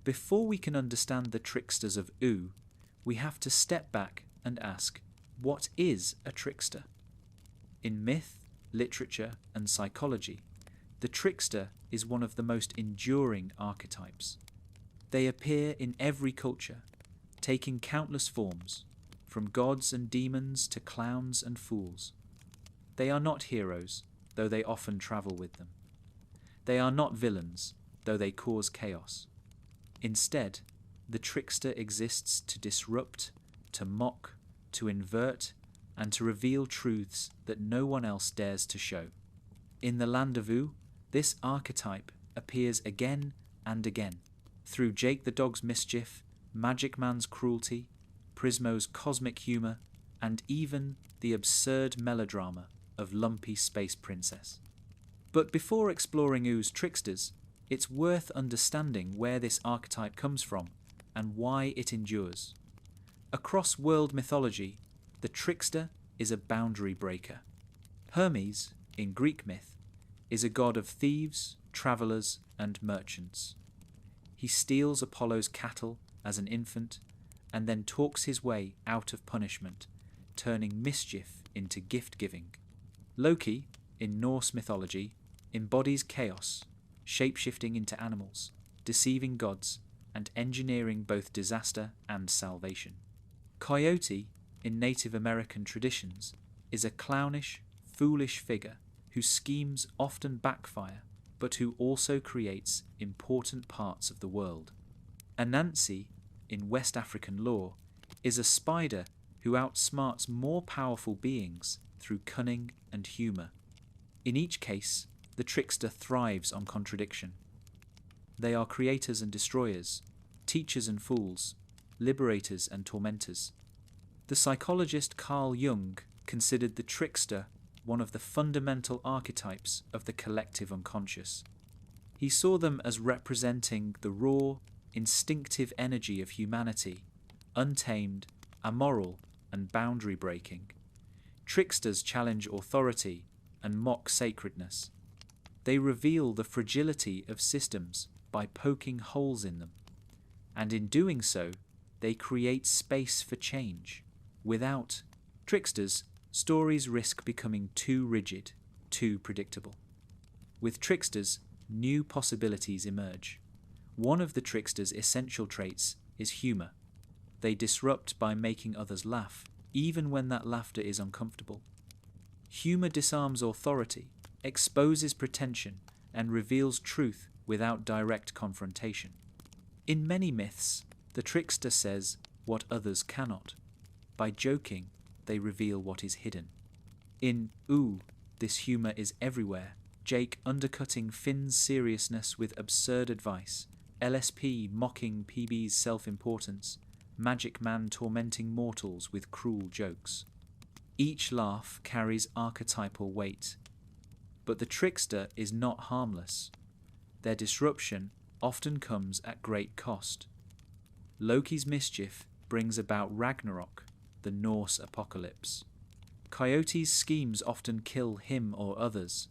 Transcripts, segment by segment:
before we can understand the tricksters of Ooo, we have to step back and ask, what is a trickster? In myth, literature, and psychology, the trickster is one of the most enduring archetypes. They appear in every culture, taking countless forms, from gods and demons to clowns and fools. They are not heroes, though they often travel with them. They are not villains, though they cause chaos. Instead, the trickster exists to disrupt, to mock, to invert, and to reveal truths that no one else dares to show. In the Land of Ooo, this archetype appears again and again, through Jake the Dog's mischief, Magic Man's cruelty, Prismo's cosmic humour, and even the absurd melodrama of Lumpy Space Princess. But before exploring Oo's tricksters, it's worth understanding where this archetype comes from and why it endures. Across world mythology, the trickster is a boundary breaker. Hermes, in Greek myth, is a god of thieves, travellers, and merchants. He steals Apollo's cattle as an infant and then talks his way out of punishment, turning mischief into gift-giving. Loki, in Norse mythology, embodies chaos, shape-shifting into animals, deceiving gods, and engineering both disaster and salvation. Coyote, in Native American traditions, is a clownish, foolish figure whose schemes often backfire, but who also creates important parts of the world. Anansi, in West African lore, is a spider who outsmarts more powerful beings through cunning and humour. In each case, the trickster thrives on contradiction. They are creators and destroyers, teachers and fools, liberators and tormentors. The psychologist Carl Jung considered the trickster one of the fundamental archetypes of the collective unconscious. He saw them as representing the raw, instinctive energy of humanity, untamed, amoral, and boundary-breaking. Tricksters challenge authority and mock sacredness. They reveal the fragility of systems by poking holes in them, and in doing so, they create space for change. Without tricksters, stories risk becoming too rigid, too predictable. With tricksters, new possibilities emerge. One of the trickster's essential traits is humour. They disrupt by making others laugh, even when that laughter is uncomfortable. Humour disarms authority, exposes pretension, and reveals truth without direct confrontation. In many myths, the trickster says what others cannot. By joking, they reveal what is hidden. In Ooo, this humour is everywhere, Jake undercutting Finn's seriousness with absurd advice, LSP mocking PB's self-importance, Magic Man tormenting mortals with cruel jokes. Each laugh carries archetypal weight, but the trickster is not harmless. Their disruption often comes at great cost. Loki's mischief brings about Ragnarok, the Norse apocalypse. Coyote's schemes often kill him or others.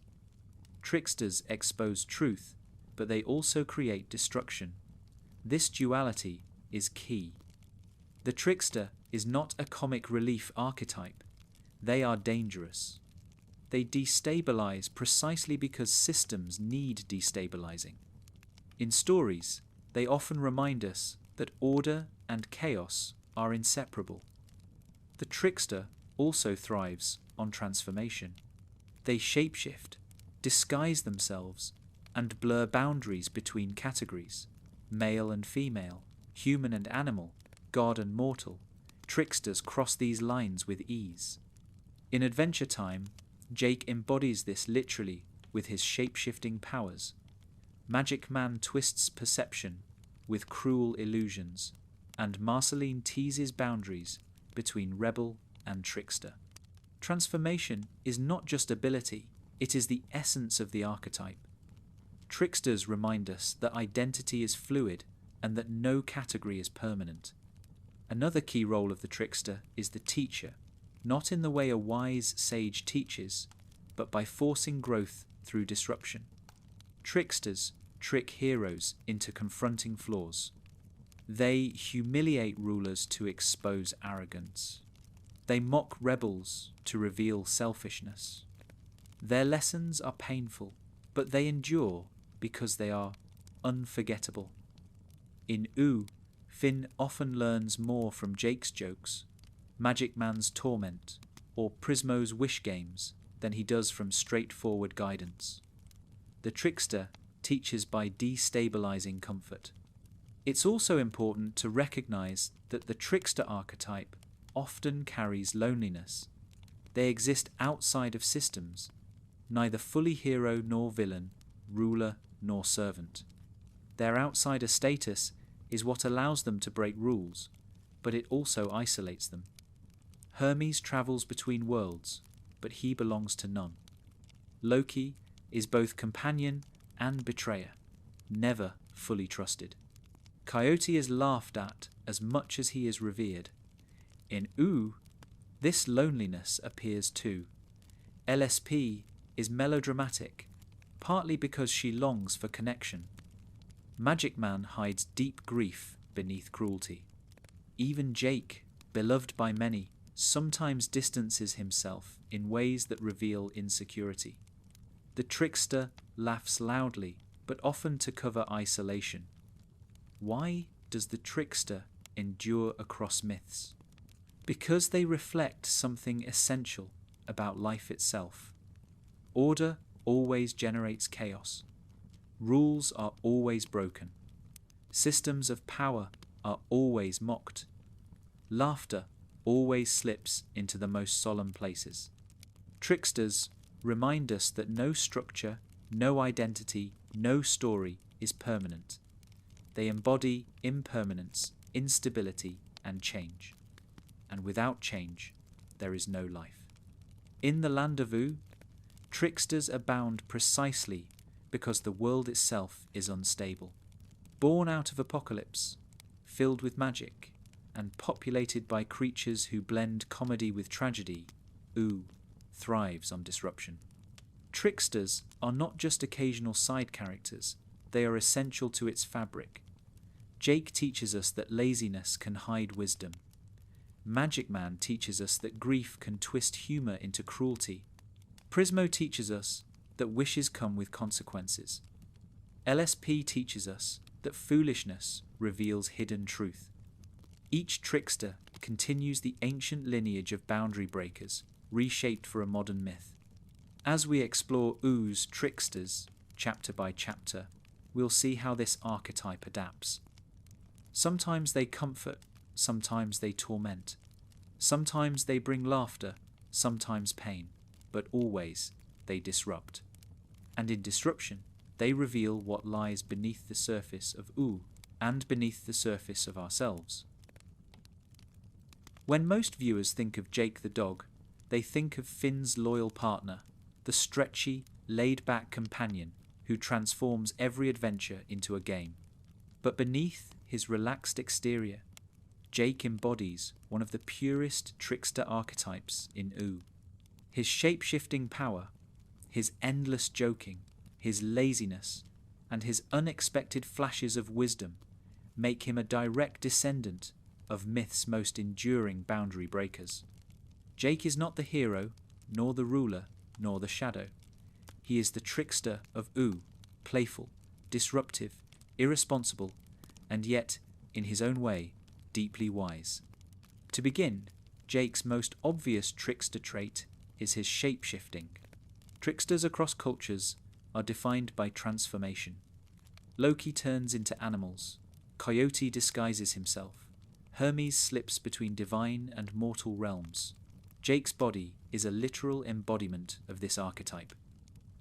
Tricksters expose truth, but they also create destruction. This duality is key. The trickster is not a comic relief archetype. They are dangerous. They destabilize precisely because systems need destabilizing. In stories, they often remind us that order and chaos are inseparable. The trickster also thrives on transformation. They shapeshift, disguise themselves, and blur boundaries between categories, male and female, human and animal, god and mortal. Tricksters cross these lines with ease. In Adventure Time, Jake embodies this literally with his shape-shifting powers. Magic Man twists perception with cruel illusions, and Marceline teases boundaries between rebel and trickster. Transformation is not just ability, it is the essence of the archetype. Tricksters remind us that identity is fluid and that no category is permanent. Another key role of the trickster is the teacher, not in the way a wise sage teaches, but by forcing growth through disruption. Tricksters trick heroes into confronting flaws, They humiliate rulers to expose arrogance. They mock rebels to reveal selfishness. Their lessons are painful, but they endure because they are unforgettable. In Ooo, Finn often learns more from Jake's jokes, Magic Man's torment, or Prismo's wish games than he does from straightforward guidance. The trickster teaches by destabilizing comfort. It's also important to recognize that the trickster archetype often carries loneliness. They exist outside of systems, neither fully hero nor villain, ruler nor servant. Their outsider status is what allows them to break rules, but it also isolates them. Hermes travels between worlds, but he belongs to none. Loki is both companion and betrayer, never fully trusted. Coyote is laughed at as much as he is revered. In Ooo, this loneliness appears too. LSP is melodramatic, partly because she longs for connection. Magic Man hides deep grief beneath cruelty. Even Jake, beloved by many, sometimes distances himself in ways that reveal insecurity. The trickster laughs loudly, but often to cover isolation. Why does the trickster endure across myths? Because they reflect something essential about life itself. Order always generates chaos. Rules are always broken. Systems of power are always mocked. Laughter always slips into the most solemn places. Tricksters remind us that no structure, no identity, no story is permanent. They embody impermanence, instability, and change. And without change, there is no life. In the Land of Ooo, tricksters abound precisely because the world itself is unstable. Born out of apocalypse, filled with magic, and populated by creatures who blend comedy with tragedy, Ooo thrives on disruption. Tricksters are not just occasional side characters, they are essential to its fabric. Jake teaches us that laziness can hide wisdom. Magic Man teaches us that grief can twist humour into cruelty. Prismo teaches us that wishes come with consequences. LSP teaches us that foolishness reveals hidden truth. Each trickster continues the ancient lineage of boundary breakers, reshaped for a modern myth. As we explore Oo's tricksters, chapter by chapter, we'll see how this archetype adapts. Sometimes they comfort, sometimes they torment. Sometimes they bring laughter, sometimes pain, but always they disrupt. And in disruption, they reveal what lies beneath the surface of Ooo and beneath the surface of ourselves. When most viewers think of Jake the dog, they think of Finn's loyal partner, the stretchy, laid-back companion who transforms every adventure into a game. But beneath his relaxed exterior, Jake embodies one of the purest trickster archetypes in Ooo. His shape-shifting power, his endless joking, his laziness, and his unexpected flashes of wisdom make him a direct descendant of myth's most enduring boundary breakers. Jake is not the hero, nor the ruler, nor the shadow. He is the trickster of Ooo, playful, disruptive, irresponsible, and yet, in his own way, deeply wise. To begin, Jake's most obvious trickster trait is his shape-shifting. Tricksters across cultures are defined by transformation. Loki turns into animals. Coyote disguises himself. Hermes slips between divine and mortal realms. Jake's body is a literal embodiment of this archetype.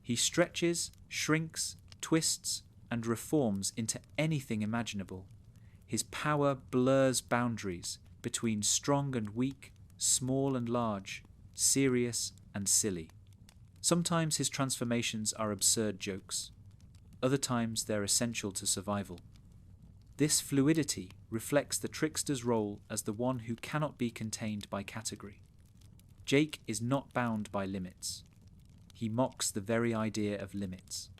He stretches, shrinks, twists, and reforms into anything imaginable. His power blurs boundaries between strong and weak, small and large, serious and silly. Sometimes his transformations are absurd jokes. Other times they're essential to survival. This fluidity reflects the trickster's role as the one who cannot be contained by category. Jake is not bound by limits. He mocks the very idea of limits.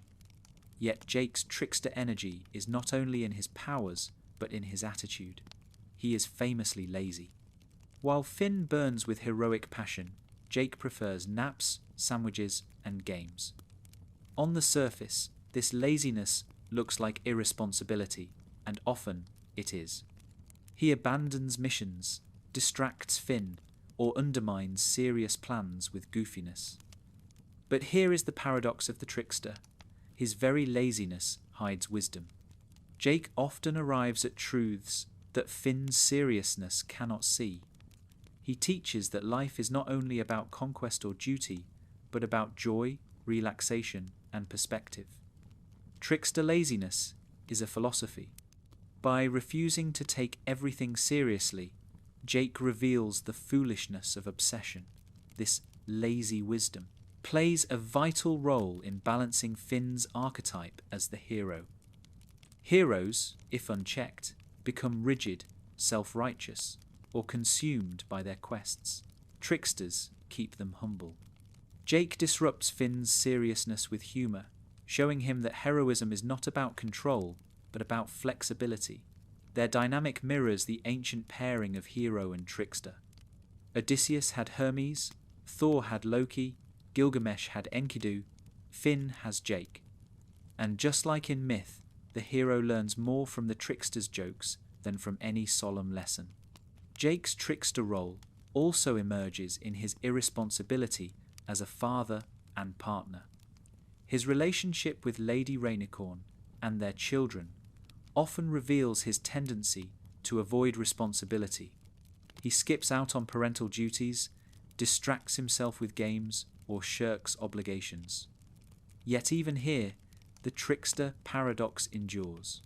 Yet Jake's trickster energy is not only in his powers, but in his attitude. He is famously lazy. While Finn burns with heroic passion, Jake prefers naps, sandwiches, and games. On the surface, this laziness looks like irresponsibility, and often it is. He abandons missions, distracts Finn, or undermines serious plans with goofiness. But here is the paradox of the trickster. His very laziness hides wisdom. Jake often arrives at truths that Finn's seriousness cannot see. He teaches that life is not only about conquest or duty, but about joy, relaxation, and perspective. Trickster laziness is a philosophy. By refusing to take everything seriously, Jake reveals the foolishness of obsession. This lazy wisdom plays a vital role in balancing Finn's archetype as the hero. Heroes, if unchecked, become rigid, self-righteous, or consumed by their quests. Tricksters keep them humble. Jake disrupts Finn's seriousness with humour, showing him that heroism is not about control, but about flexibility. Their dynamic mirrors the ancient pairing of hero and trickster. Odysseus had Hermes, Thor had Loki, Gilgamesh had Enkidu, Finn has Jake. And just like in myth, the hero learns more from the trickster's jokes than from any solemn lesson. Jake's trickster role also emerges in his irresponsibility as a father and partner. His relationship with Lady Rainicorn and their children often reveals his tendency to avoid responsibility. He skips out on parental duties, distracts himself with games, or shirks obligations. Yet even here, the trickster paradox endures.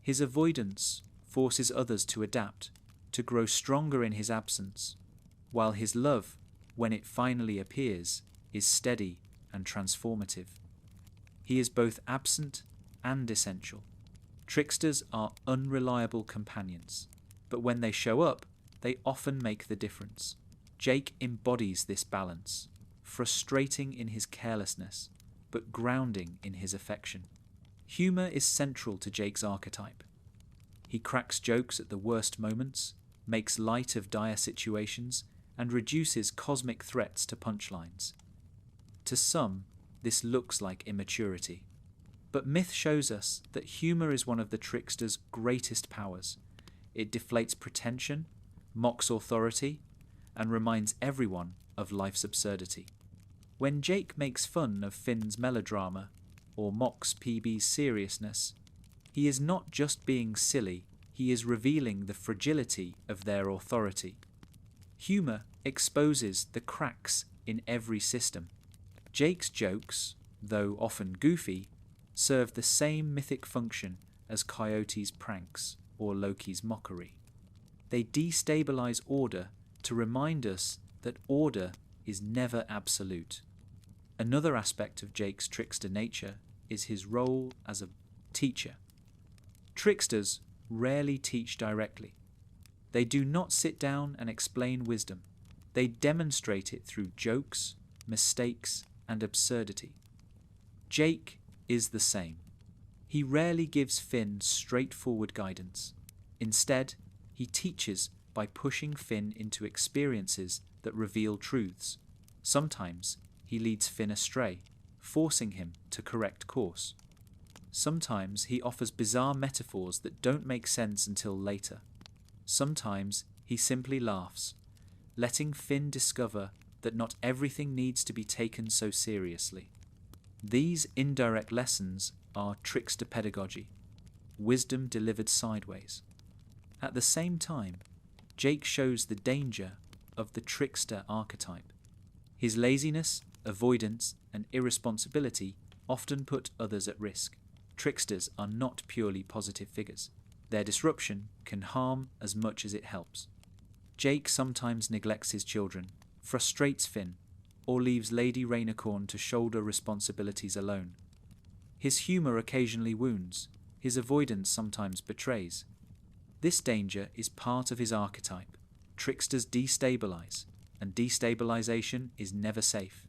His avoidance forces others to adapt, to grow stronger in his absence, while his love, when it finally appears, is steady and transformative. He is both absent and essential. Tricksters are unreliable companions, but when they show up, they often make the difference. Jake embodies this balance, frustrating in his carelessness, but grounding in his affection. Humour is central to Jake's archetype. He cracks jokes at the worst moments, makes light of dire situations, and reduces cosmic threats to punchlines. To some, this looks like immaturity. But myth shows us that humour is one of the trickster's greatest powers. It deflates pretension, mocks authority, and reminds everyone of life's absurdity. When Jake makes fun of Finn's melodrama, or mocks PB's seriousness, he is not just being silly, he is revealing the fragility of their authority. Humour exposes the cracks in every system. Jake's jokes, though often goofy, serve the same mythic function as Coyote's pranks or Loki's mockery. They destabilize order to remind us that order is never absolute. Another aspect of Jake's trickster nature is his role as a teacher. Tricksters rarely teach directly. They do not sit down and explain wisdom. They demonstrate it through jokes, mistakes, and absurdity. Jake is the same. He rarely gives Finn straightforward guidance. Instead, he teaches by pushing Finn into experiences that reveal truths. Sometimes he leads Finn astray, forcing him to correct course. Sometimes he offers bizarre metaphors that don't make sense until later. Sometimes he simply laughs, letting Finn discover that not everything needs to be taken so seriously. These indirect lessons are trickster pedagogy, wisdom delivered sideways. At the same time, Jake shows the danger of the trickster archetype. His laziness, avoidance, and irresponsibility often put others at risk. Tricksters are not purely positive figures. Their disruption can harm as much as it helps. Jake sometimes neglects his children, frustrates Finn, or leaves Lady Rainicorn to shoulder responsibilities alone. His humour occasionally wounds, his avoidance sometimes betrays. This danger is part of his archetype. Tricksters destabilize, and destabilization is never safe.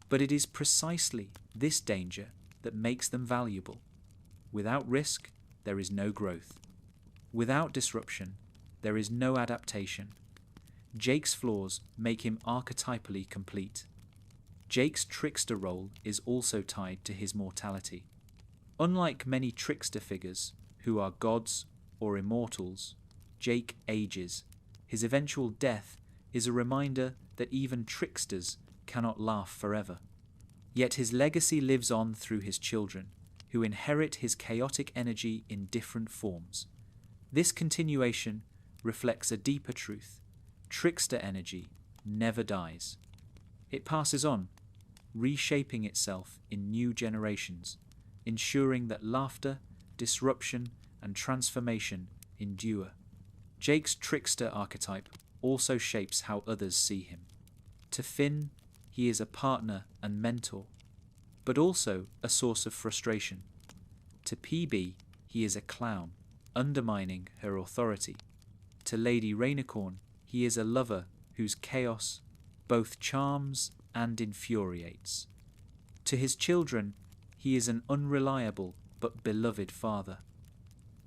But it is precisely this danger that makes them valuable. Without risk, there is no growth. Without disruption, there is no adaptation. Jake's flaws make him archetypally complete. Jake's trickster role is also tied to his mortality. Unlike many trickster figures, who are gods or immortals, Jake ages. His eventual death is a reminder that even tricksters cannot laugh forever. Yet his legacy lives on through his children, who inherit his chaotic energy in different forms. This continuation reflects a deeper truth. Trickster energy never dies. It passes on, reshaping itself in new generations, ensuring that laughter, disruption, and transformation endure. Jake's trickster archetype also shapes how others see him. To Finn, he is a partner and mentor, but also a source of frustration. To PB, he is a clown, undermining her authority. To Lady Rainicorn, he is a lover whose chaos both charms and infuriates. To his children, he is an unreliable but beloved father.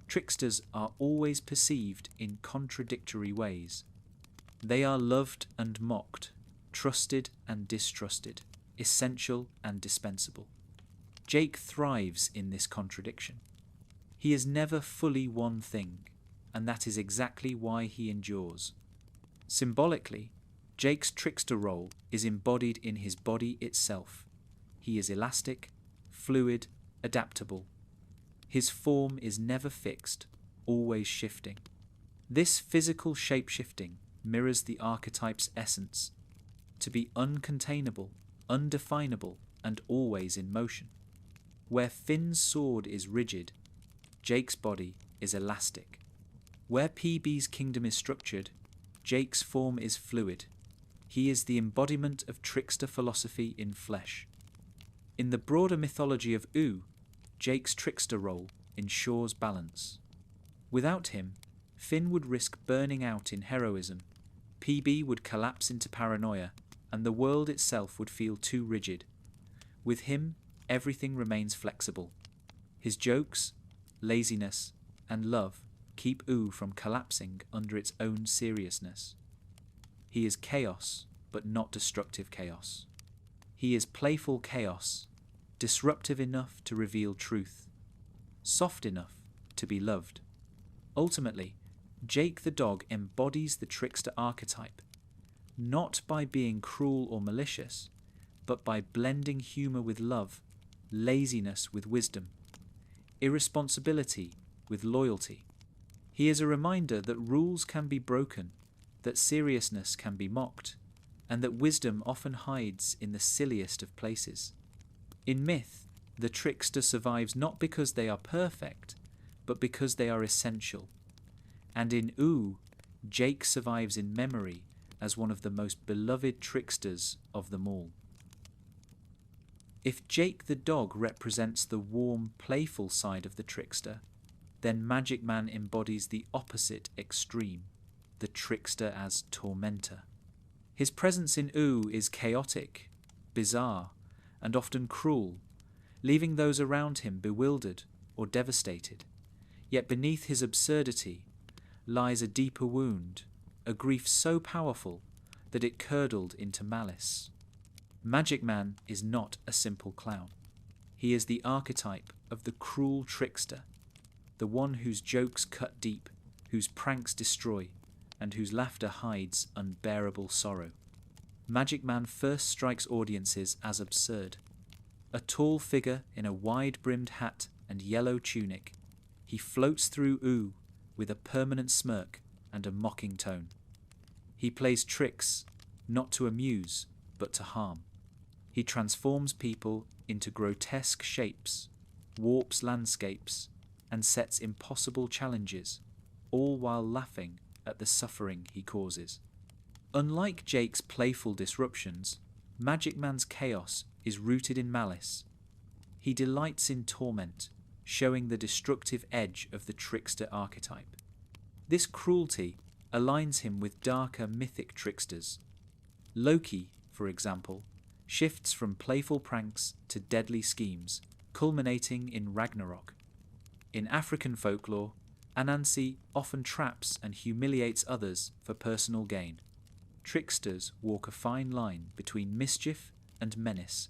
Tricksters are always perceived in contradictory ways. They are loved and mocked, trusted and distrusted, essential and dispensable. Jake thrives in this contradiction. He is never fully one thing, and that is exactly why he endures. Symbolically, Jake's trickster role is embodied in his body itself. He is elastic, fluid, adaptable. His form is never fixed, always shifting. This physical shape-shifting mirrors the archetype's essence, to be uncontainable, undefinable, and always in motion. Where Finn's sword is rigid, Jake's body is elastic. Where PB's kingdom is structured, Jake's form is fluid. He is the embodiment of trickster philosophy in flesh. In the broader mythology of Ooo, Jake's trickster role ensures balance. Without him, Finn would risk burning out in heroism, PB would collapse into paranoia, and the world itself would feel too rigid. With him, everything remains flexible. His jokes, laziness, and love keep Ooo from collapsing under its own seriousness. He is chaos, but not destructive chaos. He is playful chaos, disruptive enough to reveal truth, soft enough to be loved. Ultimately, Jake the dog embodies the trickster archetype, not by being cruel or malicious, but by blending humour with love, laziness with wisdom, irresponsibility with loyalty. He is a reminder that rules can be broken, that seriousness can be mocked, and that wisdom often hides in the silliest of places. In myth, the trickster survives not because they are perfect, but because they are essential. And in Ooo, Jake survives in memory as one of the most beloved tricksters of them all. If Jake the dog represents the warm, playful side of the trickster, then Magic Man embodies the opposite extreme, the trickster as tormentor. His presence in Ooo is chaotic, bizarre, and often cruel, leaving those around him bewildered or devastated. Yet beneath his absurdity lies a deeper wound, a grief so powerful that it curdled into malice. Magic Man is not a simple clown. He is the archetype of the cruel trickster, the one whose jokes cut deep, whose pranks destroy, and whose laughter hides unbearable sorrow. Magic Man first strikes audiences as absurd. A tall figure in a wide-brimmed hat and yellow tunic, he floats through Ooo with a permanent smirk and a mocking tone. He plays tricks, not to amuse, but to harm. He transforms people into grotesque shapes, warps landscapes, and sets impossible challenges, all while laughing at the suffering he causes. Unlike Jake's playful disruptions, Magic Man's chaos is rooted in malice. He delights in torment, showing the destructive edge of the trickster archetype. This cruelty aligns him with darker mythic tricksters. Loki, for example, shifts from playful pranks to deadly schemes, culminating in Ragnarok. In African folklore, Anansi often traps and humiliates others for personal gain. Tricksters walk a fine line between mischief and menace,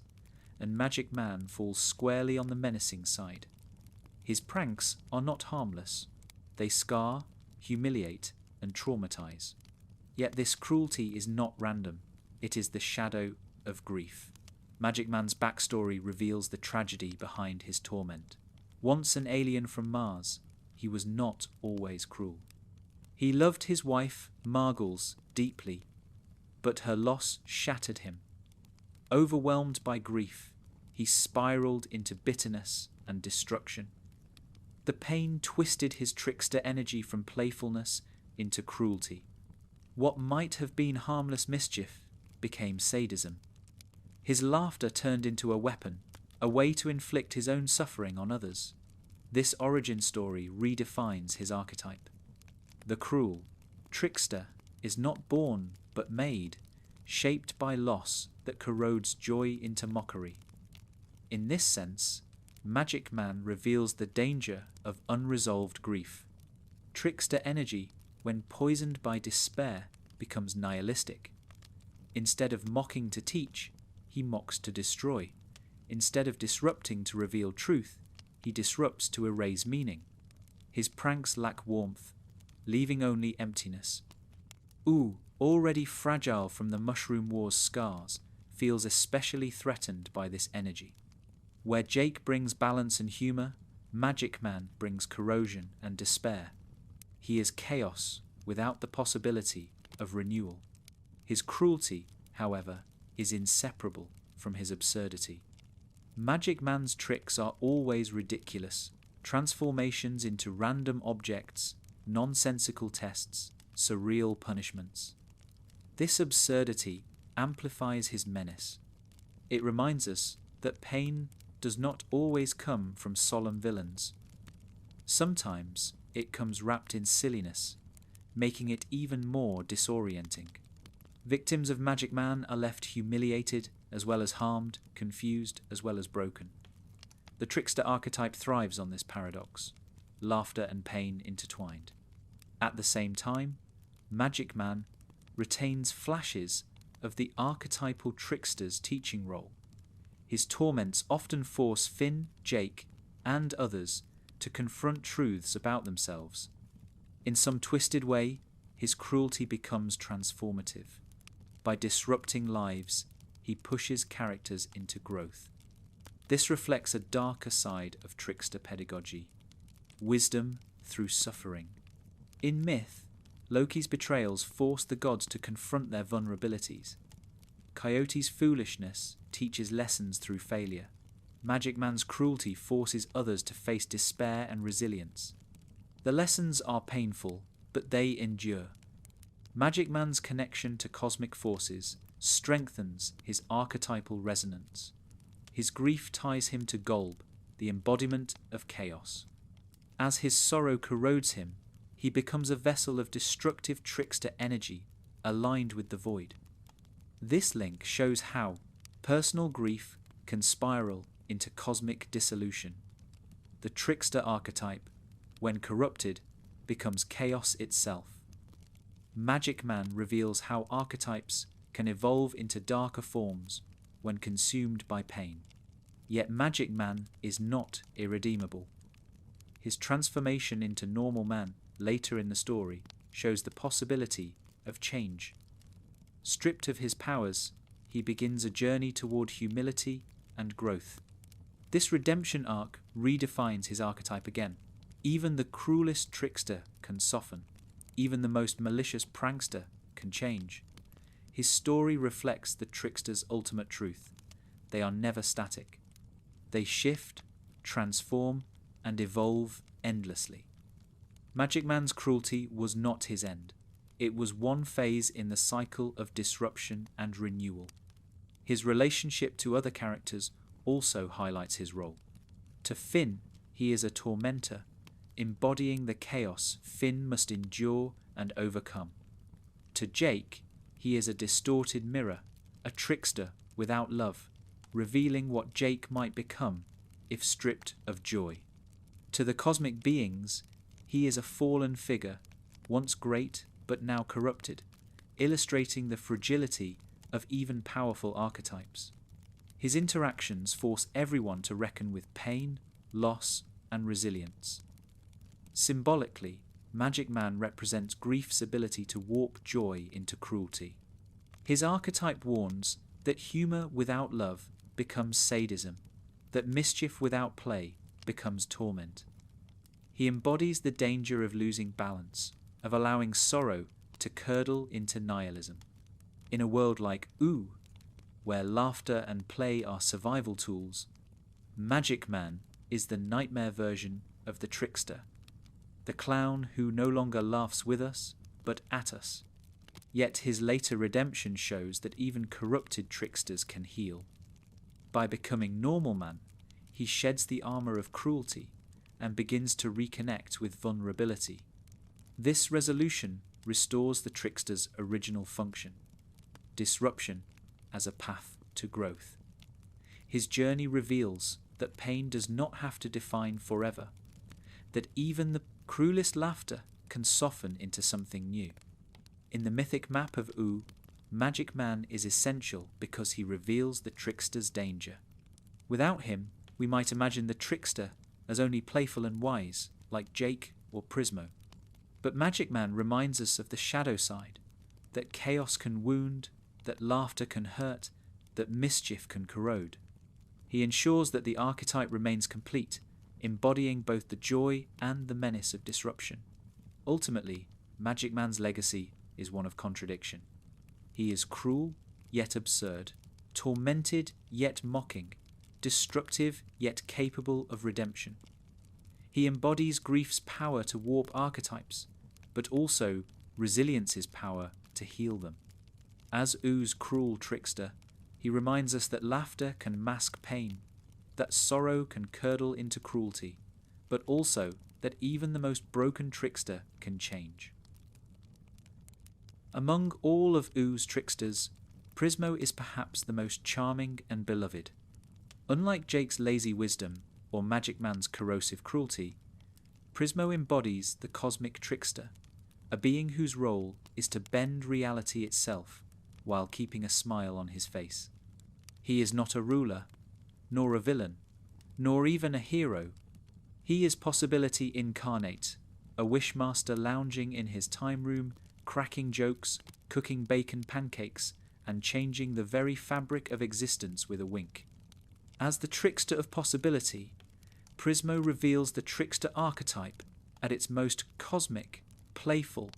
and Magic Man falls squarely on the menacing side. His pranks are not harmless. They scar, humiliate, and traumatize. Yet this cruelty is not random. It is the shadow of grief. Magic Man's backstory reveals the tragedy behind his torment. Once an alien from Mars, he was not always cruel. He loved his wife, Margles, deeply, but her loss shattered him. Overwhelmed by grief, he spiraled into bitterness and destruction. The pain twisted his trickster energy from playfulness into cruelty. What might have been harmless mischief became sadism. His laughter turned into a weapon, a way to inflict his own suffering on others. This origin story redefines his archetype. The cruel trickster is not born but made, shaped by loss that corrodes joy into mockery. In this sense, Magic Man reveals the danger of unresolved grief. Trickster energy, when poisoned by despair, becomes nihilistic. Instead of mocking to teach, he mocks to destroy. Instead of disrupting to reveal truth, he disrupts to erase meaning. His pranks lack warmth, leaving only emptiness. Ooo, already fragile from the Mushroom War's scars, feels especially threatened by this energy. Where Jake brings balance and humour, Magic Man brings corrosion and despair. He is chaos without the possibility of renewal. His cruelty, however, is inseparable from his absurdity. Magic Man's tricks are always ridiculous, transformations into random objects, nonsensical tests, surreal punishments. This absurdity amplifies his menace. It reminds us that pain does not always come from solemn villains. Sometimes it comes wrapped in silliness, making it even more disorienting. Victims of Magic Man are left humiliated as well as harmed, confused as well as broken. The trickster archetype thrives on this paradox, laughter and pain intertwined. At the same time, Magic Man retains flashes of the archetypal trickster's teaching role. His torments often force Finn, Jake, and others to confront truths about themselves. In some twisted way, his cruelty becomes transformative. By disrupting lives, he pushes characters into growth. This reflects a darker side of trickster pedagogy, wisdom through suffering. In myth, Loki's betrayals force the gods to confront their vulnerabilities. Coyote's foolishness teaches lessons through failure. Magic Man's cruelty forces others to face despair and resilience. The lessons are painful, but they endure. Magic Man's connection to cosmic forces strengthens his archetypal resonance. His grief ties him to Golb, the embodiment of chaos. As his sorrow corrodes him, he becomes a vessel of destructive trickster energy aligned with the void. This link shows how personal grief can spiral into cosmic dissolution. The trickster archetype, when corrupted, becomes chaos itself. Magic Man reveals how archetypes can evolve into darker forms when consumed by pain. Yet Magic Man is not irredeemable. His transformation into normal man later in the story shows the possibility of change. Stripped of his powers, he begins a journey toward humility and growth. This redemption arc redefines his archetype again. Even the cruelest trickster can soften. Even the most malicious prankster can change. His story reflects the trickster's ultimate truth. They are never static. They shift, transform, and evolve endlessly. Magic Man's cruelty was not his end. It was one phase in the cycle of disruption and renewal. His relationship to other characters also highlights his role. To Finn, he is a tormentor, embodying the chaos Finn must endure and overcome. To Jake, he is a distorted mirror, a trickster without love, revealing what Jake might become if stripped of joy. To the cosmic beings, He is a fallen figure, once great but now corrupted, illustrating the fragility of even powerful archetypes. His interactions force everyone to reckon with pain, loss, and resilience. Symbolically, Magic Man represents grief's ability to warp joy into cruelty. His archetype warns that humour without love becomes sadism, that mischief without play becomes torment. He embodies the danger of losing balance, of allowing sorrow to curdle into nihilism. In a world like Ooo, where laughter and play are survival tools, Magic Man is the nightmare version of the trickster, the clown who no longer laughs with us, but at us. Yet his later redemption shows that even corrupted tricksters can heal. By becoming Normal Man, he sheds the armour of cruelty and begins to reconnect with vulnerability. This resolution restores the trickster's original function, disruption as a path to growth. His journey reveals that pain does not have to define forever, that even the cruelest laughter can soften into something new. In the mythic map of Ooo, Magic Man is essential because he reveals the trickster's danger. Without him, we might imagine the trickster as only playful and wise, like Jake or Prismo. But Magic Man reminds us of the shadow side, that chaos can wound, that laughter can hurt, that mischief can corrode. He ensures that the archetype remains complete, embodying both the joy and the menace of disruption. Ultimately, Magic Man's legacy is one of contradiction. He is cruel, yet absurd, tormented, yet mocking, destructive, yet capable of redemption. He embodies grief's power to warp archetypes, but also resilience's power to heal them. As Oo's cruel trickster, he reminds us that laughter can mask pain, that sorrow can curdle into cruelty, but also that even the most broken trickster can change. Among all of Oo's tricksters, Prismo is perhaps the most charming and beloved. Unlike Jake's lazy wisdom or Magic Man's corrosive cruelty, Prismo embodies the cosmic trickster, a being whose role is to bend reality itself while keeping a smile on his face. He is not a ruler, nor a villain, nor even a hero. He is possibility incarnate, a wishmaster lounging in his time room, cracking jokes, cooking bacon pancakes, and changing the very fabric of existence with a wink. As the trickster of possibility, Prismo reveals the trickster archetype at its most cosmic, playful,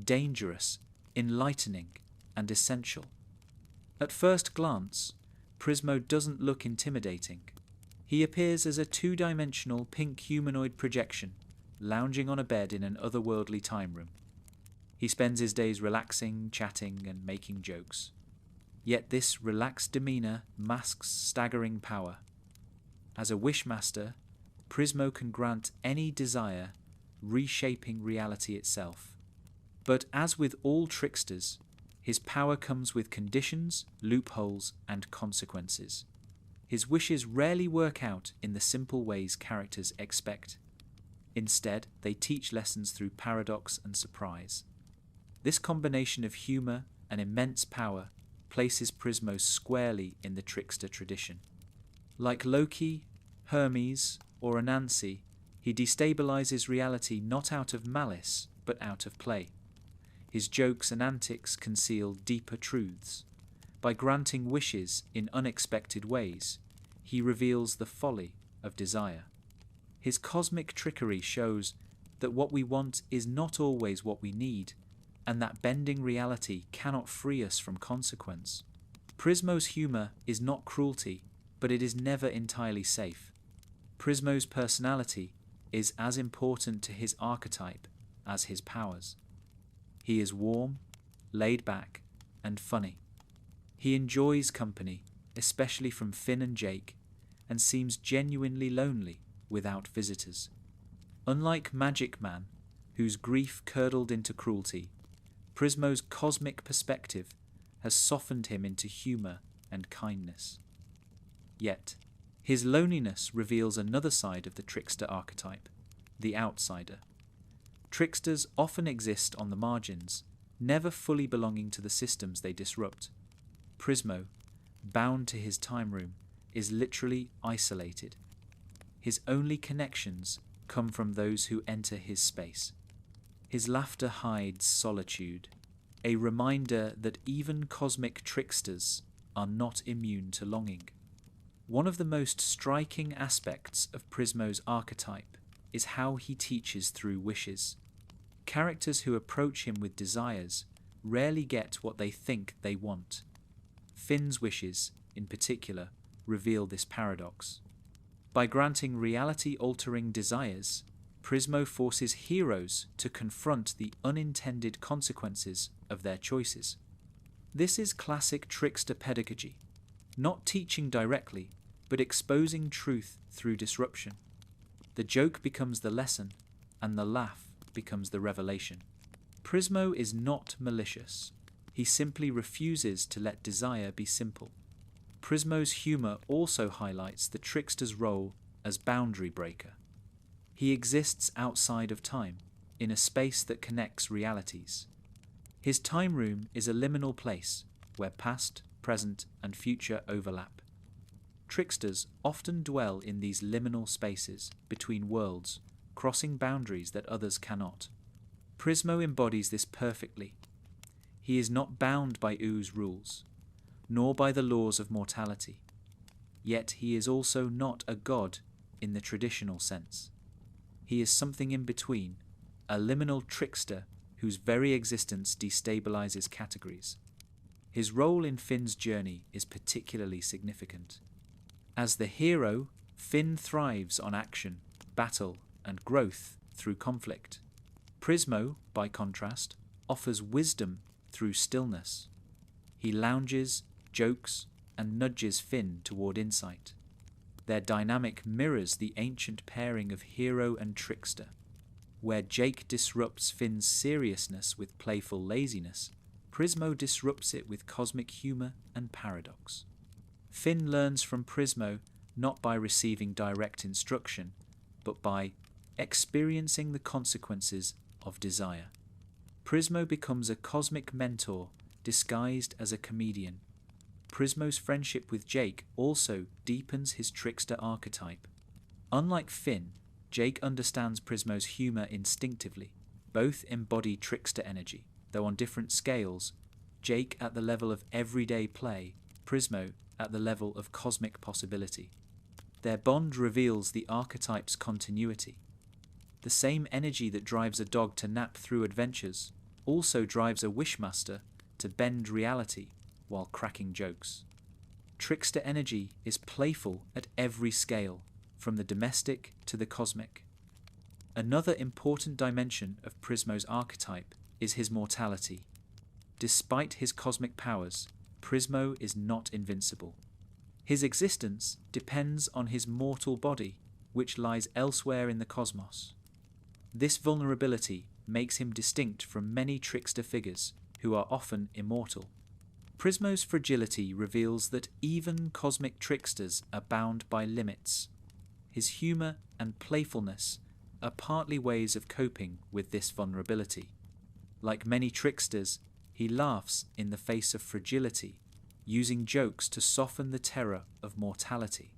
dangerous, enlightening, and essential. At first glance, Prismo doesn't look intimidating. He appears as a two-dimensional pink humanoid projection, lounging on a bed in an otherworldly time room. He spends his days relaxing, chatting, and making jokes. Yet this relaxed demeanour masks staggering power. As a wishmaster, Prismo can grant any desire, reshaping reality itself. But as with all tricksters, his power comes with conditions, loopholes, and consequences. His wishes rarely work out in the simple ways characters expect. Instead, they teach lessons through paradox and surprise. This combination of humour and immense power places Prismo squarely in the trickster tradition. Like Loki, Hermes, or Anansi, he destabilizes reality not out of malice, but out of play. His jokes and antics conceal deeper truths. By granting wishes in unexpected ways, he reveals the folly of desire. His cosmic trickery shows that what we want is not always what we need, and that bending reality cannot free us from consequence. Prismo's humour is not cruelty, but it is never entirely safe. Prismo's personality is as important to his archetype as his powers. He is warm, laid back, and funny. He enjoys company, especially from Finn and Jake, and seems genuinely lonely without visitors. Unlike Magic Man, whose grief curdled into cruelty, Prismo's cosmic perspective has softened him into humour and kindness. Yet, his loneliness reveals another side of the trickster archetype, the outsider. Tricksters often exist on the margins, never fully belonging to the systems they disrupt. Prismo, bound to his time room, is literally isolated. His only connections come from those who enter his space. His laughter hides solitude, a reminder that even cosmic tricksters are not immune to longing. One of the most striking aspects of Prismo's archetype is how he teaches through wishes. Characters who approach him with desires rarely get what they think they want. Finn's wishes, in particular, reveal this paradox. By granting reality-altering desires, Prismo forces heroes to confront the unintended consequences of their choices. This is classic trickster pedagogy, not teaching directly, but exposing truth through disruption. The joke becomes the lesson, and the laugh becomes the revelation. Prismo is not malicious. He simply refuses to let desire be simple. Prismo's humour also highlights the trickster's role as boundary breaker. He exists outside of time, in a space that connects realities. His time room is a liminal place where past, present, and future overlap. Tricksters often dwell in these liminal spaces between worlds, crossing boundaries that others cannot. Prismo embodies this perfectly. He is not bound by Oo's rules, nor by the laws of mortality. Yet he is also not a god in the traditional sense. He is something in between, a liminal trickster whose very existence destabilizes categories. His role in Finn's journey is particularly significant. As the hero, Finn thrives on action, battle, and growth through conflict. Prismo, by contrast, offers wisdom through stillness. He lounges, jokes, and nudges Finn toward insight. Their dynamic mirrors the ancient pairing of hero and trickster. Where Jake disrupts Finn's seriousness with playful laziness, Prismo disrupts it with cosmic humour and paradox. Finn learns from Prismo not by receiving direct instruction, but by experiencing the consequences of desire. Prismo becomes a cosmic mentor disguised as a comedian. Prismo's friendship with Jake also deepens his trickster archetype. Unlike Finn, Jake understands Prismo's humour instinctively. Both embody trickster energy, though on different scales, Jake at the level of everyday play, Prismo at the level of cosmic possibility. Their bond reveals the archetype's continuity. The same energy that drives a dog to nap through adventures also drives a wishmaster to bend reality while cracking jokes. Trickster energy is playful at every scale, from the domestic to the cosmic. Another important dimension of Prismo's archetype is his mortality. Despite his cosmic powers, Prismo is not invincible. His existence depends on his mortal body, which lies elsewhere in the cosmos. This vulnerability makes him distinct from many trickster figures who are often immortal. Prismo's fragility reveals that even cosmic tricksters are bound by limits. His humour and playfulness are partly ways of coping with this vulnerability. Like many tricksters, he laughs in the face of fragility, using jokes to soften the terror of mortality.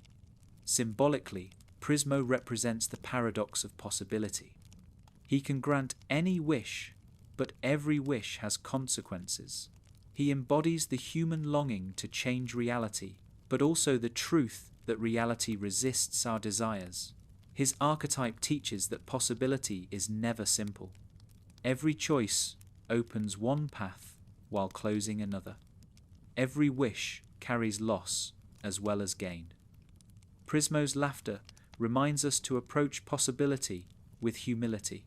Symbolically, Prismo represents the paradox of possibility. He can grant any wish, but every wish has consequences. He embodies the human longing to change reality, but also the truth that reality resists our desires. His archetype teaches that possibility is never simple. Every choice opens one path while closing another. Every wish carries loss as well as gain. Prismo's laughter reminds us to approach possibility with humility,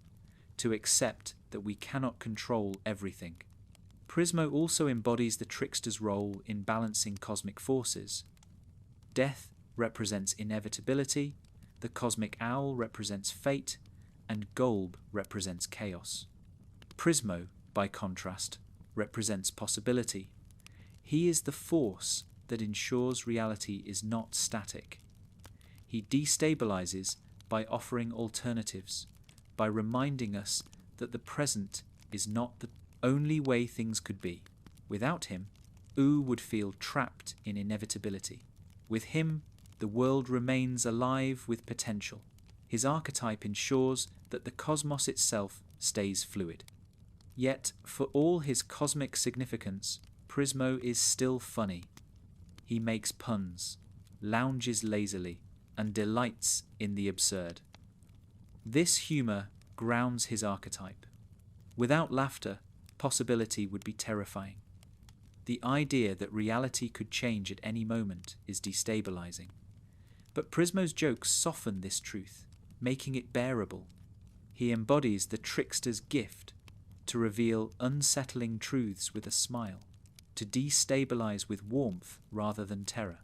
to accept that we cannot control everything. Prismo also embodies the trickster's role in balancing cosmic forces. Death represents inevitability, the cosmic owl represents fate, and Golb represents chaos. Prismo, by contrast, represents possibility. He is the force that ensures reality is not static. He destabilizes by offering alternatives, by reminding us that the present is not the only way things could be. Without him, Ooo would feel trapped in inevitability. With him, the world remains alive with potential. His archetype ensures that the cosmos itself stays fluid. Yet, for all his cosmic significance, Prismo is still funny. He makes puns, lounges lazily, and delights in the absurd. This humour grounds his archetype. Without laughter, possibility would be terrifying. The idea that reality could change at any moment is destabilizing. But Prismo's jokes soften this truth, making it bearable. He embodies the trickster's gift to reveal unsettling truths with a smile, to destabilize with warmth rather than terror.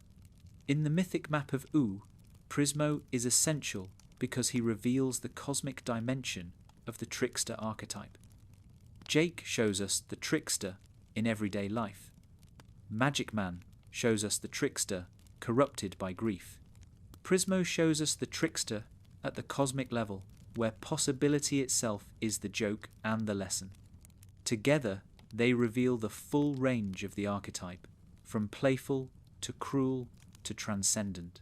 In the mythic map of Ooo, Prismo is essential because he reveals the cosmic dimension of the trickster archetype. Jake shows us the trickster in everyday life. Magic Man shows us the trickster corrupted by grief. Prismo shows us the trickster at the cosmic level, where possibility itself is the joke and the lesson. Together, they reveal the full range of the archetype, from playful to cruel to transcendent.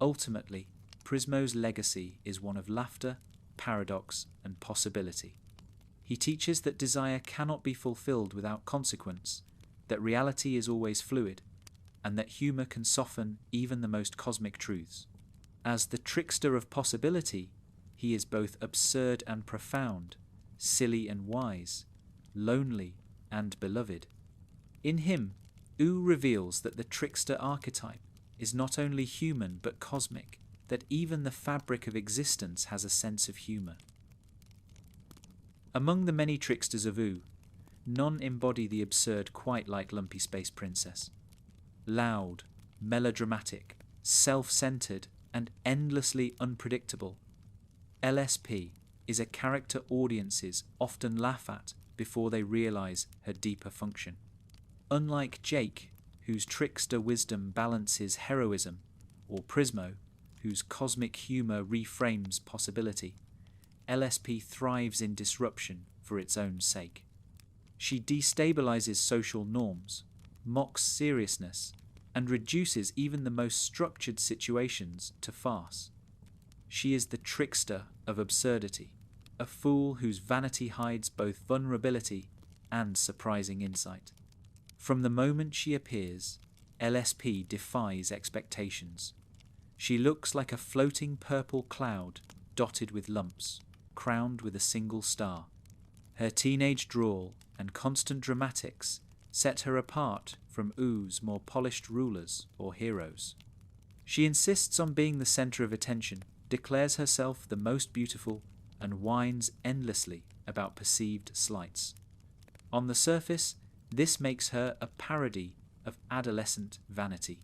Ultimately, Prismo's legacy is one of laughter, paradox, and possibility. He teaches that desire cannot be fulfilled without consequence, that reality is always fluid, and that humour can soften even the most cosmic truths. As the trickster of possibility, he is both absurd and profound, silly and wise, lonely and beloved. In him, Ooo reveals that the trickster archetype is not only human but cosmic, that even the fabric of existence has a sense of humour. Among the many tricksters of Ooo, none embody the absurd quite like Lumpy Space Princess. Loud, melodramatic, self-centered, and endlessly unpredictable, LSP is a character audiences often laugh at before they realize her deeper function. Unlike Jake, whose trickster wisdom balances heroism, or Prismo, whose cosmic humor reframes possibility, LSP thrives in disruption for its own sake. She destabilizes social norms, mocks seriousness, and reduces even the most structured situations to farce. She is the trickster of absurdity, a fool whose vanity hides both vulnerability and surprising insight. From the moment she appears, LSP defies expectations. She looks like a floating purple cloud dotted with lumps, crowned with a single star. Her teenage drawl and constant dramatics set her apart from Oo's more polished rulers or heroes. She insists on being the centre of attention, declares herself the most beautiful, and whines endlessly about perceived slights. On the surface, this makes her a parody of adolescent vanity.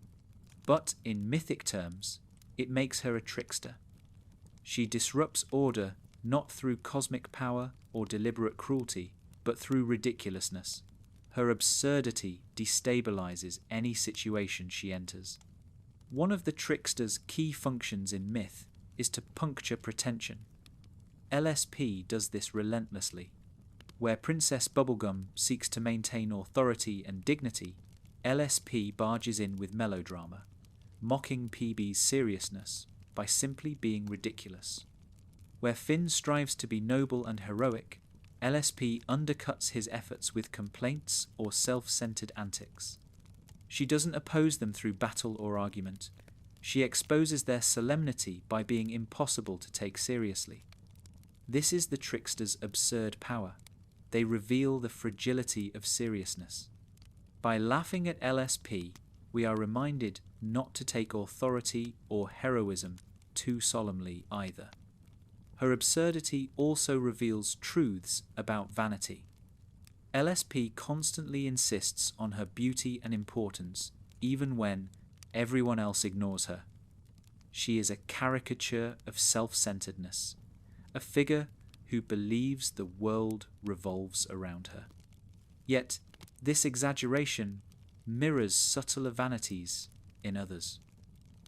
But in mythic terms, it makes her a trickster. She disrupts order not through cosmic power or deliberate cruelty, but through ridiculousness. Her absurdity destabilizes any situation she enters. One of the trickster's key functions in myth is to puncture pretension. LSP does this relentlessly. Where Princess Bubblegum seeks to maintain authority and dignity, LSP barges in with melodrama, mocking PB's seriousness by simply being ridiculous. Where Finn strives to be noble and heroic, LSP undercuts his efforts with complaints or self-centered antics. She doesn't oppose them through battle or argument. She exposes their solemnity by being impossible to take seriously. This is the trickster's absurd power. They reveal the fragility of seriousness. By laughing at LSP, we are reminded not to take authority or heroism too solemnly either. Her absurdity also reveals truths about vanity. LSP constantly insists on her beauty and importance, even when everyone else ignores her. She is a caricature of self-centeredness, a figure who believes the world revolves around her. Yet, this exaggeration mirrors subtler vanities in others.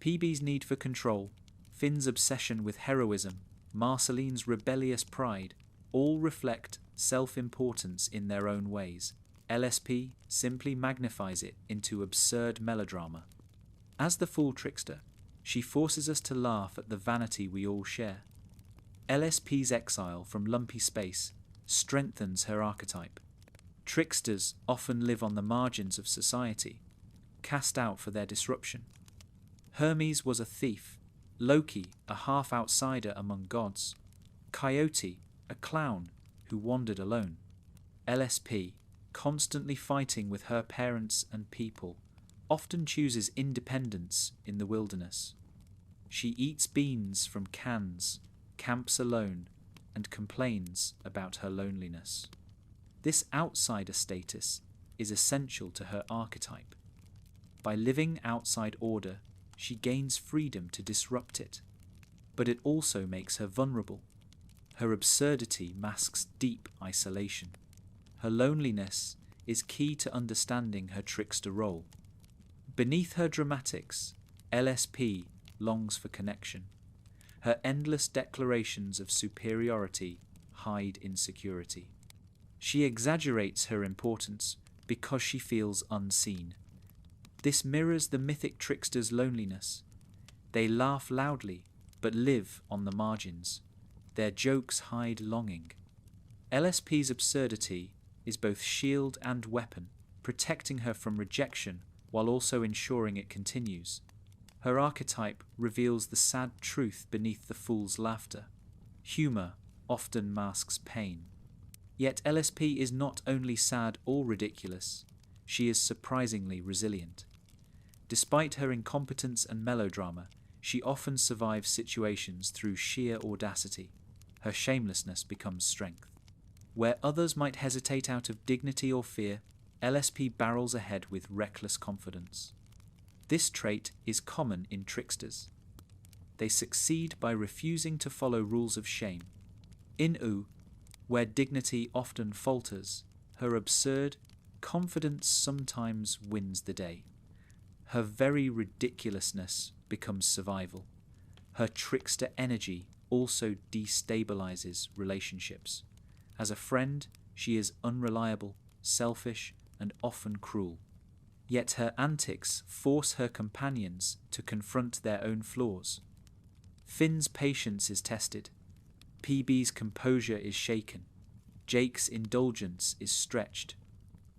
PB's need for control, Finn's obsession with heroism, Marceline's rebellious pride, all reflect self-importance in their own ways. LSP simply magnifies it into absurd melodrama. As the fool trickster, she forces us to laugh at the vanity we all share. LSP's exile from Lumpy Space strengthens her archetype. Tricksters often live on the margins of society, cast out for their disruption. Hermes was a thief, Loki a half-outsider among gods, Coyote a clown who wandered alone. LSP, constantly fighting with her parents and people, often chooses independence in the wilderness. She eats beans from cans, camps alone, and complains about her loneliness. This outsider status is essential to her archetype. By living outside order, she gains freedom to disrupt it, but it also makes her vulnerable. Her absurdity masks deep isolation. Her loneliness is key to understanding her trickster role. Beneath her dramatics, LSP longs for connection. Her endless declarations of superiority hide insecurity. She exaggerates her importance because she feels unseen. This mirrors the mythic trickster's loneliness. They laugh loudly, but live on the margins. Their jokes hide longing. LSP's absurdity is both shield and weapon, protecting her from rejection while also ensuring it continues. Her archetype reveals the sad truth beneath the fool's laughter. Humor often masks pain. Yet LSP is not only sad or ridiculous, she is surprisingly resilient. Despite her incompetence and melodrama, she often survives situations through sheer audacity. Her shamelessness becomes strength. Where others might hesitate out of dignity or fear, LSP barrels ahead with reckless confidence. This trait is common in tricksters. They succeed by refusing to follow rules of shame. In Ooo, where dignity often falters, her absurd confidence sometimes wins the day. Her very ridiculousness becomes survival. Her trickster energy also destabilizes relationships. As a friend, she is unreliable, selfish, and often cruel. Yet her antics force her companions to confront their own flaws. Finn's patience is tested. PB's composure is shaken. Jake's indulgence is stretched.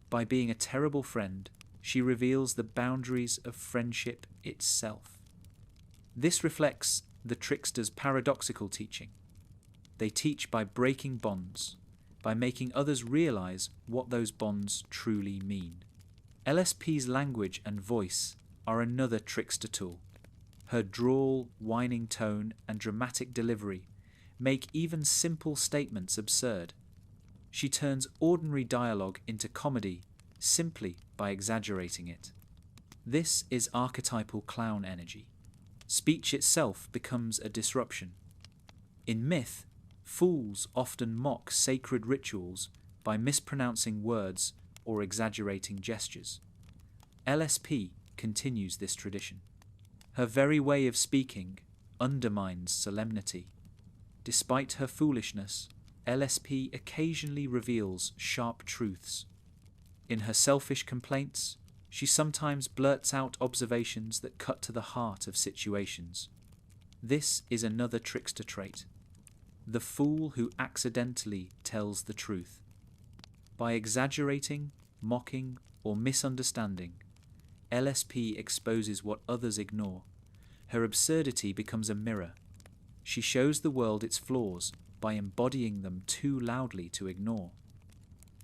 By being a terrible friend, she reveals the boundaries of friendship itself. This reflects the trickster's paradoxical teaching. They teach by breaking bonds, by making others realize what those bonds truly mean. LSP's language and voice are another trickster tool. Her drawl, whining tone, and dramatic delivery make even simple statements absurd. She turns ordinary dialogue into comedy simply by exaggerating it. This is archetypal clown energy. Speech itself becomes a disruption. In myth, fools often mock sacred rituals by mispronouncing words or exaggerating gestures. LSP continues this tradition. Her very way of speaking undermines solemnity. Despite her foolishness, LSP occasionally reveals sharp truths. In her selfish complaints, she sometimes blurts out observations that cut to the heart of situations. This is another trickster trait. The fool who accidentally tells the truth. By exaggerating, mocking, or misunderstanding, LSP exposes what others ignore. Her absurdity becomes a mirror. She shows the world its flaws by embodying them too loudly to ignore.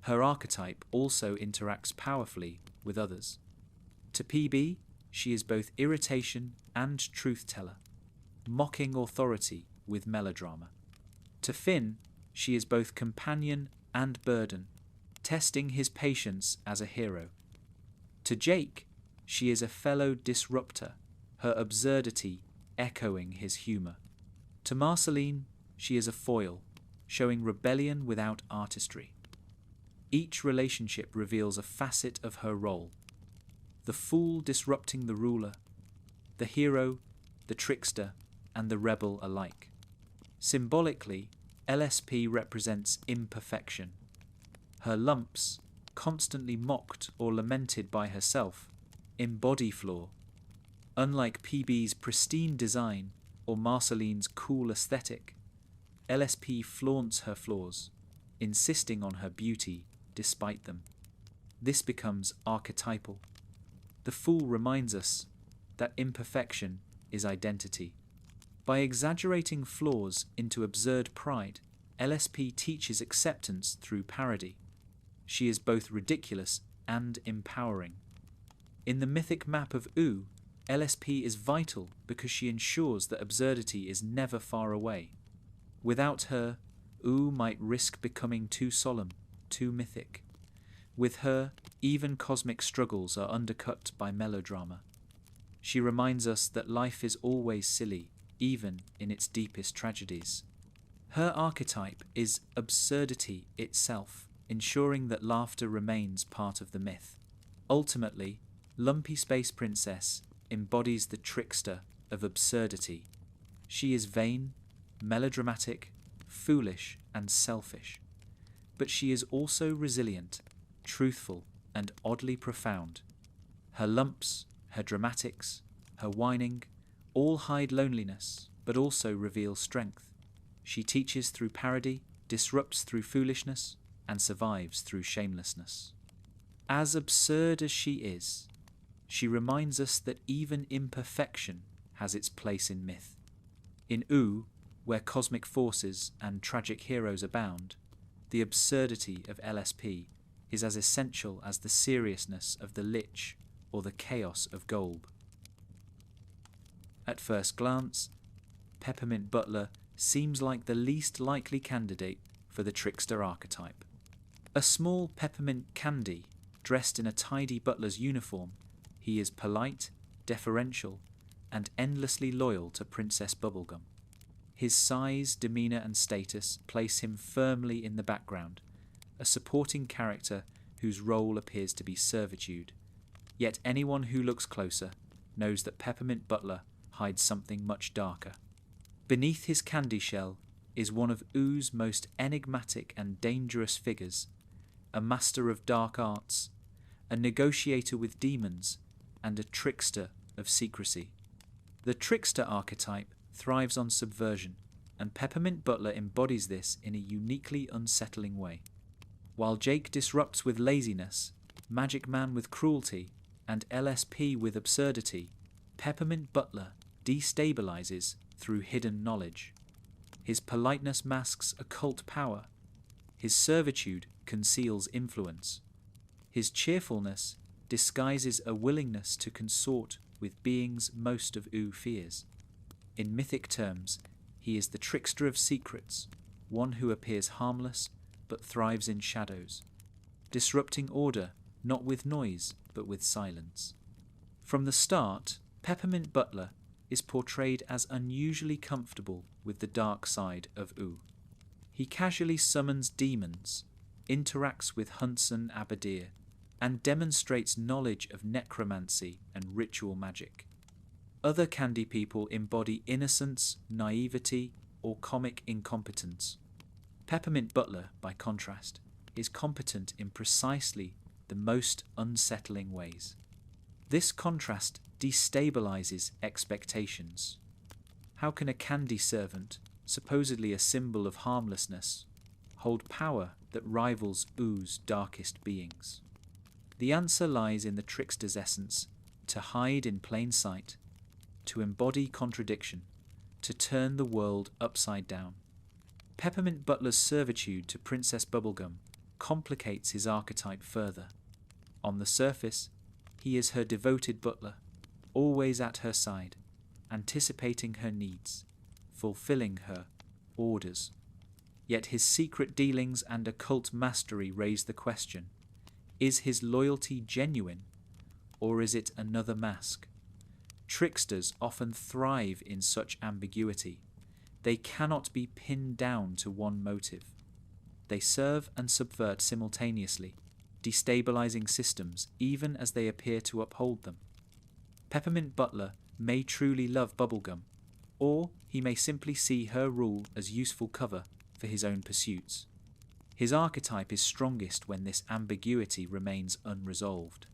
Her archetype also interacts powerfully with others. To PB, she is both irritation and truth-teller, mocking authority with melodrama. To Finn, she is both companion and burden, testing his patience as a hero. To Jake, she is a fellow disruptor, her absurdity echoing his humour. To Marceline, she is a foil, showing rebellion without artistry. Each relationship reveals a facet of her role. The fool disrupting the ruler, the hero, the trickster, and the rebel alike. Symbolically, LSP represents imperfection. Her lumps, constantly mocked or lamented by herself, embody flaw. Unlike PB's pristine design or Marceline's cool aesthetic, LSP flaunts her flaws, insisting on her beauty despite them. This becomes archetypal. The Fool reminds us that imperfection is identity. By exaggerating flaws into absurd pride, LSP teaches acceptance through parody. She is both ridiculous and empowering. In the mythic map of Ooo, LSP is vital because she ensures that absurdity is never far away. Without her, Ooo might risk becoming too solemn, too mythic. With her, even cosmic struggles are undercut by melodrama. She reminds us that life is always silly, even in its deepest tragedies. Her archetype is absurdity itself, ensuring that laughter remains part of the myth. Ultimately, Lumpy Space Princess embodies the trickster of absurdity. She is vain, melodramatic, foolish, and selfish. But she is also resilient, truthful, and oddly profound. Her lumps, her dramatics, her whining, all hide loneliness, but also reveal strength. She teaches through parody, disrupts through foolishness, and survives through shamelessness. As absurd as she is, she reminds us that even imperfection has its place in myth. In Ooo, where cosmic forces and tragic heroes abound, the absurdity of LSP is as essential as the seriousness of the Lich or the chaos of Golb. At first glance, Peppermint Butler seems like the least likely candidate for the trickster archetype. A small peppermint candy, dressed in a tidy butler's uniform, he is polite, deferential, and endlessly loyal to Princess Bubblegum. His size, demeanour and status place him firmly in the background, a supporting character whose role appears to be servitude. Yet anyone who looks closer knows that Peppermint Butler hides something much darker. Beneath his candy shell is one of Oo's most enigmatic and dangerous figures, a master of dark arts, a negotiator with demons, and a trickster of secrecy. The trickster archetype thrives on subversion, and Peppermint Butler embodies this in a uniquely unsettling way. While Jake disrupts with laziness, Magic Man with cruelty, and LSP with absurdity, Peppermint Butler destabilizes through hidden knowledge. His politeness masks occult power. His servitude conceals influence. His cheerfulness disguises a willingness to consort with beings most of Ooo fears. In mythic terms, he is the trickster of secrets, one who appears harmless but thrives in shadows, disrupting order not with noise but with silence. From the start, Peppermint Butler is portrayed as unusually comfortable with the dark side of Ooo. He casually summons demons, interacts with Hunson Abadir, and demonstrates knowledge of necromancy and ritual magic. Other candy people embody innocence, naivety, or comic incompetence. Peppermint Butler, by contrast, is competent in precisely the most unsettling ways. This contrast destabilizes expectations. How can a candy servant, supposedly a symbol of harmlessness, hold power that rivals Oo's darkest beings? The answer lies in the trickster's essence: to hide in plain sight, to embody contradiction, to turn the world upside down. Peppermint Butler's servitude to Princess Bubblegum complicates his archetype further. On the surface, he is her devoted butler, always at her side, anticipating her needs, fulfilling her orders. Yet his secret dealings and occult mastery raise the question: is his loyalty genuine, or is it another mask? Tricksters often thrive in such ambiguity. They cannot be pinned down to one motive. They serve and subvert simultaneously, destabilizing systems even as they appear to uphold them. Peppermint Butler may truly love Bubblegum, or he may simply see her rule as useful cover for his own pursuits. His archetype is strongest when this ambiguity remains unresolved.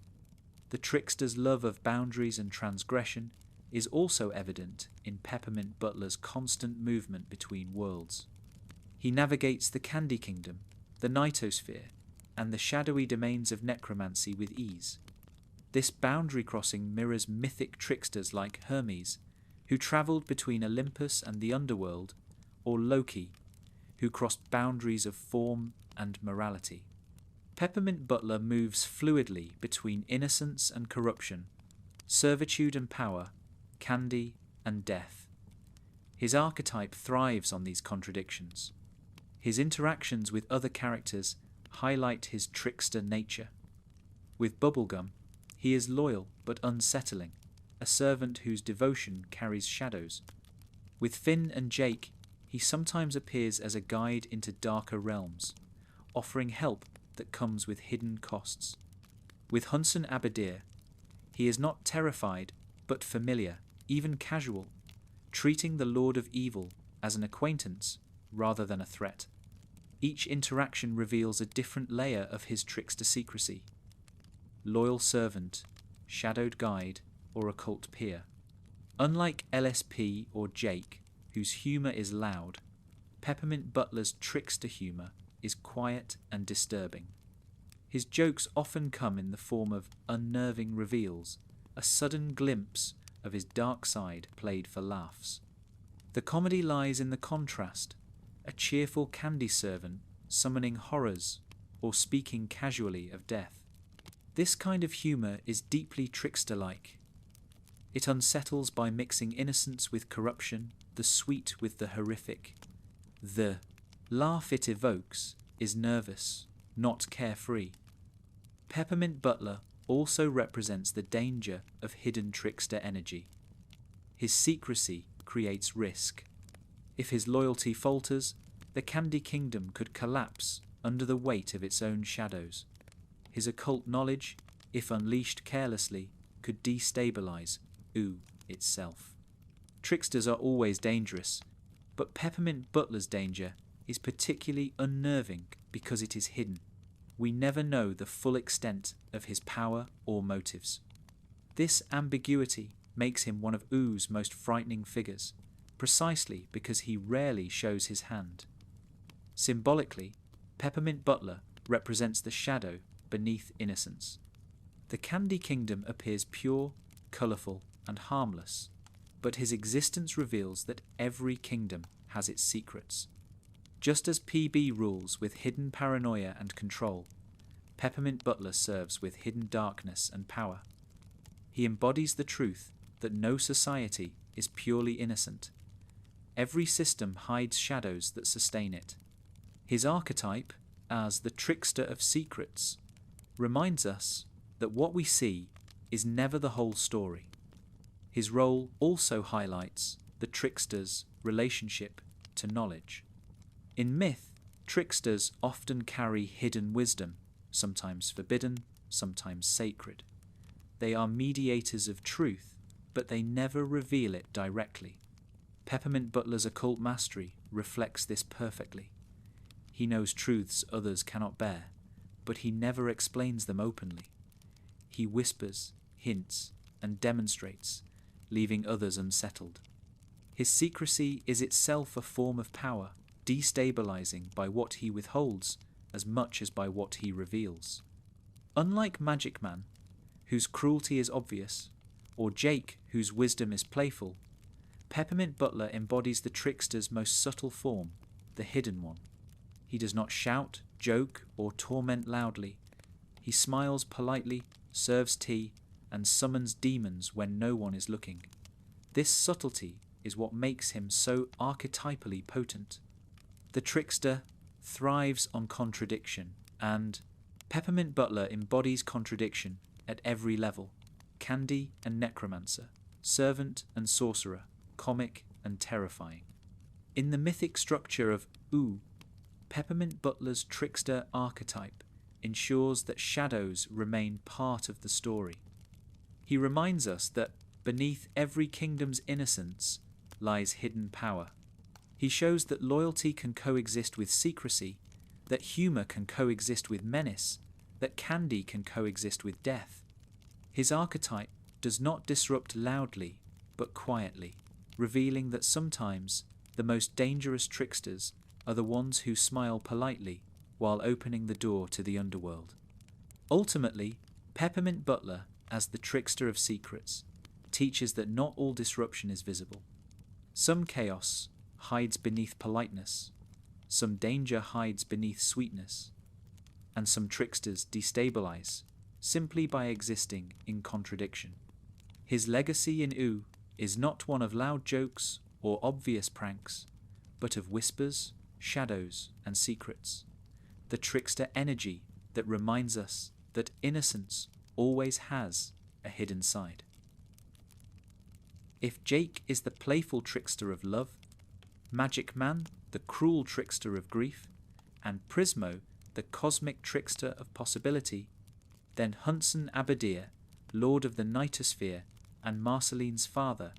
The trickster's love of boundaries and transgression is also evident in Peppermint Butler's constant movement between worlds. He navigates the Candy Kingdom, the Nitosphere, and the shadowy domains of necromancy with ease. This boundary crossing mirrors mythic tricksters like Hermes, who travelled between Olympus and the underworld, or Loki, who crossed boundaries of form and morality. Peppermint Butler moves fluidly between innocence and corruption, servitude and power, candy and death. His archetype thrives on these contradictions. His interactions with other characters highlight his trickster nature. With Bubblegum, he is loyal but unsettling, a servant whose devotion carries shadows. With Finn and Jake, he sometimes appears as a guide into darker realms, offering help that comes with hidden costs. With Hunson Abadir, he is not terrified but familiar, even casual, treating the Lord of Evil as an acquaintance rather than a threat. Each interaction reveals a different layer of his trickster secrecy. Loyal servant, shadowed guide, or occult peer. Unlike LSP or Jake, whose humour is loud, Peppermint Butler's trickster humour is quiet and disturbing. His jokes often come in the form of unnerving reveals, a sudden glimpse of his dark side played for laughs. The comedy lies in the contrast, a cheerful candy servant summoning horrors or speaking casually of death. This kind of humour is deeply trickster-like. It unsettles by mixing innocence with corruption, the sweet with the horrific. The laugh it evokes is nervous, not carefree. Peppermint Butler also represents the danger of hidden trickster energy. His secrecy creates risk. If his loyalty falters, the Candy Kingdom could collapse under the weight of its own shadows. His occult knowledge, if unleashed carelessly, could destabilize Ooo itself. Tricksters are always dangerous, but Peppermint Butler's danger is particularly unnerving because it is hidden. We never know the full extent of his power or motives. This ambiguity makes him one of Oo's most frightening figures, precisely because he rarely shows his hand. Symbolically, Peppermint Butler represents the shadow beneath innocence. The Candy Kingdom appears pure, colourful, and harmless, but his existence reveals that every kingdom has its secrets. Just as PB rules with hidden paranoia and control, Peppermint Butler serves with hidden darkness and power. He embodies the truth that no society is purely innocent. Every system hides shadows that sustain it. His archetype, as the trickster of secrets, reminds us that what we see is never the whole story. His role also highlights the trickster's relationship to knowledge. In myth, tricksters often carry hidden wisdom, sometimes forbidden, sometimes sacred. They are mediators of truth, but they never reveal it directly. Peppermint Butler's occult mastery reflects this perfectly. He knows truths others cannot bear, but he never explains them openly. He whispers, hints, and demonstrates, leaving others unsettled. His secrecy is itself a form of power, destabilizing by what he withholds as much as by what he reveals. Unlike Magic Man, whose cruelty is obvious, or Jake, whose wisdom is playful, Peppermint Butler embodies the trickster's most subtle form, the hidden one. He does not shout, joke, or torment loudly. He smiles politely, serves tea, and summons demons when no one is looking. This subtlety is what makes him so archetypally potent. The trickster thrives on contradiction, and Peppermint Butler embodies contradiction at every level: candy and necromancer, servant and sorcerer, comic and terrifying. In the mythic structure of Ooo, Peppermint Butler's trickster archetype ensures that shadows remain part of the story. He reminds us that beneath every kingdom's innocence lies hidden power. He shows that loyalty can coexist with secrecy, that humour can coexist with menace, that candy can coexist with death. His archetype does not disrupt loudly, but quietly, revealing that sometimes the most dangerous tricksters are the ones who smile politely while opening the door to the underworld. Ultimately, Peppermint Butler, as the trickster of secrets, teaches that not all disruption is visible. Some chaos hides beneath politeness, some danger hides beneath sweetness, and some tricksters destabilize simply by existing in contradiction. His legacy in Ooo is not one of loud jokes or obvious pranks, but of whispers, shadows, and secrets. The trickster energy that reminds us that innocence always has a hidden side. If Jake is the playful trickster of love, Magic Man the cruel trickster of grief, and Prismo the cosmic trickster of possibility, then Hunson Abadir, Lord of the Nightosphere and Marceline's father,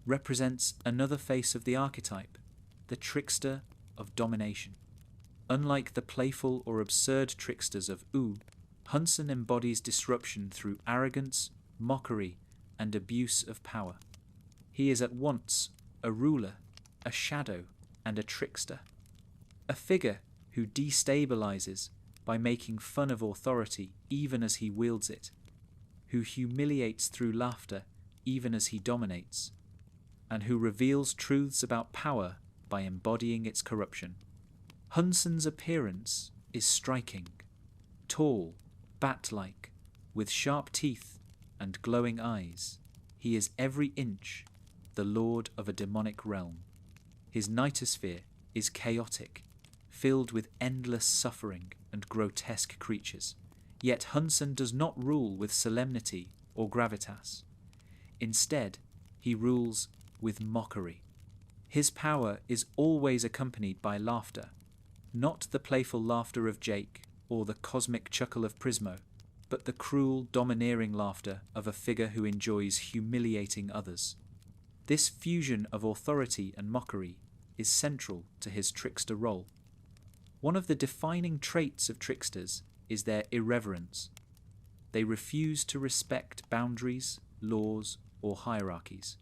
represents another face of the archetype, the trickster of domination. Unlike the playful or absurd tricksters of Ooo, Hunson embodies disruption through arrogance, mockery, and abuse of power. He is at once a ruler, a shadow, and a trickster. A figure who destabilizes by making fun of authority even as he wields it, who humiliates through laughter even as he dominates, and who reveals truths about power by embodying its corruption. Hunson's appearance is striking, tall, bat-like, with sharp teeth and glowing eyes. He is every inch the lord of a demonic realm. His Nightosphere is chaotic, filled with endless suffering and grotesque creatures. Yet Hunson does not rule with solemnity or gravitas. Instead, he rules with mockery. His power is always accompanied by laughter, not the playful laughter of Jake or the cosmic chuckle of Prismo, but the cruel, domineering laughter of a figure who enjoys humiliating others. This fusion of authority and mockery is central to his trickster role. One of the defining traits of tricksters is their irreverence. They refuse to respect boundaries, laws, or hierarchies.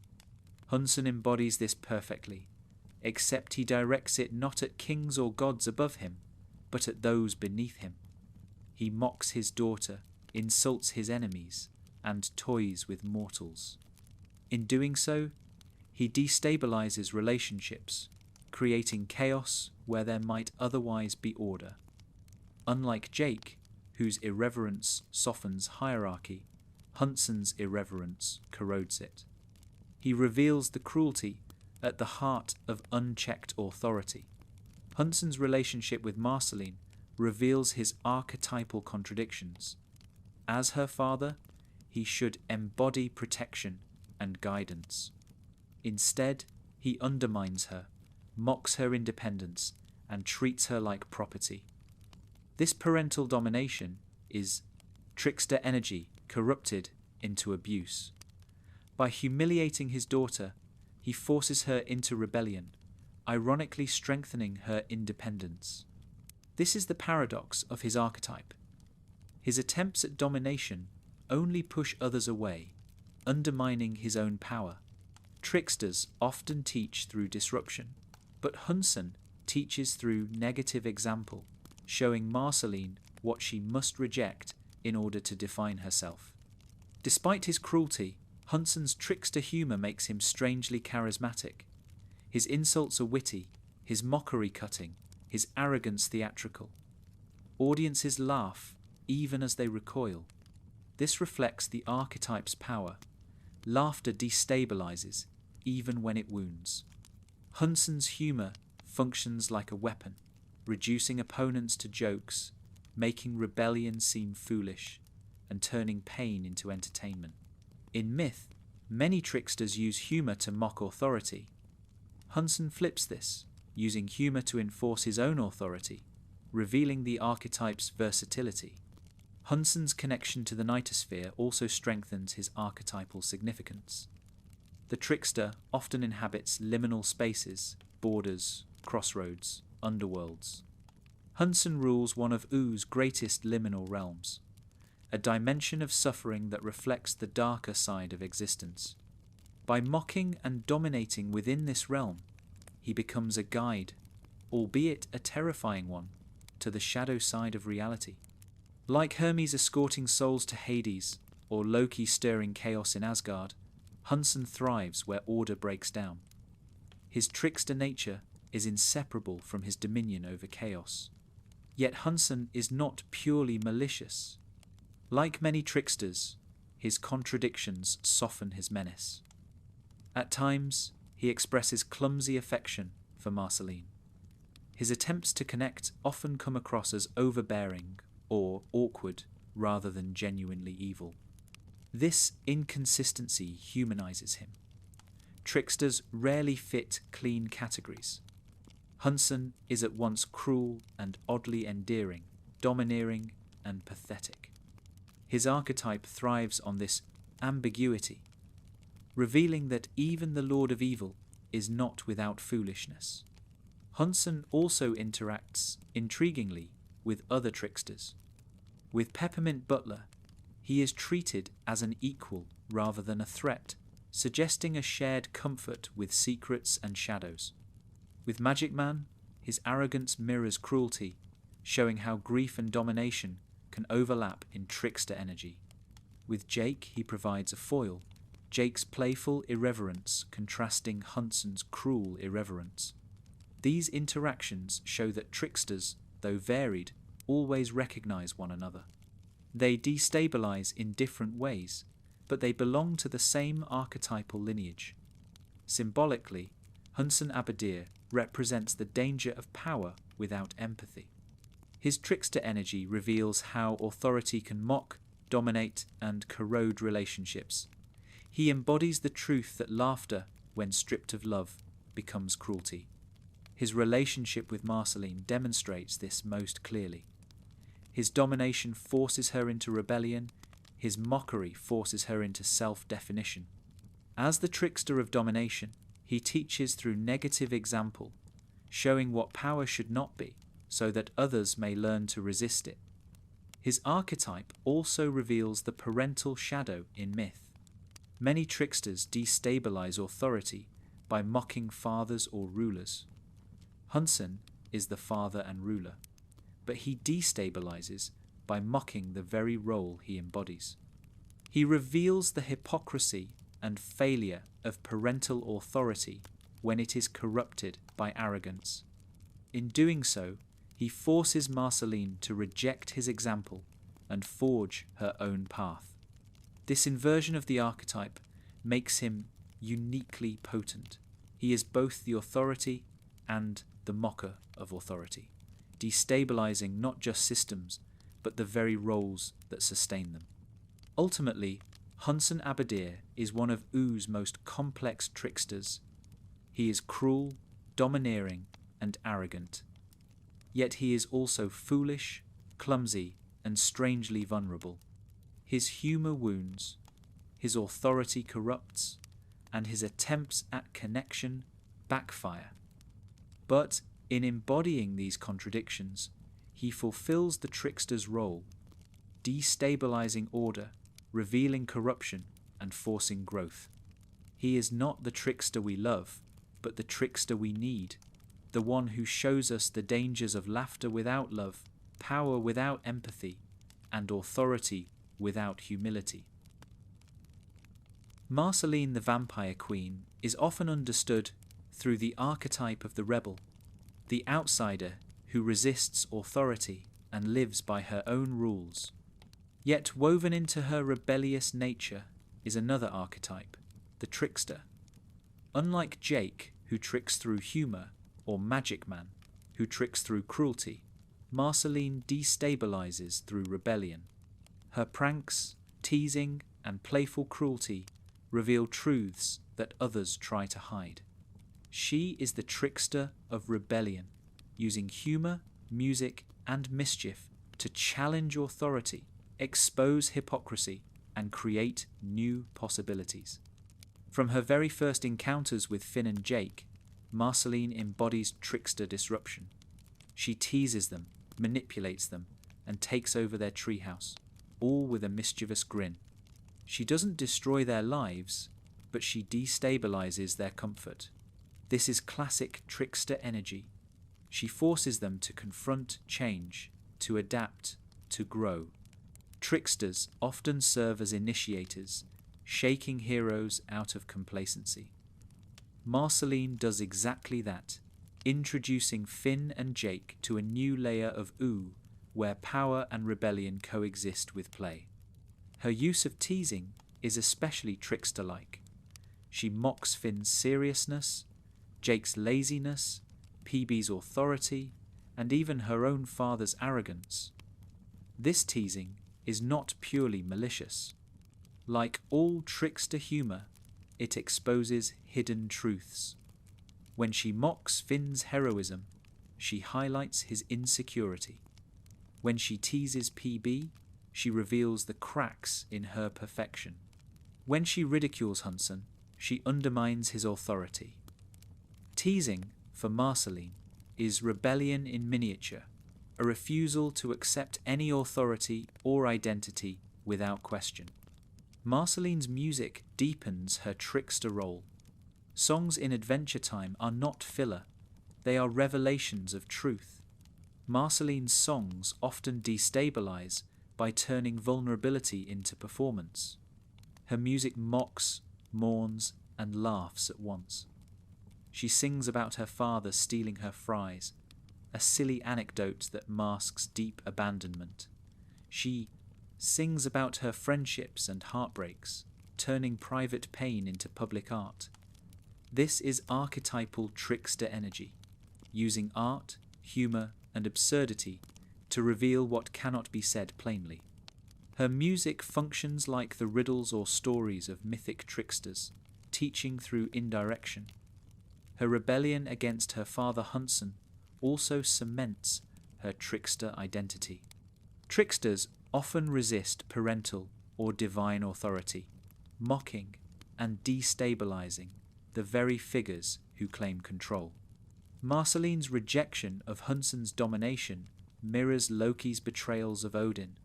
Hunson embodies this perfectly, except he directs it not at kings or gods above him, but at those beneath him. He mocks his daughter, insults his enemies, and toys with mortals. In doing so, he destabilizes relationships, creating chaos where there might otherwise be order. Unlike Jake, whose irreverence softens hierarchy, Hunson's irreverence corrodes it. He reveals the cruelty at the heart of unchecked authority. Hunson's relationship with Marceline reveals his archetypal contradictions. As her father, he should embody protection and guidance. Instead, he undermines her, mocks her independence, and treats her like property. This parental domination is trickster energy corrupted into abuse. By humiliating his daughter, he forces her into rebellion, ironically strengthening her independence. This is the paradox of his archetype. His attempts at domination only push others away, undermining his own power. Tricksters often teach through disruption, but Hunson teaches through negative example, showing Marceline what she must reject in order to define herself. Despite his cruelty, Hunson's trickster humour makes him strangely charismatic. His insults are witty, his mockery cutting, his arrogance theatrical. Audiences laugh even as they recoil. This reflects the archetype's power. Laughter destabilizes even when it wounds. Hunson's humour functions like a weapon, reducing opponents to jokes, making rebellion seem foolish, and turning pain into entertainment. In myth, many tricksters use humour to mock authority. Hunson flips this, using humour to enforce his own authority, revealing the archetype's versatility. Hunson's connection to the Nightosphere also strengthens his archetypal significance. The trickster often inhabits liminal spaces, borders, crossroads, underworlds. Hunsun rules one of Oo's greatest liminal realms, a dimension of suffering that reflects the darker side of existence. By mocking and dominating within this realm, he becomes a guide, albeit a terrifying one, to the shadow side of reality. Like Hermes escorting souls to Hades, or Loki stirring chaos in Asgard, Hunsun thrives where order breaks down. His trickster nature is inseparable from his dominion over chaos. Yet Hunsun is not purely malicious. Like many tricksters, his contradictions soften his menace. At times, he expresses clumsy affection for Marceline. His attempts to connect often come across as overbearing or awkward rather than genuinely evil. This inconsistency humanizes him. Tricksters rarely fit clean categories. Hunsun is at once cruel and oddly endearing, domineering and pathetic. His archetype thrives on this ambiguity, revealing that even the Lord of Evil is not without foolishness. Hunsun also interacts intriguingly with other tricksters. With Peppermint Butler, he is treated as an equal rather than a threat, suggesting a shared comfort with secrets and shadows. With Magic Man, his arrogance mirrors cruelty, showing how grief and domination can overlap in trickster energy. With Jake, he provides a foil, Jake's playful irreverence contrasting Hunsun's cruel irreverence. These interactions show that tricksters, though varied, always recognize one another. They destabilize in different ways, but they belong to the same archetypal lineage. Symbolically, Hunsun Abadir represents the danger of power without empathy. His trickster energy reveals how authority can mock, dominate, and corrode relationships. He embodies the truth that laughter, when stripped of love, becomes cruelty. His relationship with Marceline demonstrates this most clearly. His domination forces her into rebellion, his mockery forces her into self-definition. As the trickster of domination, he teaches through negative example, showing what power should not be, so that others may learn to resist it. His archetype also reveals the parental shadow in myth. Many tricksters destabilize authority by mocking fathers or rulers. Hunsun is the father and ruler, but he destabilizes by mocking the very role he embodies. He reveals the hypocrisy and failure of parental authority when it is corrupted by arrogance. In doing so, he forces Marceline to reject his example and forge her own path. This inversion of the archetype makes him uniquely potent. He is both the authority and the mocker of authority, destabilizing not just systems, but the very roles that sustain them. Ultimately, Hunsun Abadir is one of Oo's most complex tricksters. He is cruel, domineering, and arrogant. Yet he is also foolish, clumsy, and strangely vulnerable. His humour wounds, his authority corrupts, and his attempts at connection backfire. But in embodying these contradictions, he fulfills the trickster's role, destabilizing order, revealing corruption, and forcing growth. He is not the trickster we love, but the trickster we need, the one who shows us the dangers of laughter without love, power without empathy, and authority without humility. Marceline the Vampire Queen is often understood through the archetype of the rebel, the outsider who resists authority and lives by her own rules. Yet woven into her rebellious nature is another archetype, the trickster. Unlike Jake, who tricks through humour, or Magic Man, who tricks through cruelty, Marceline destabilizes through rebellion. Her pranks, teasing, and playful cruelty reveal truths that others try to hide. She is the trickster of rebellion, using humour, music, and mischief to challenge authority, expose hypocrisy, and create new possibilities. From her very first encounters with Finn and Jake, Marceline embodies trickster disruption. She teases them, manipulates them, and takes over their treehouse, all with a mischievous grin. She doesn't destroy their lives, but she destabilizes their comfort. This is classic trickster energy. She forces them to confront change, to adapt, to grow. Tricksters often serve as initiators, shaking heroes out of complacency. Marceline does exactly that, introducing Finn and Jake to a new layer of Ooo, where power and rebellion coexist with play. Her use of teasing is especially trickster-like. She mocks Finn's seriousness, Jake's laziness, PB's authority, and even her own father's arrogance. This teasing is not purely malicious. Like all trickster humour, it exposes hidden truths. When she mocks Finn's heroism, she highlights his insecurity. When she teases PB, she reveals the cracks in her perfection. When she ridicules Hunson, she undermines his authority. Teasing, for Marceline, is rebellion in miniature, a refusal to accept any authority or identity without question. Marceline's music deepens her trickster role. Songs in Adventure Time are not filler, they are revelations of truth. Marceline's songs often destabilize by turning vulnerability into performance. Her music mocks, mourns, and laughs at once. She sings about her father stealing her fries, a silly anecdote that masks deep abandonment. She sings about her friendships and heartbreaks, turning private pain into public art. This is archetypal trickster energy, using art, humour, and absurdity to reveal what cannot be said plainly. Her music functions like the riddles or stories of mythic tricksters, teaching through indirection. Her rebellion against her father Hunson also cements her trickster identity. Tricksters often resist parental or divine authority, mocking and destabilizing the very figures who claim control. Marceline's rejection of Hunson's domination mirrors Loki's betrayals of Odin,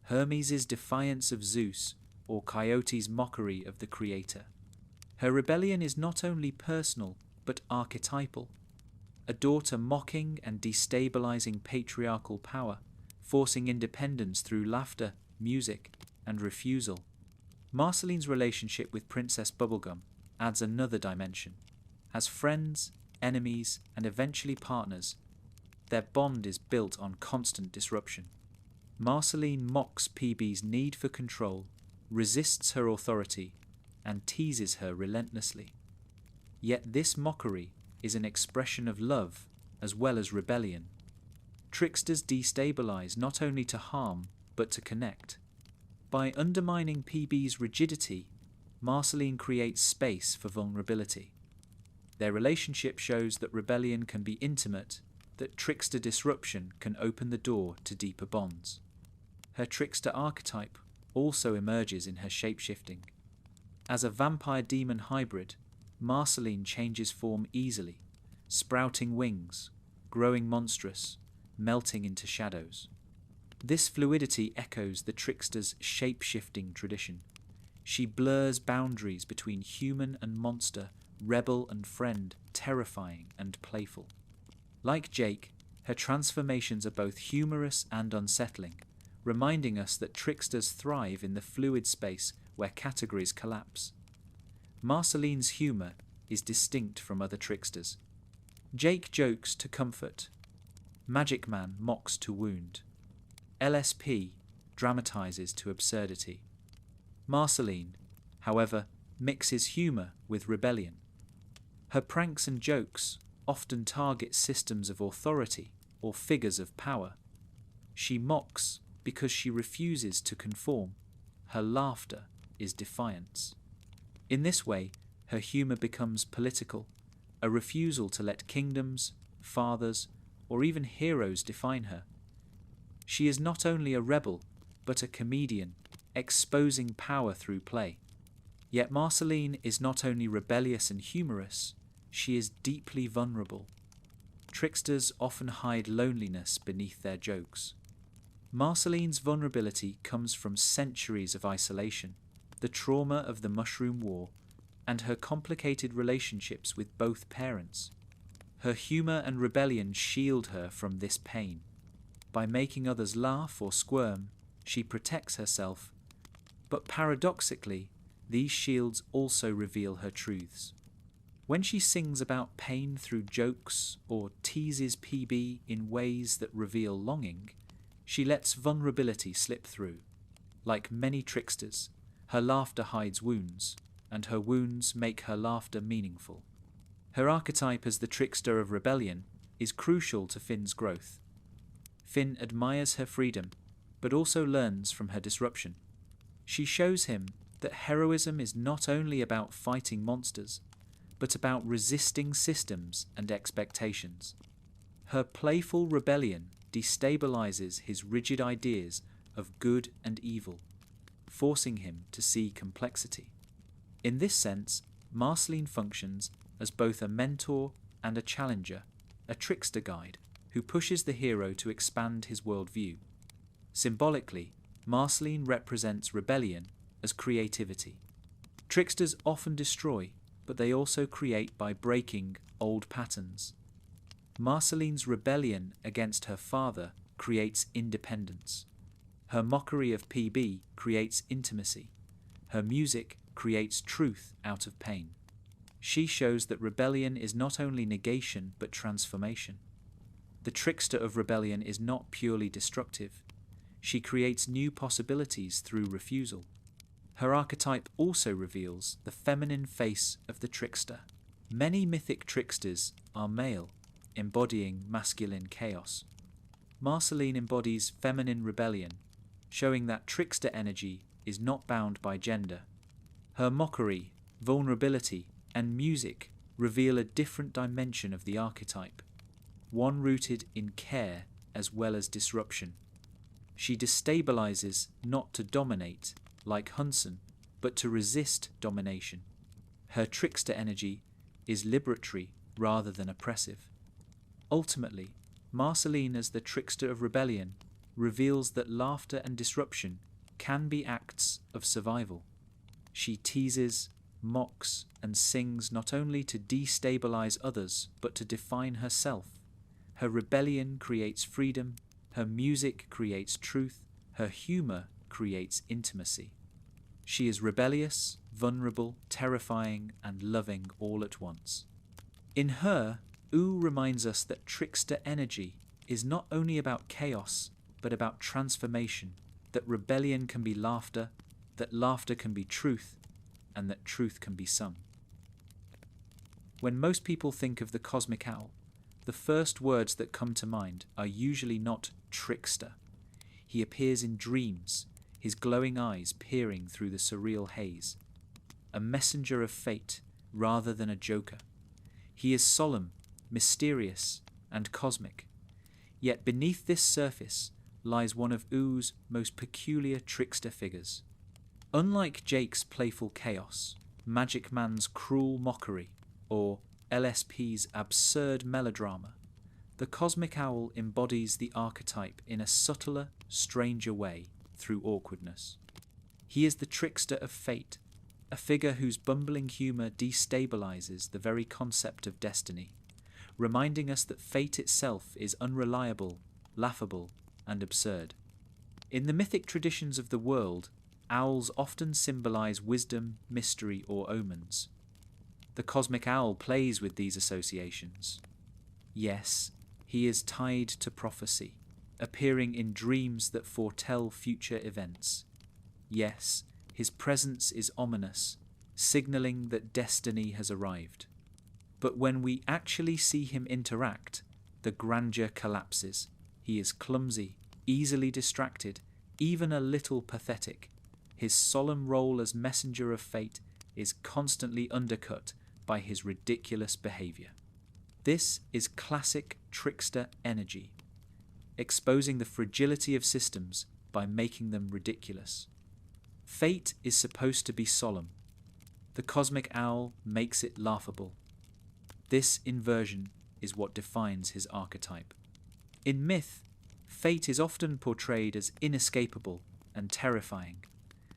Hermes' defiance of Zeus, or Coyote's mockery of the creator. Her rebellion is not only personal, but archetypal. A daughter mocking and destabilizing patriarchal power, forcing independence through laughter, music, and refusal. Marceline's relationship with Princess Bubblegum adds another dimension. As friends, enemies, and eventually partners, their bond is built on constant disruption. Marceline mocks PB's need for control, resists her authority, and teases her relentlessly. Yet this mockery is an expression of love as well as rebellion. Tricksters destabilize not only to harm, but to connect. By undermining PB's rigidity, Marceline creates space for vulnerability. Their relationship shows that rebellion can be intimate, that trickster disruption can open the door to deeper bonds. Her trickster archetype also emerges in her shapeshifting. As a vampire-demon hybrid, Marceline changes form easily, sprouting wings, growing monstrous, melting into shadows. This fluidity echoes the trickster's shape-shifting tradition. She blurs boundaries between human and monster, rebel and friend, terrifying and playful. Like Jake, her transformations are both humorous and unsettling, reminding us that tricksters thrive in the fluid space where categories collapse. Marceline's humour is distinct from other tricksters. Jake jokes to comfort. Magic Man mocks to wound. LSP dramatises to absurdity. Marceline, however, mixes humour with rebellion. Her pranks and jokes often target systems of authority or figures of power. She mocks because she refuses to conform. Her laughter is defiance. In this way, her humour becomes political, a refusal to let kingdoms, fathers, or even heroes define her. She is not only a rebel, but a comedian, exposing power through play. Yet Marceline is not only rebellious and humorous, she is deeply vulnerable. Tricksters often hide loneliness beneath their jokes. Marceline's vulnerability comes from centuries of isolation, the trauma of the Mushroom War, and her complicated relationships with both parents. Her humour and rebellion shield her from this pain. By making others laugh or squirm, she protects herself, but paradoxically, these shields also reveal her truths. When she sings about pain through jokes or teases PB in ways that reveal longing, she lets vulnerability slip through. Like many tricksters, her laughter hides wounds, and her wounds make her laughter meaningful. Her archetype as the trickster of rebellion is crucial to Finn's growth. Finn admires her freedom, but also learns from her disruption. She shows him that heroism is not only about fighting monsters, but about resisting systems and expectations. Her playful rebellion destabilizes his rigid ideas of good and evil, forcing him to see complexity. In this sense, Marceline functions as both a mentor and a challenger, a trickster guide who pushes the hero to expand his worldview. Symbolically, Marceline represents rebellion as creativity. Tricksters often destroy, but they also create by breaking old patterns. Marceline's rebellion against her father creates independence. Her mockery of PB creates intimacy. Her music creates truth out of pain. She shows that rebellion is not only negation but transformation. The trickster of rebellion is not purely destructive. She creates new possibilities through refusal. Her archetype also reveals the feminine face of the trickster. Many mythic tricksters are male, embodying masculine chaos. Marceline embodies feminine rebellion, showing that trickster energy is not bound by gender. Her mockery, vulnerability, and music reveal a different dimension of the archetype, one rooted in care as well as disruption. She destabilizes not to dominate, like Hunson, but to resist domination. Her trickster energy is liberatory rather than oppressive. Ultimately, Marceline as the trickster of rebellion reveals that laughter and disruption can be acts of survival. She teases, mocks, and sings not only to destabilize others, but to define herself. Her rebellion creates freedom, her music creates truth, her humor creates intimacy. She is rebellious, vulnerable, terrifying, and loving all at once. In her, Ooo reminds us that trickster energy is not only about chaos, but about transformation, that rebellion can be laughter, that laughter can be truth, and that truth can be sung. When most people think of the cosmic owl, the first words that come to mind are usually not trickster. He appears in dreams, his glowing eyes peering through the surreal haze. A messenger of fate rather than a joker. He is solemn, mysterious, and cosmic. Yet beneath this surface lies one of Oo's most peculiar trickster figures. Unlike Jake's playful chaos, Magic Man's cruel mockery, or LSP's absurd melodrama, the cosmic owl embodies the archetype in a subtler, stranger way through awkwardness. He is the trickster of fate, a figure whose bumbling humour destabilizes the very concept of destiny, reminding us that fate itself is unreliable, laughable, and absurd. In the mythic traditions of the world, owls often symbolize wisdom, mystery, or omens. The cosmic owl plays with these associations. Yes, he is tied to prophecy, appearing in dreams that foretell future events. Yes, his presence is ominous, signaling that destiny has arrived. But when we actually see him interact, the grandeur collapses. He is clumsy, easily distracted, even a little pathetic. His solemn role as messenger of fate is constantly undercut by his ridiculous behaviour. This is classic trickster energy, exposing the fragility of systems by making them ridiculous. Fate is supposed to be solemn. The cosmic owl makes it laughable. This inversion is what defines his archetype. In myth, fate is often portrayed as inescapable and terrifying.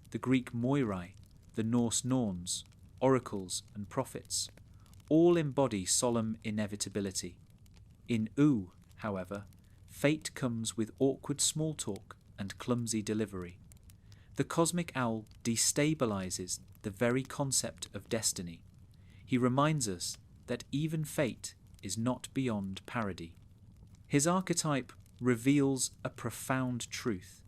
The Greek Moirai, the Norse Norns, oracles and prophets all embody solemn inevitability. In Ooo, however, fate comes with awkward small talk and clumsy delivery. The cosmic owl destabilizes the very concept of destiny. He reminds us that even fate is not beyond parody. His archetype reveals a profound truth.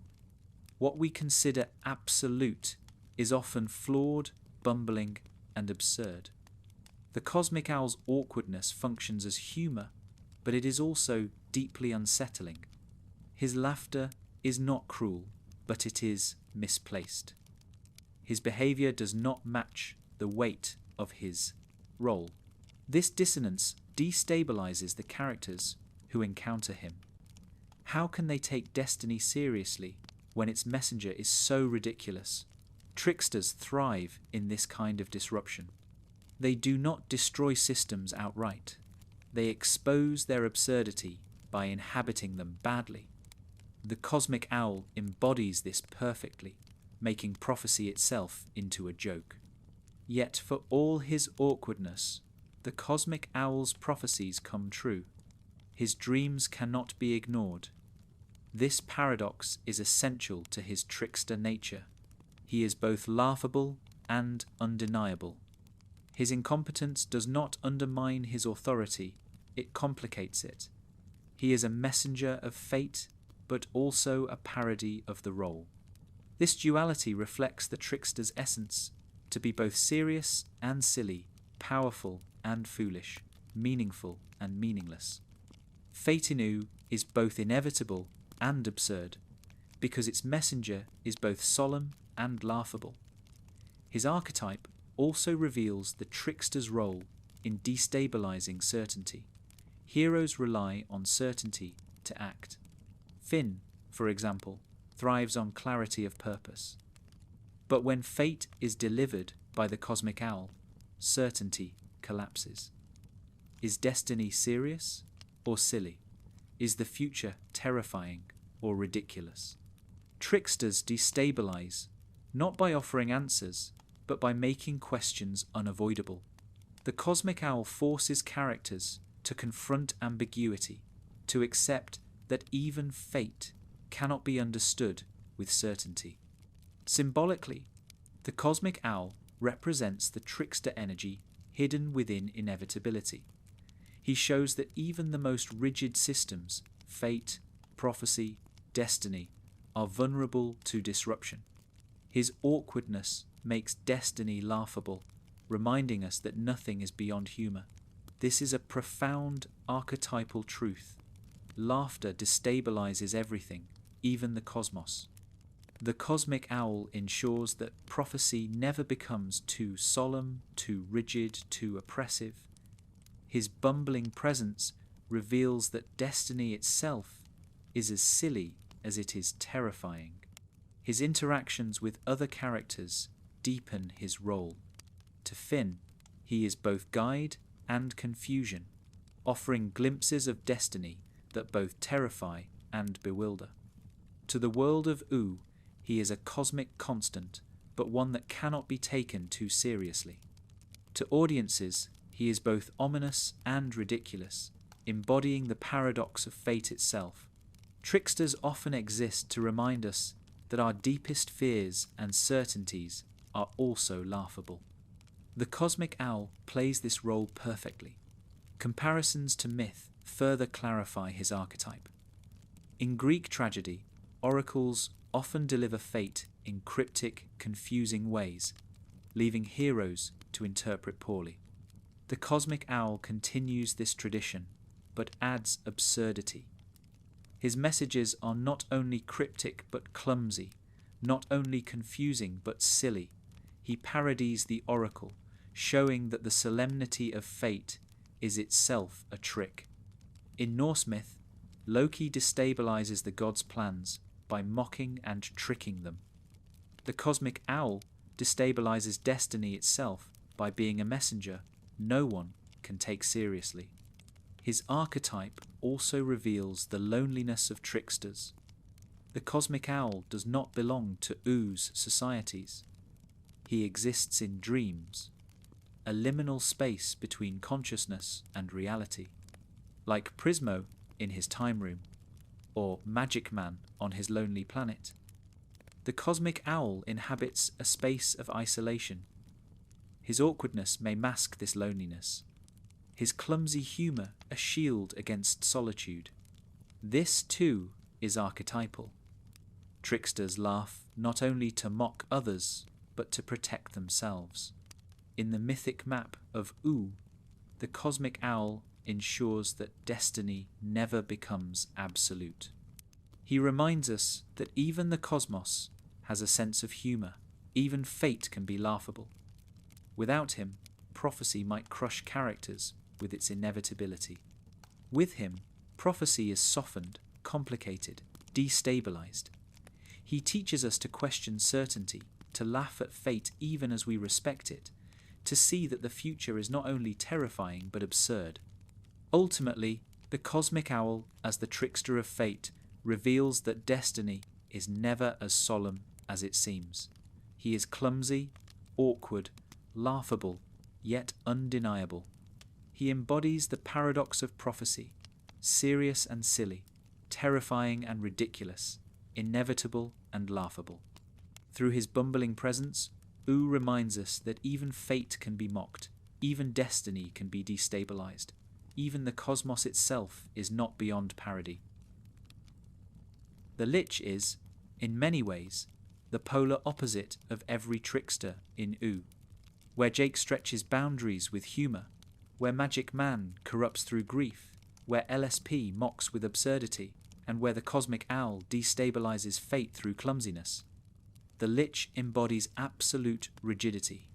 What we consider absolute is often flawed, bumbling, and absurd. The cosmic owl's awkwardness functions as humour, but it is also deeply unsettling. His laughter is not cruel, but it is misplaced. His behaviour does not match the weight of his role. This dissonance destabilizes the characters who encounter him. How can they take destiny seriously when its messenger is so ridiculous? Tricksters thrive in this kind of disruption. They do not destroy systems outright. They expose their absurdity by inhabiting them badly. The cosmic owl embodies this perfectly, making prophecy itself into a joke. Yet for all his awkwardness, the cosmic owl's prophecies come true. His dreams cannot be ignored. This paradox is essential to his trickster nature. He is both laughable and undeniable. His incompetence does not undermine his authority, it complicates it. He is a messenger of fate, but also a parody of the role. This duality reflects the trickster's essence, to be both serious and silly, powerful and foolish, meaningful and meaningless. Fate in Ooo is both inevitable and absurd, because its messenger is both solemn and laughable. His archetype also reveals the trickster's role in destabilizing certainty. Heroes rely on certainty to act. Finn, for example, thrives on clarity of purpose. But when fate is delivered by the cosmic owl, certainty collapses. Is destiny serious or silly? Is the future terrifying or ridiculous? Tricksters destabilize, not by offering answers, but by making questions unavoidable. The cosmic owl forces characters to confront ambiguity, to accept that even fate cannot be understood with certainty. Symbolically, the cosmic owl represents the trickster energy hidden within inevitability. He shows that even the most rigid systems, fate, prophecy, destiny, are vulnerable to disruption. His awkwardness makes destiny laughable, reminding us that nothing is beyond humour. This is a profound archetypal truth. Laughter destabilizes everything, even the cosmos. The cosmic owl ensures that prophecy never becomes too solemn, too rigid, too oppressive. His bumbling presence reveals that destiny itself is as silly as it is terrifying. His interactions with other characters deepen his role. To Finn, he is both guide and confusion, offering glimpses of destiny that both terrify and bewilder. To the world of Ooo, he is a cosmic constant, but one that cannot be taken too seriously. To audiences, he is both ominous and ridiculous, embodying the paradox of fate itself. Tricksters often exist to remind us that our deepest fears and certainties are also laughable. The cosmic owl plays this role perfectly. Comparisons to myth further clarify his archetype. In Greek tragedy, oracles often deliver fate in cryptic, confusing ways, leaving heroes to interpret poorly. The cosmic owl continues this tradition, but adds absurdity. His messages are not only cryptic but clumsy, not only confusing but silly. He parodies the oracle, showing that the solemnity of fate is itself a trick. In Norse myth, Loki destabilizes the gods' plans by mocking and tricking them. The cosmic owl destabilizes destiny itself by being a messenger no one can take seriously. His archetype also reveals the loneliness of tricksters. The cosmic owl does not belong to Oo's societies. He exists in dreams, a liminal space between consciousness and reality. Like Prismo in his time room, or Magic Man on his lonely planet, the cosmic owl inhabits a space of isolation. His awkwardness may mask this loneliness, his clumsy humour a shield against solitude. This, too, is archetypal. Tricksters laugh not only to mock others, but to protect themselves. In the mythic map of Ooo, the cosmic owl ensures that destiny never becomes absolute. He reminds us that even the cosmos has a sense of humour, even fate can be laughable. Without him, prophecy might crush characters with its inevitability. With him, prophecy is softened, complicated, destabilized. He teaches us to question certainty, to laugh at fate even as we respect it, to see that the future is not only terrifying but absurd. Ultimately, the cosmic owl, as the trickster of fate, reveals that destiny is never as solemn as it seems. He is clumsy, awkward, laughable, yet undeniable. He embodies the paradox of prophecy, serious and silly, terrifying and ridiculous, inevitable and laughable. Through his bumbling presence, Ooo reminds us that even fate can be mocked, even destiny can be destabilized, even the cosmos itself is not beyond parody. The Lich is, in many ways, the polar opposite of every trickster in Ooo, where Jake stretches boundaries with humour, where Magic Man corrupts through grief, where LSP mocks with absurdity, and where the cosmic owl destabilizes fate through clumsiness. The Lich embodies absolute rigidity.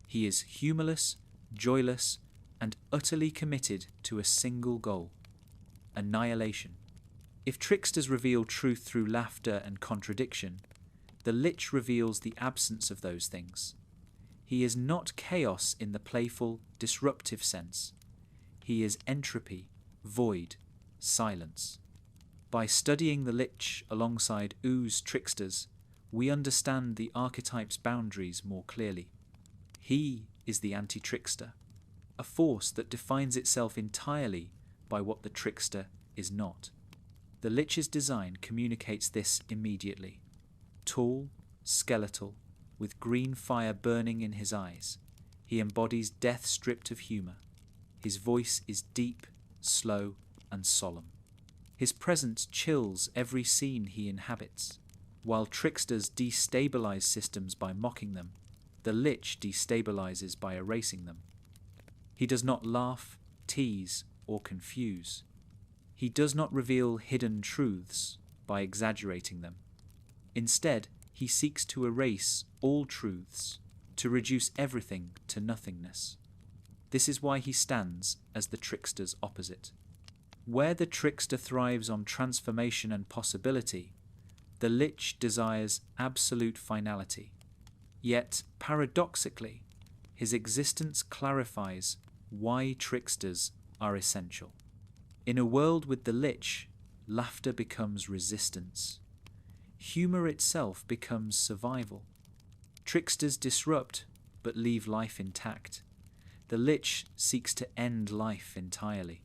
He is humourless, joyless, and utterly committed to a single goal: annihilation. If tricksters reveal truth through laughter and contradiction, the Lich reveals the absence of those things. He is not chaos in the playful, disruptive sense. He is entropy, void, silence. By studying the Lich alongside Oo's tricksters, we understand the archetype's boundaries more clearly. He is the anti-trickster, a force that defines itself entirely by what the trickster is not. The Lich's design communicates this immediately. Tall, skeletal, with green fire burning in his eyes, he embodies death stripped of humour. His voice is deep, slow, and solemn. His presence chills every scene he inhabits. While tricksters destabilize systems by mocking them, the Lich destabilizes by erasing them. He does not laugh, tease, or confuse. He does not reveal hidden truths by exaggerating them. Instead, he seeks to erase all truths, to reduce everything to nothingness. This is why he stands as the trickster's opposite. Where the trickster thrives on transformation and possibility, the Lich desires absolute finality. Yet, paradoxically, his existence clarifies why tricksters are essential. In a world with the Lich, laughter becomes resistance. Humour itself becomes survival. Tricksters disrupt, but leave life intact. The Lich seeks to end life entirely.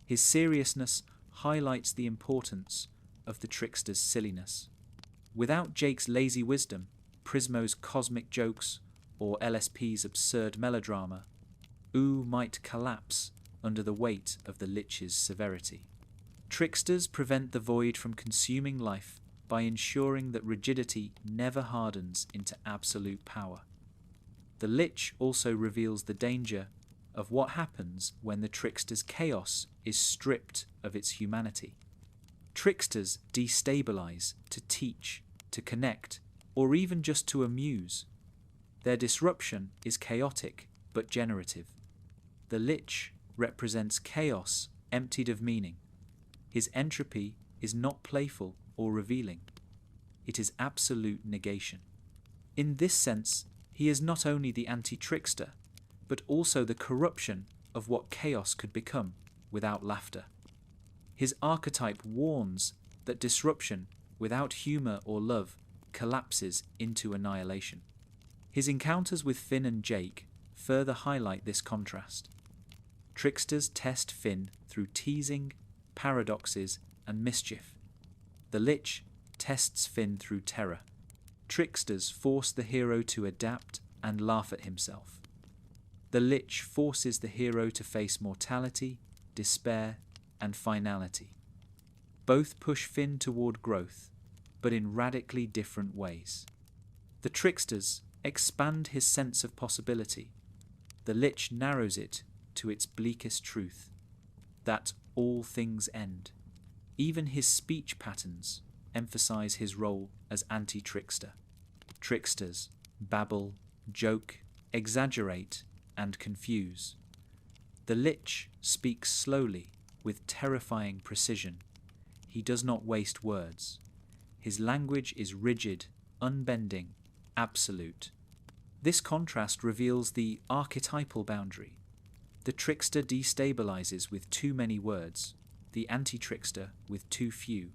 His seriousness highlights the importance of the trickster's silliness. Without Jake's lazy wisdom, Prismo's cosmic jokes, or LSP's absurd melodrama, Ooo might collapse under the weight of the Lich's severity. Tricksters prevent the void from consuming life by ensuring that rigidity never hardens into absolute power. The Lich also reveals the danger of what happens when the trickster's chaos is stripped of its humanity. Tricksters destabilize to teach, to connect, or even just to amuse. Their disruption is chaotic but generative. The Lich represents chaos emptied of meaning. His entropy is not playful or revealing. It is absolute negation. In this sense, he is not only the anti-trickster, but also the corruption of what chaos could become without laughter. His archetype warns that disruption without humour or love collapses into annihilation. His encounters with Finn and Jake further highlight this contrast. Tricksters test Finn through teasing, paradoxes, and mischief. The Lich tests Finn through terror. Tricksters force the hero to adapt and laugh at himself. The Lich forces the hero to face mortality, despair, and finality. Both push Finn toward growth, but in radically different ways. The Tricksters expand his sense of possibility. The Lich narrows it to its bleakest truth, that all things end. Even his speech patterns emphasize his role as anti-trickster. Tricksters babble, joke, exaggerate, and confuse. The Lich speaks slowly, with terrifying precision. He does not waste words. His language is rigid, unbending, absolute. This contrast reveals the archetypal boundary. The trickster destabilizes with too many words, the anti-trickster with too few.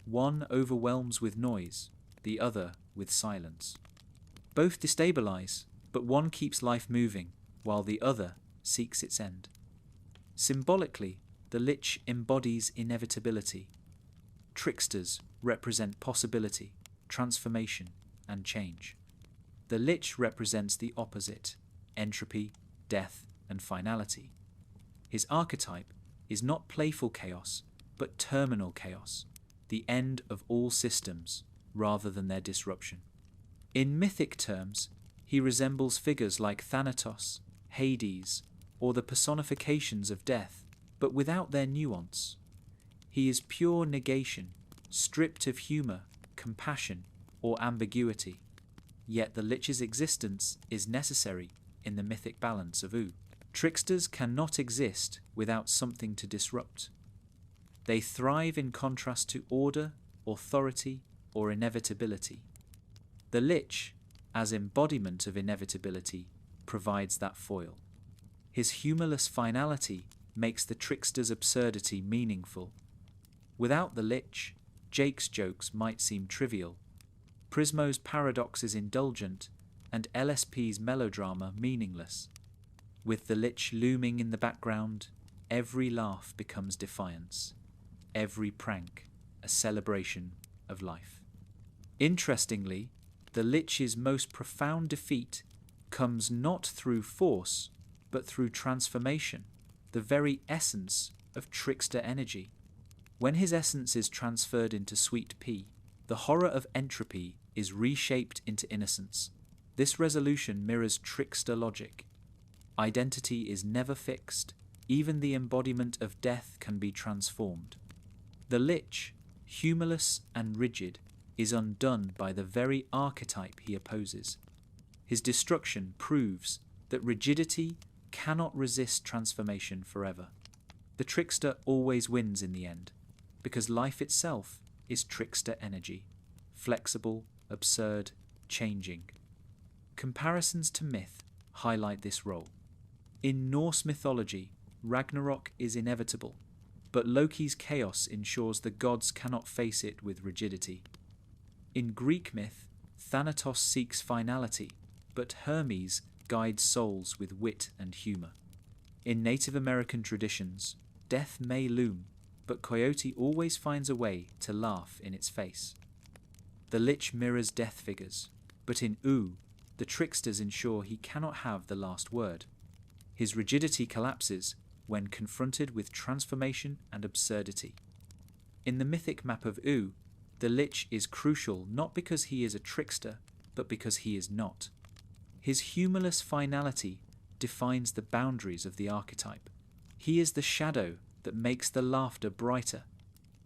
One overwhelms with noise, the other with silence. Both destabilize, but one keeps life moving, while the other seeks its end. Symbolically, the Lich embodies inevitability. Tricksters represent possibility, transformation, and change. The Lich represents the opposite, entropy, death, and finality. His archetype is not playful chaos, but terminal chaos, the end of all systems rather than their disruption. In mythic terms, he resembles figures like Thanatos, Hades, or the personifications of death, but without their nuance. He is pure negation, stripped of humour, compassion, or ambiguity. Yet the Lich's existence is necessary in the mythic balance of Ooo. Tricksters cannot exist without something to disrupt. They thrive in contrast to order, authority, or inevitability. The Lich, as embodiment of inevitability, provides that foil. His humourless finality makes the trickster's absurdity meaningful. Without the Lich, Jake's jokes might seem trivial, Prismo's paradox is indulgent, and LSP's melodrama meaningless. With the Lich looming in the background, every laugh becomes defiance, every prank a celebration of life. Interestingly, the Lich's most profound defeat comes not through force, but through transformation, the very essence of trickster energy. When his essence is transferred into Sweet Pea, the horror of entropy is reshaped into innocence. This resolution mirrors trickster logic. Identity is never fixed. Even the embodiment of death can be transformed. The Lich, humourless and rigid, is undone by the very archetype he opposes. His destruction proves that rigidity cannot resist transformation forever. The trickster always wins in the end, because life itself is trickster energy, flexible, absurd, changing. Comparisons to myth highlight this role. In Norse mythology, Ragnarok is inevitable, but Loki's chaos ensures the gods cannot face it with rigidity. In Greek myth, Thanatos seeks finality, but Hermes guides souls with wit and humour. In Native American traditions, death may loom, but Coyote always finds a way to laugh in its face. The Lich mirrors death figures, but in Ooo, the tricksters ensure he cannot have the last word. His rigidity collapses when confronted with transformation and absurdity. In the mythic map of Ooo, the Lich is crucial not because he is a trickster, but because he is not. His humourless finality defines the boundaries of the archetype. He is the shadow that makes the laughter brighter.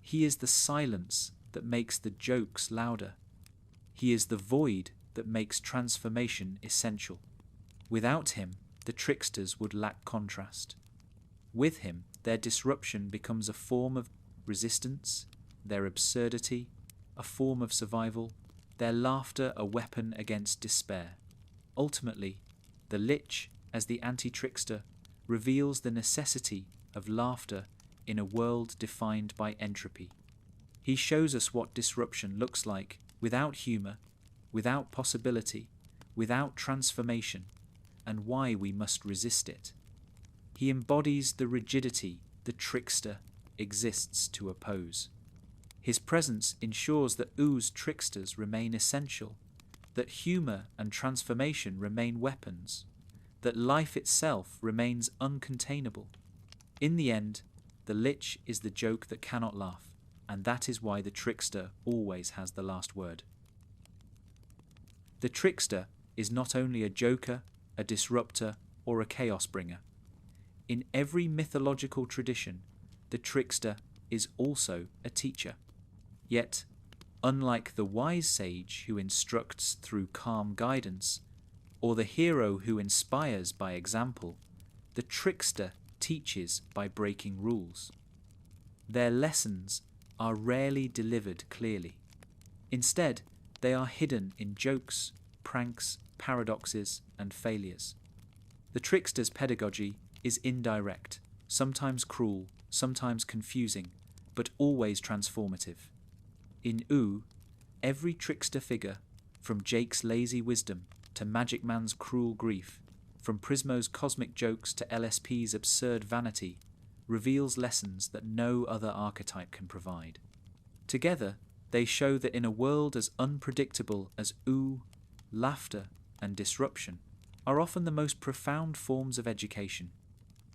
He is the silence that makes the jokes louder. He is the void that makes transformation essential. Without him, the tricksters would lack contrast. With him, their disruption becomes a form of resistance, their absurdity a form of survival, their laughter a weapon against despair. Ultimately, the Lich, as the anti-trickster, reveals the necessity of laughter in a world defined by entropy. He shows us what disruption looks like without humour, without possibility, without transformation, and why we must resist it. He embodies the rigidity the trickster exists to oppose. His presence ensures that Oo's tricksters remain essential, that humour and transformation remain weapons, that life itself remains uncontainable. In the end, the lich is the joke that cannot laugh, and that is why the trickster always has the last word. The trickster is not only a joker, a disruptor, or a chaos bringer. In every mythological tradition, the trickster is also a teacher. Yet, unlike the wise sage who instructs through calm guidance, or the hero who inspires by example, the trickster teaches by breaking rules. Their lessons are rarely delivered clearly. Instead, they are hidden in jokes, pranks, paradoxes, and failures. The trickster's pedagogy is indirect, sometimes cruel, sometimes confusing, but always transformative. In Ooo, every trickster figure, from Jake's lazy wisdom to Magic Man's cruel grief, from Prismo's cosmic jokes to LSP's absurd vanity, reveals lessons that no other archetype can provide. Together, they show that in a world as unpredictable as Ooo, laughter and disruption are often the most profound forms of education.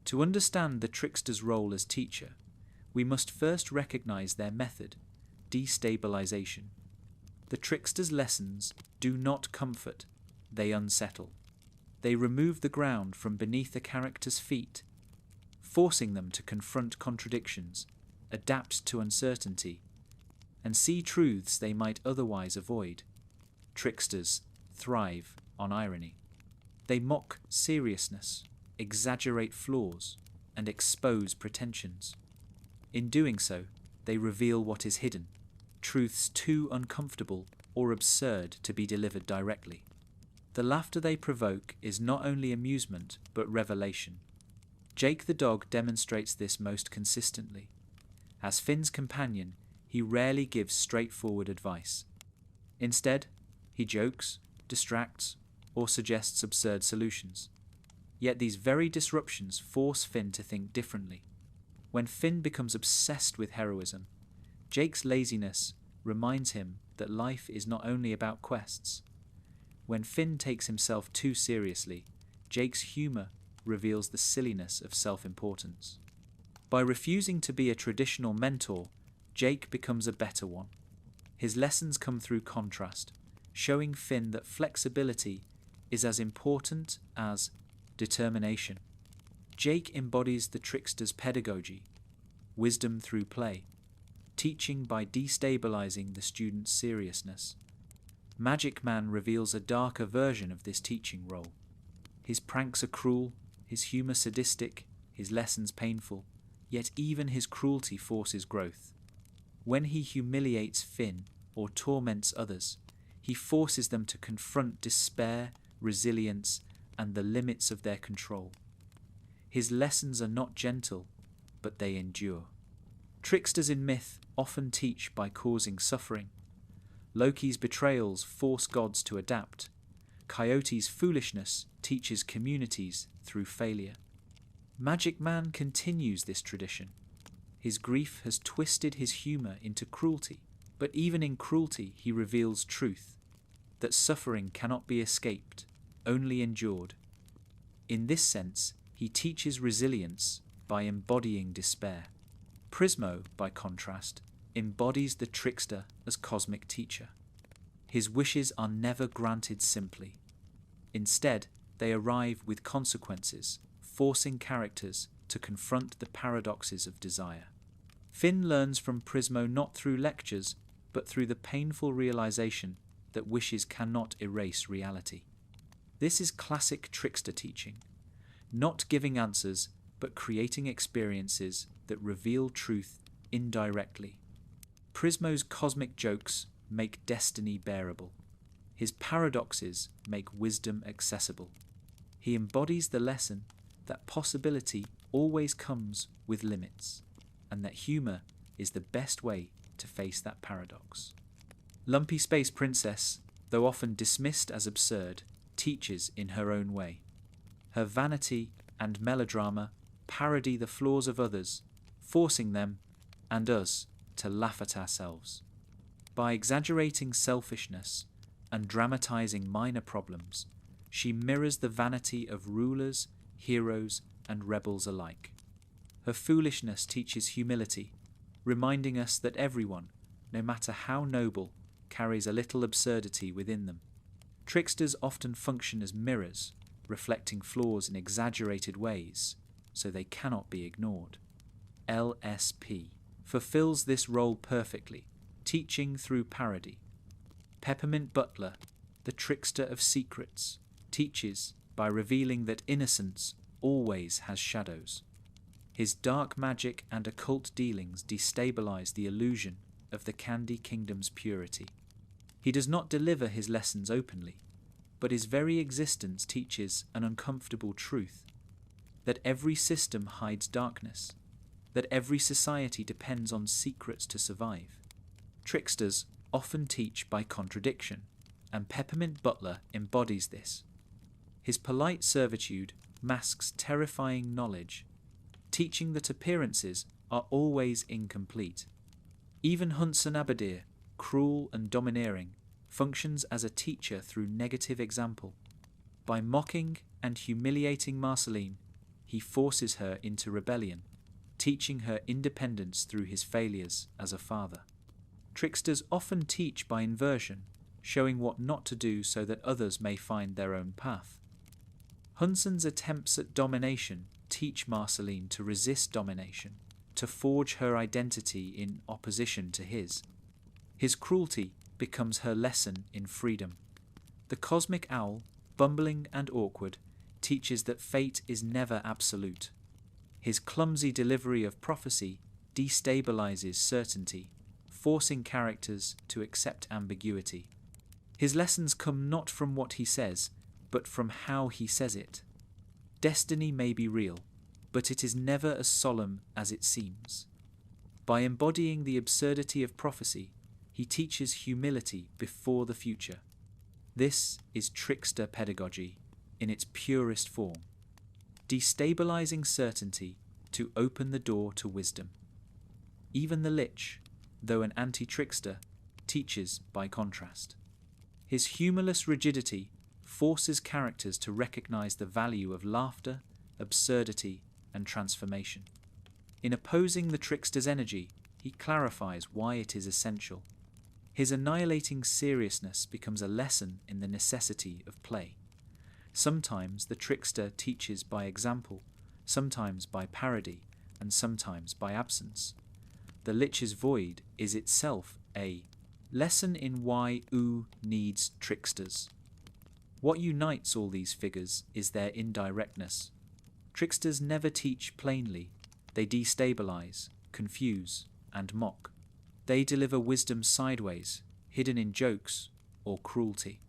To understand the trickster's role as teacher, we must first recognize their method, destabilization. The trickster's lessons do not comfort, they unsettle. They remove the ground from beneath the character's feet, forcing them to confront contradictions, adapt to uncertainty, and see truths they might otherwise avoid. Tricksters thrive on irony. They mock seriousness, exaggerate flaws, and expose pretensions. In doing so, they reveal what is hidden, truths too uncomfortable or absurd to be delivered directly. The laughter they provoke is not only amusement, but revelation. Jake the dog demonstrates this most consistently. As Finn's companion, he rarely gives straightforward advice. Instead, he jokes, distracts, or suggests absurd solutions. Yet these very disruptions force Finn to think differently. When Finn becomes obsessed with heroism, Jake's laziness reminds him that life is not only about quests. When Finn takes himself too seriously, Jake's humour reveals the silliness of self-importance. By refusing to be a traditional mentor, Jake becomes a better one. His lessons come through contrast, showing Finn that flexibility is as important as determination. Jake embodies the trickster's pedagogy, wisdom through play, teaching by destabilizing the student's seriousness. Magic Man reveals a darker version of this teaching role. His pranks are cruel, his humour sadistic, his lessons painful, yet even his cruelty forces growth. When he humiliates Finn or torments others, he forces them to confront despair, resilience, and the limits of their control. His lessons are not gentle, but they endure. Tricksters in myth often teach by causing suffering. Loki's betrayals force gods to adapt. Coyote's foolishness teaches communities through failure. Magic Man continues this tradition. His grief has twisted his humour into cruelty, but even in cruelty he reveals truth, that suffering cannot be escaped, only endured. In this sense, he teaches resilience by embodying despair. Prismo, by contrast, embodies the trickster as cosmic teacher. His wishes are never granted simply. Instead, they arrive with consequences, forcing characters to confront the paradoxes of desire. Finn learns from Prismo not through lectures, but through the painful realization that wishes cannot erase reality. This is classic trickster teaching, not giving answers, but creating experiences that reveal truth indirectly. Prismo's cosmic jokes make destiny bearable. His paradoxes make wisdom accessible. He embodies the lesson that possibility always comes with limits, and that humour is the best way to face that paradox. Lumpy Space Princess, though often dismissed as absurd, teaches in her own way. Her vanity and melodrama parody the flaws of others, forcing them, and us, to laugh at ourselves. By exaggerating selfishness and dramatising minor problems, she mirrors the vanity of rulers, heroes, and rebels alike. Her foolishness teaches humility, reminding us that everyone, no matter how noble, carries a little absurdity within them. Tricksters often function as mirrors, reflecting flaws in exaggerated ways, so they cannot be ignored. LSP fulfills this role perfectly, teaching through parody. Peppermint Butler, the trickster of secrets, teaches by revealing that innocence always has shadows. His dark magic and occult dealings destabilize the illusion of the Candy Kingdom's purity. He does not deliver his lessons openly, but his very existence teaches an uncomfortable truth: that every system hides darkness, that every society depends on secrets to survive. Tricksters often teach by contradiction, and Peppermint Butler embodies this. His polite servitude masks terrifying knowledge, teaching that appearances are always incomplete. Even Hunson Abadir, cruel and domineering, functions as a teacher through negative example. By mocking and humiliating Marceline, he forces her into rebellion, teaching her independence through his failures as a father. Tricksters often teach by inversion, showing what not to do so that others may find their own path. Hunson's attempts at domination teach Marceline to resist domination, to forge her identity in opposition to his. His cruelty becomes her lesson in freedom. The cosmic owl, bumbling and awkward, teaches that fate is never absolute. His clumsy delivery of prophecy destabilizes certainty, forcing characters to accept ambiguity. His lessons come not from what he says, but from how he says it. Destiny may be real, but it is never as solemn as it seems. By embodying the absurdity of prophecy, he teaches humility before the future. This is trickster pedagogy in its purest form, destabilizing certainty to open the door to wisdom. Even the Lich, though an anti-trickster, teaches by contrast. His humourless rigidity forces characters to recognize the value of laughter, absurdity, and transformation. In opposing the trickster's energy, he clarifies why it is essential. His annihilating seriousness becomes a lesson in the necessity of play. Sometimes the trickster teaches by example, sometimes by parody, and sometimes by absence. The Lich's void is itself a lesson in why Ooo needs tricksters. What unites all these figures is their indirectness. Tricksters never teach plainly. They destabilize, confuse, and mock. They deliver wisdom sideways, hidden in jokes or cruelty.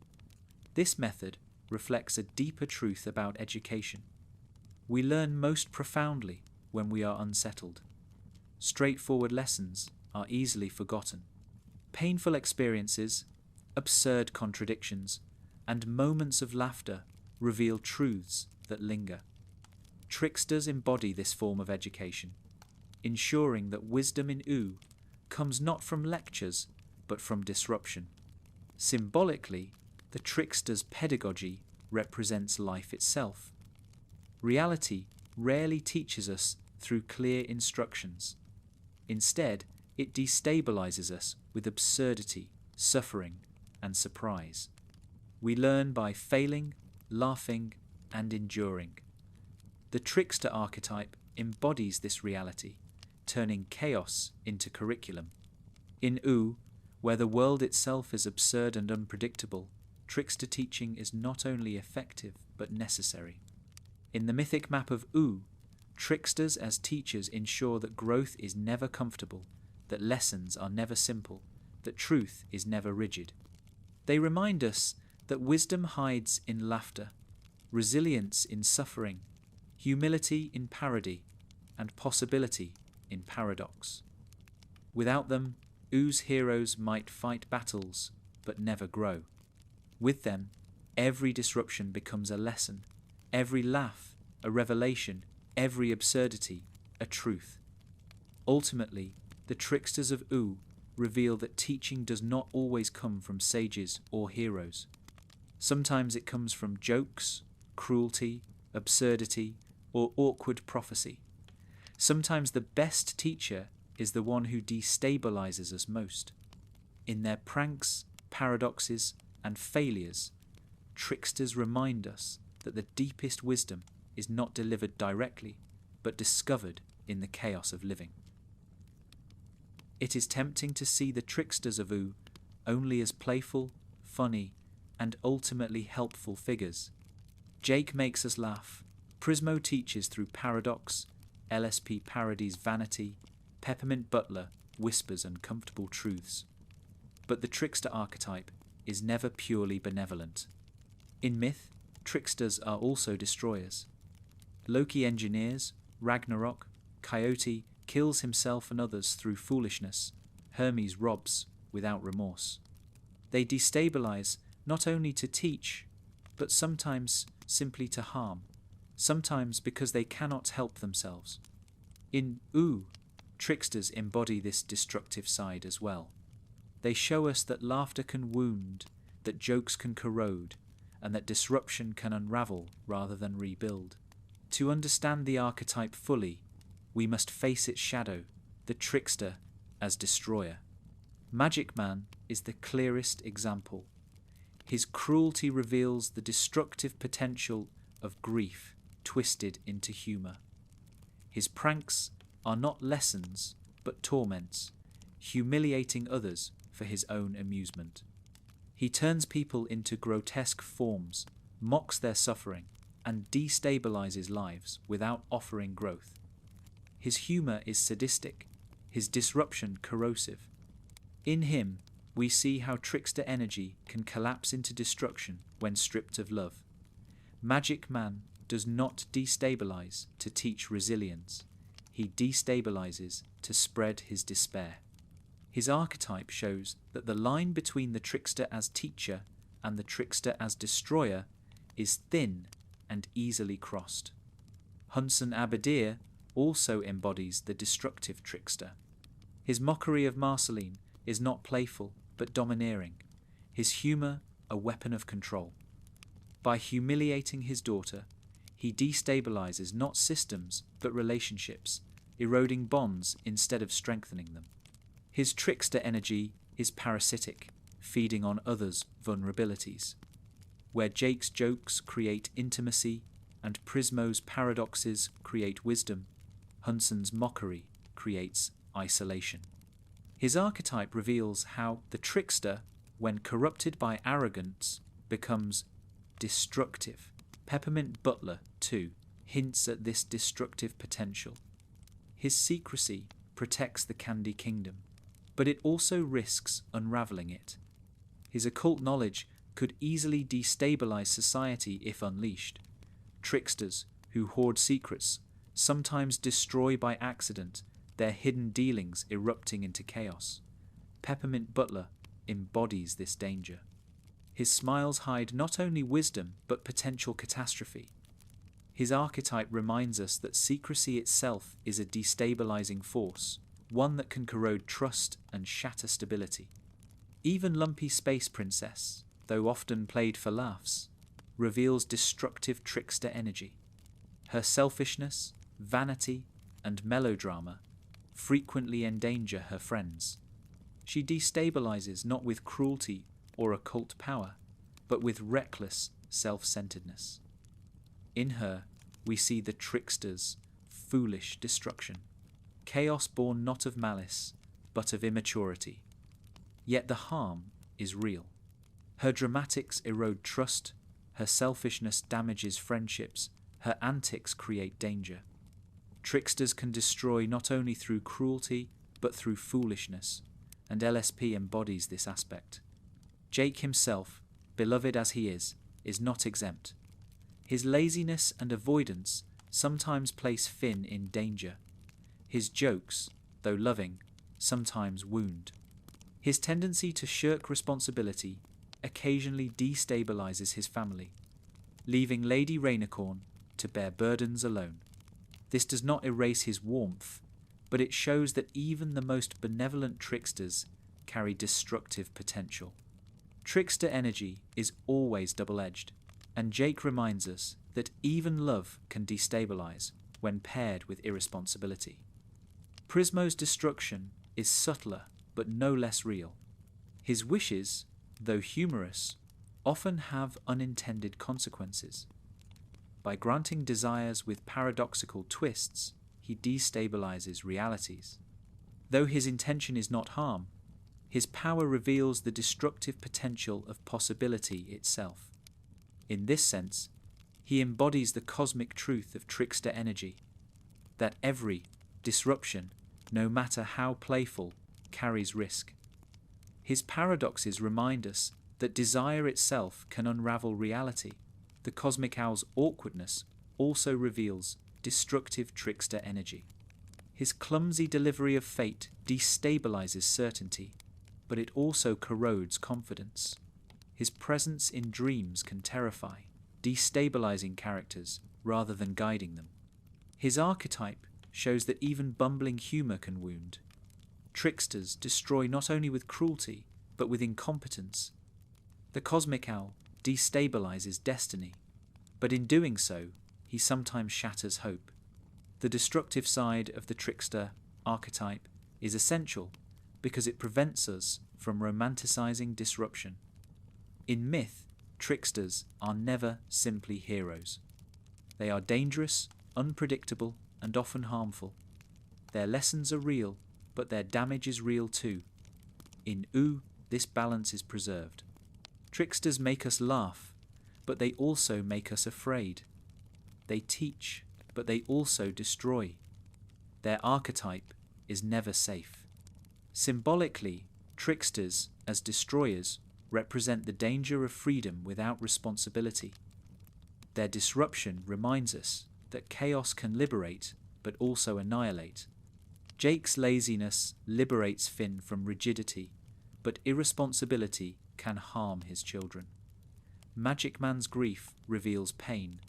This method reflects a deeper truth about education. We learn most profoundly when we are unsettled. Straightforward lessons are easily forgotten. Painful experiences, absurd contradictions, and moments of laughter reveal truths that linger. Tricksters embody this form of education, ensuring that wisdom in Ooo comes not from lectures, but from disruption. Symbolically, the trickster's pedagogy represents life itself. Reality rarely teaches us through clear instructions. Instead, it destabilizes us with absurdity, suffering, and surprise. We learn by failing, laughing, and enduring. The trickster archetype embodies this reality, turning chaos into curriculum. In Ooo, where the world itself is absurd and unpredictable, trickster teaching is not only effective but necessary. In the mythic map of Ooo, tricksters as teachers ensure that growth is never comfortable, that lessons are never simple, that truth is never rigid. They remind us that wisdom hides in laughter, resilience in suffering, humility in parody, and possibility in paradox. Without them, Oo's heroes might fight battles, but never grow. With them, every disruption becomes a lesson, every laugh a revelation, every absurdity a truth. Ultimately, the Tricksters of Ooo reveal that teaching does not always come from sages or heroes. Sometimes it comes from jokes, cruelty, absurdity, or awkward prophecy. Sometimes the best teacher is the one who destabilizes us most. In their pranks, paradoxes, and failures, tricksters remind us that the deepest wisdom is not delivered directly, but discovered in the chaos of living. It is tempting to see the Tricksters of Ooo only as playful, funny, and ultimately helpful figures. Jake makes us laugh, Prismo teaches through paradox, LSP parodies vanity, Peppermint Butler whispers uncomfortable truths. But the trickster archetype is never purely benevolent. In myth, tricksters are also destroyers. Loki engineers, Ragnarok, Coyote kills himself and others through foolishness, Hermes robs without remorse. They destabilize not only to teach, but sometimes simply to harm, sometimes because they cannot help themselves. In Ooo, tricksters embody this destructive side as well. They show us that laughter can wound, that jokes can corrode, and that disruption can unravel rather than rebuild. To understand the archetype fully, we must face its shadow, the trickster as destroyer. Magic Man is the clearest example. His cruelty reveals the destructive potential of grief twisted into humour. His pranks are not lessons, but torments, humiliating others for his own amusement. He turns people into grotesque forms, mocks their suffering, and destabilizes lives without offering growth. His humour is sadistic, his disruption corrosive. In him, we see how trickster energy can collapse into destruction when stripped of love. Magic Man does not destabilize to teach resilience. He destabilizes to spread his despair. His archetype shows that the line between the trickster as teacher and the trickster as destroyer is thin and easily crossed. Hunson Abadir also embodies the destructive trickster. His mockery of Marceline is not playful but domineering, his humour a weapon of control. By humiliating his daughter, he destabilizes not systems but relationships, eroding bonds instead of strengthening them. His trickster energy is parasitic, feeding on others' vulnerabilities. Where Jake's jokes create intimacy and Prismo's paradoxes create wisdom, Hunson's mockery creates isolation. His archetype reveals how the trickster, when corrupted by arrogance, becomes destructive. Peppermint Butler, too, hints at this destructive potential. His secrecy protects the Candy Kingdom, but it also risks unravelling it. His occult knowledge could easily destabilize society if unleashed. Tricksters who hoard secrets sometimes destroy by accident, their hidden dealings erupting into chaos. Peppermint Butler embodies this danger. His smiles hide not only wisdom but potential catastrophe. His archetype reminds us that secrecy itself is a destabilizing force, one that can corrode trust and shatter stability. Even Lumpy Space Princess, though often played for laughs, reveals destructive trickster energy. Her selfishness, vanity, and melodrama frequently endanger her friends. She destabilizes not with cruelty or occult power, but with reckless self-centeredness. In her, we see the trickster's foolish destruction, chaos born not of malice, but of immaturity. Yet the harm is real. Her dramatics erode trust, her selfishness damages friendships, her antics create danger. Tricksters can destroy not only through cruelty, but through foolishness, and LSP embodies this aspect. Jake himself, beloved as he is not exempt. His laziness and avoidance sometimes place Finn in danger. His jokes, though loving, sometimes wound. His tendency to shirk responsibility occasionally destabilizes his family, leaving Lady Rainicorn to bear burdens alone. This does not erase his warmth, but it shows that even the most benevolent tricksters carry destructive potential. Trickster energy is always double-edged, and Jake reminds us that even love can destabilize when paired with irresponsibility. Prismo's destruction is subtler but no less real. His wishes, though humorous, often have unintended consequences. By granting desires with paradoxical twists, he destabilizes realities. Though his intention is not harm, his power reveals the destructive potential of possibility itself. In this sense, he embodies the cosmic truth of trickster energy, that every disruption, no matter how playful, carries risk. His paradoxes remind us that desire itself can unravel reality. The cosmic owl's awkwardness also reveals destructive trickster energy. His clumsy delivery of fate destabilizes certainty, but it also corrodes confidence. His presence in dreams can terrify, destabilizing characters rather than guiding them. His archetype shows that even bumbling humor can wound. Tricksters destroy not only with cruelty, but with incompetence. The cosmic owl destabilizes destiny, but in doing so, he sometimes shatters hope. The destructive side of the trickster archetype is essential because it prevents us from romanticizing disruption. In myth, tricksters are never simply heroes. They are dangerous, unpredictable, and often harmful. Their lessons are real, but their damage is real too. In Ooo, this balance is preserved. Tricksters make us laugh, but they also make us afraid. They teach, but they also destroy. Their archetype is never safe. Symbolically, tricksters, as destroyers, represent the danger of freedom without responsibility. Their disruption reminds us that chaos can liberate, but also annihilate. Jake's laziness liberates Finn from rigidity, but irresponsibility can harm his children. Magic Man's grief reveals pain,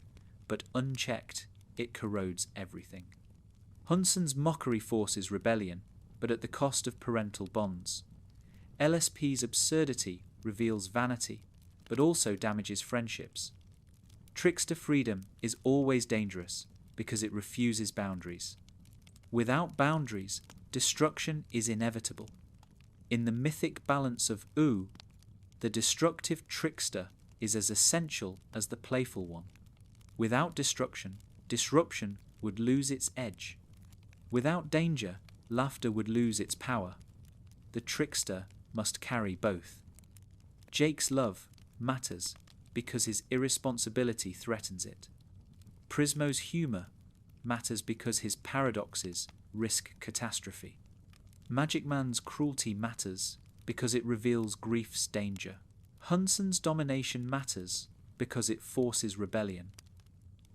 but unchecked, it corrodes everything. Hunson's mockery forces rebellion, but at the cost of parental bonds. LSP's absurdity reveals vanity, but also damages friendships. Trickster freedom is always dangerous because it refuses boundaries. Without boundaries, destruction is inevitable. In the mythic balance of Ooo, the destructive trickster is as essential as the playful one. Without destruction, disruption would lose its edge. Without danger, laughter would lose its power. The trickster must carry both. Jake's love matters because his irresponsibility threatens it. Prismo's humour matters because his paradoxes risk catastrophe. Magic Man's cruelty matters because it reveals grief's danger. Hunson's domination matters because it forces rebellion.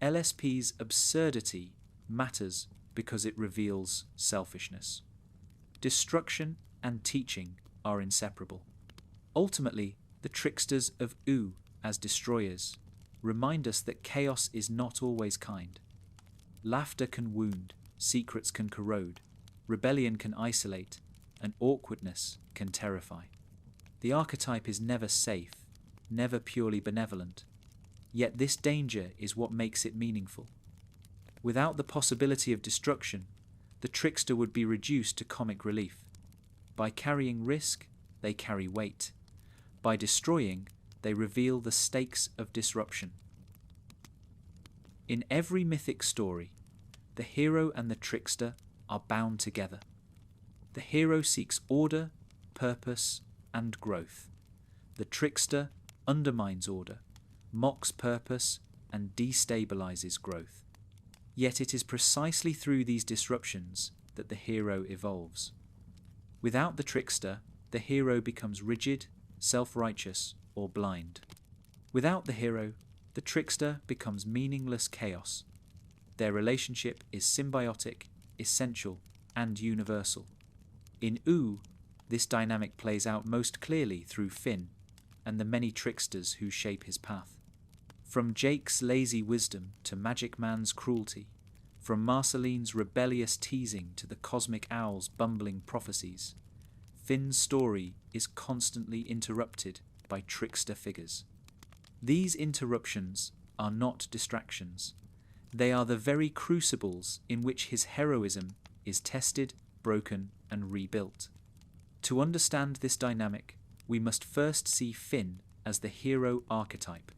LSP's absurdity matters because it reveals selfishness. Destruction and teaching are inseparable. Ultimately, the tricksters of Ooo, as destroyers, remind us that chaos is not always kind. Laughter can wound, secrets can corrode, rebellion can isolate, and awkwardness can terrify. The archetype is never safe, never purely benevolent, yet this danger is what makes it meaningful. Without the possibility of destruction, the trickster would be reduced to comic relief. By carrying risk, they carry weight. By destroying, they reveal the stakes of disruption. In every mythic story, the hero and the trickster are bound together. The hero seeks order, purpose, and growth. The trickster undermines order, mocks purpose, and destabilizes growth. Yet it is precisely through these disruptions that the hero evolves. Without the trickster, the hero becomes rigid, self-righteous, or blind. Without the hero, the trickster becomes meaningless chaos. Their relationship is symbiotic, essential, and universal. In Ooo, this dynamic plays out most clearly through Finn and the many tricksters who shape his path. From Jake's lazy wisdom to Magic Man's cruelty, from Marceline's rebellious teasing to the Cosmic Owl's bumbling prophecies, Finn's story is constantly interrupted by trickster figures. These interruptions are not distractions. They are the very crucibles in which his heroism is tested, broken, and rebuilt. To understand this dynamic, we must first see Finn as the hero archetype.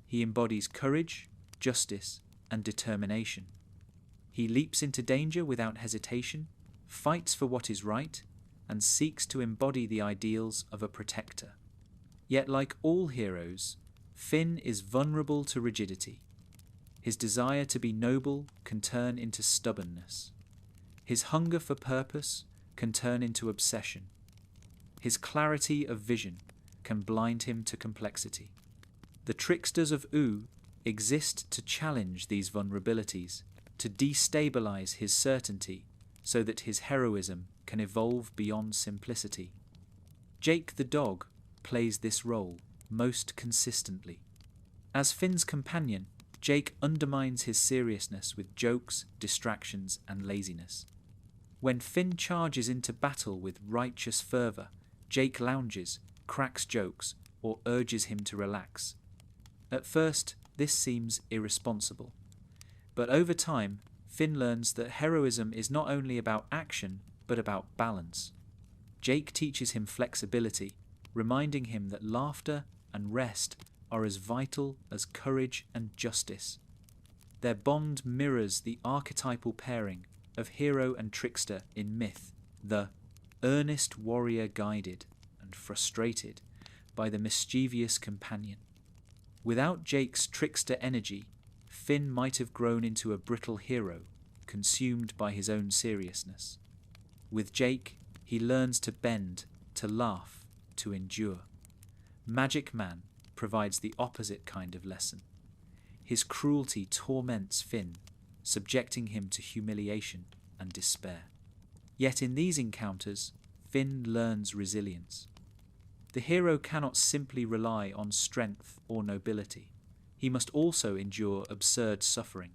He embodies courage, justice, and determination. He leaps into danger without hesitation, fights for what is right, and seeks to embody the ideals of a protector. Yet, like all heroes, Finn is vulnerable to rigidity. His desire to be noble can turn into stubbornness. His hunger for purpose can turn into obsession. His clarity of vision can blind him to complexity. The Tricksters of Ooo exist to challenge these vulnerabilities, to destabilize his certainty so that his heroism can evolve beyond simplicity. Jake the dog plays this role most consistently. As Finn's companion, Jake undermines his seriousness with jokes, distractions, and laziness. When Finn charges into battle with righteous fervour, Jake lounges, cracks jokes, or urges him to relax. At first, this seems irresponsible. But over time, Finn learns that heroism is not only about action, but about balance. Jake teaches him flexibility, reminding him that laughter and rest are as vital as courage and justice. Their bond mirrors the archetypal pairing of hero and trickster in myth, the earnest warrior guided and frustrated by the mischievous companion. Without Jake's trickster energy, Finn might have grown into a brittle hero, consumed by his own seriousness. With Jake, he learns to bend, to laugh, to endure. Magic Man provides the opposite kind of lesson. His cruelty torments Finn, subjecting him to humiliation and despair. Yet in these encounters, Finn learns resilience. The hero cannot simply rely on strength or nobility. He must also endure absurd suffering.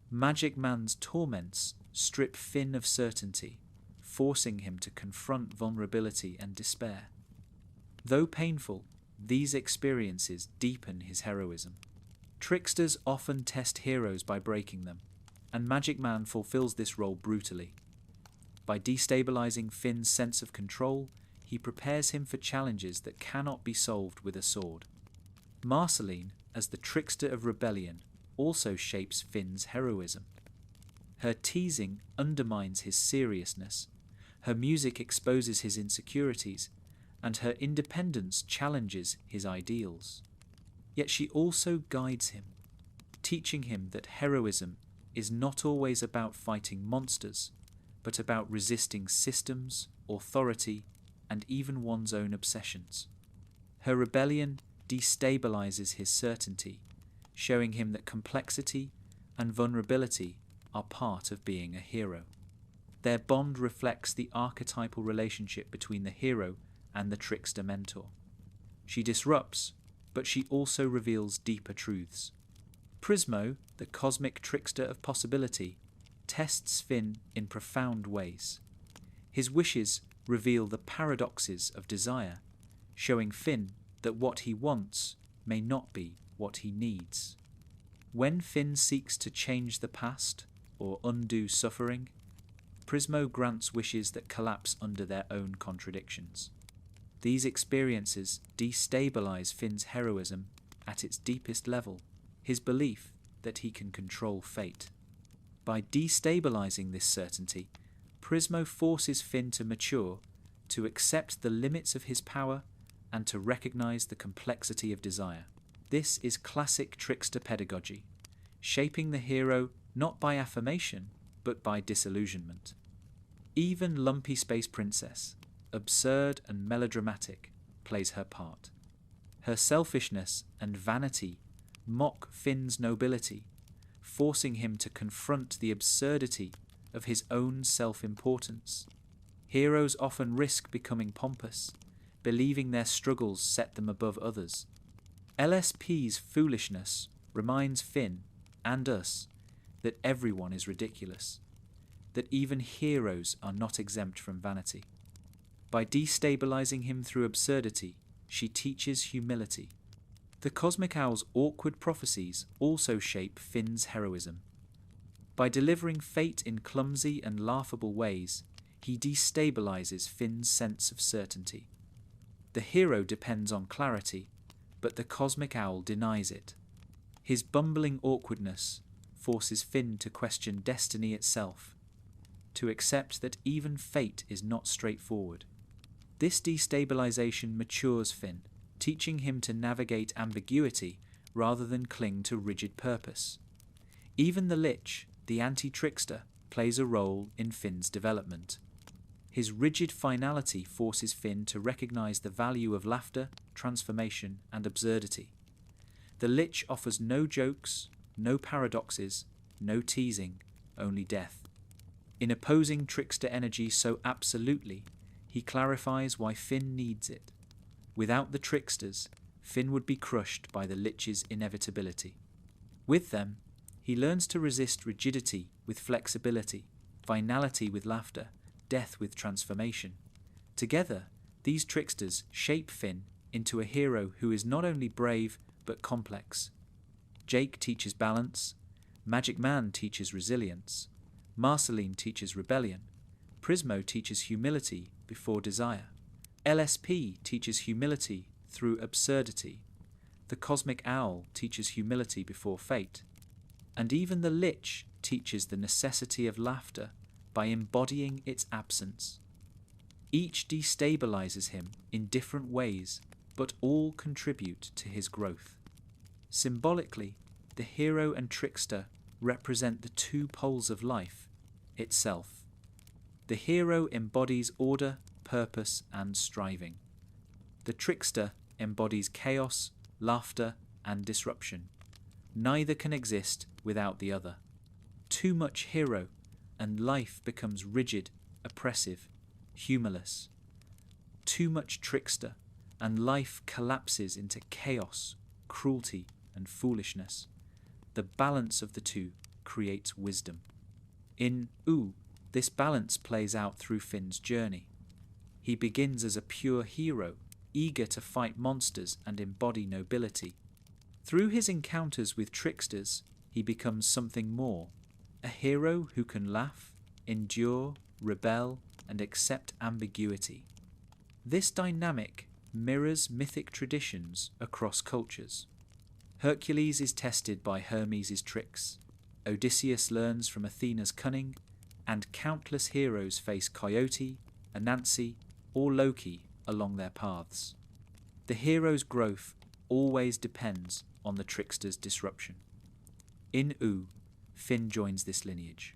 Magic Man's torments strip Finn of certainty, forcing him to confront vulnerability and despair. Though painful, these experiences deepen his heroism. Tricksters often test heroes by breaking them, and Magic Man fulfills this role brutally. By destabilizing Finn's sense of control, he prepares him for challenges that cannot be solved with a sword. Marceline, as the trickster of rebellion, also shapes Finn's heroism. Her teasing undermines his seriousness, her music exposes his insecurities, and her independence challenges his ideals. Yet she also guides him, teaching him that heroism is not always about fighting monsters, but about resisting systems, authority, and even one's own obsessions. Her rebellion destabilizes his certainty, showing him that complexity and vulnerability are part of being a hero. Their bond reflects the archetypal relationship between the hero and the trickster mentor. She disrupts, but she also reveals deeper truths. Prismo, the cosmic trickster of possibility, tests Finn in profound ways. His wishes reveal the paradoxes of desire, showing Finn that what he wants may not be what he needs. When Finn seeks to change the past or undo suffering, Prismo grants wishes that collapse under their own contradictions. These experiences destabilize Finn's heroism at its deepest level, his belief that he can control fate. By destabilizing this certainty, Prismo forces Finn to mature, to accept the limits of his power, and to recognize the complexity of desire. This is classic trickster pedagogy, shaping the hero not by affirmation, but by disillusionment. Even Lumpy Space Princess, absurd and melodramatic, plays her part. Her selfishness and vanity mock Finn's nobility, forcing him to confront the absurdity of his own self-importance. Heroes often risk becoming pompous, believing their struggles set them above others. LSP's foolishness reminds Finn and us that everyone is ridiculous, that even heroes are not exempt from vanity. By destabilizing him through absurdity, she teaches humility. The Cosmic Owl's awkward prophecies also shape Finn's heroism. By delivering fate in clumsy and laughable ways, he destabilizes Finn's sense of certainty. The hero depends on clarity, but the Cosmic Owl denies it. His bumbling awkwardness forces Finn to question destiny itself, to accept that even fate is not straightforward. This destabilization matures Finn, teaching him to navigate ambiguity rather than cling to rigid purpose. Even the Lich, the anti-trickster, plays a role in Finn's development. His rigid finality forces Finn to recognize the value of laughter, transformation, and absurdity. The Lich offers no jokes, no paradoxes, no teasing, only death. In opposing trickster energy so absolutely, he clarifies why Finn needs it. Without the tricksters, Finn would be crushed by the Lich's inevitability. With them, he learns to resist rigidity with flexibility, finality with laughter, death with transformation. Together, these tricksters shape Finn into a hero who is not only brave but complex. Jake teaches balance, Magic Man teaches resilience, Marceline teaches rebellion, Prismo teaches humility before desire, LSP teaches humility through absurdity, the Cosmic Owl teaches humility before fate, and even the Lich teaches the necessity of laughter by embodying its absence. Each destabilizes him in different ways, but all contribute to his growth. Symbolically, the hero and trickster represent the two poles of life itself. The hero embodies order, purpose, and striving. The trickster embodies chaos, laughter, and disruption. Neither can exist without the other. Too much hero, and life becomes rigid, oppressive, humorless. Too much trickster, and life collapses into chaos, cruelty, and foolishness. The balance of the two creates wisdom. In Ooo, this balance plays out through Finn's journey. He begins as a pure hero, eager to fight monsters and embody nobility. Through his encounters with tricksters, he becomes something more, a hero who can laugh, endure, rebel, and accept ambiguity. This dynamic mirrors mythic traditions across cultures. Hercules is tested by Hermes' tricks, Odysseus learns from Athena's cunning, and countless heroes face Coyote, Anansi, or Loki along their paths. The hero's growth always depends on the trickster's disruption. In Ooo, Finn joins this lineage.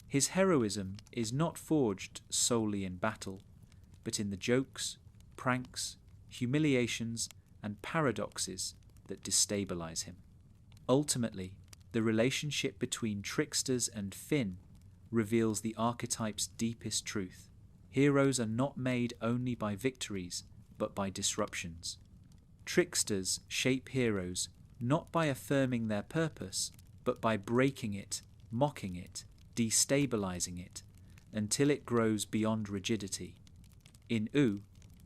His heroism is not forged solely in battle, but in the jokes, pranks, humiliations, and paradoxes that destabilize him. Ultimately, the relationship between tricksters and Finn reveals the archetype's deepest truth. Heroes are not made only by victories, but by disruptions. Tricksters shape heroes not by affirming their purpose, but by breaking it, mocking it, destabilizing it, until it grows beyond rigidity. In Ooo,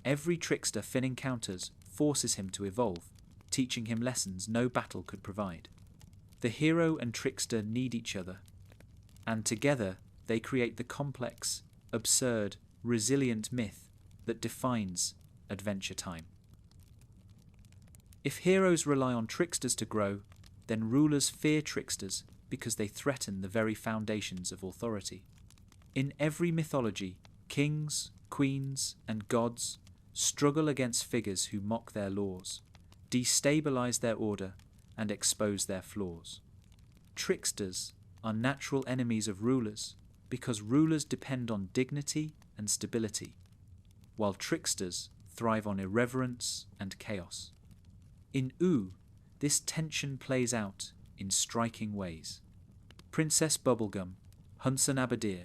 every trickster Finn encounters forces him to evolve, teaching him lessons no battle could provide. The hero and trickster need each other, and together they create the complex, absurd, resilient myth that defines Adventure Time. If heroes rely on tricksters to grow, then rulers fear tricksters because they threaten the very foundations of authority. In every mythology, kings, queens, and gods struggle against figures who mock their laws, destabilize their order, and expose their flaws. Tricksters are natural enemies of rulers because rulers depend on dignity and stability, while tricksters thrive on irreverence and chaos. In Ooo, this tension plays out in striking ways. Princess Bubblegum, Hunson Abadir,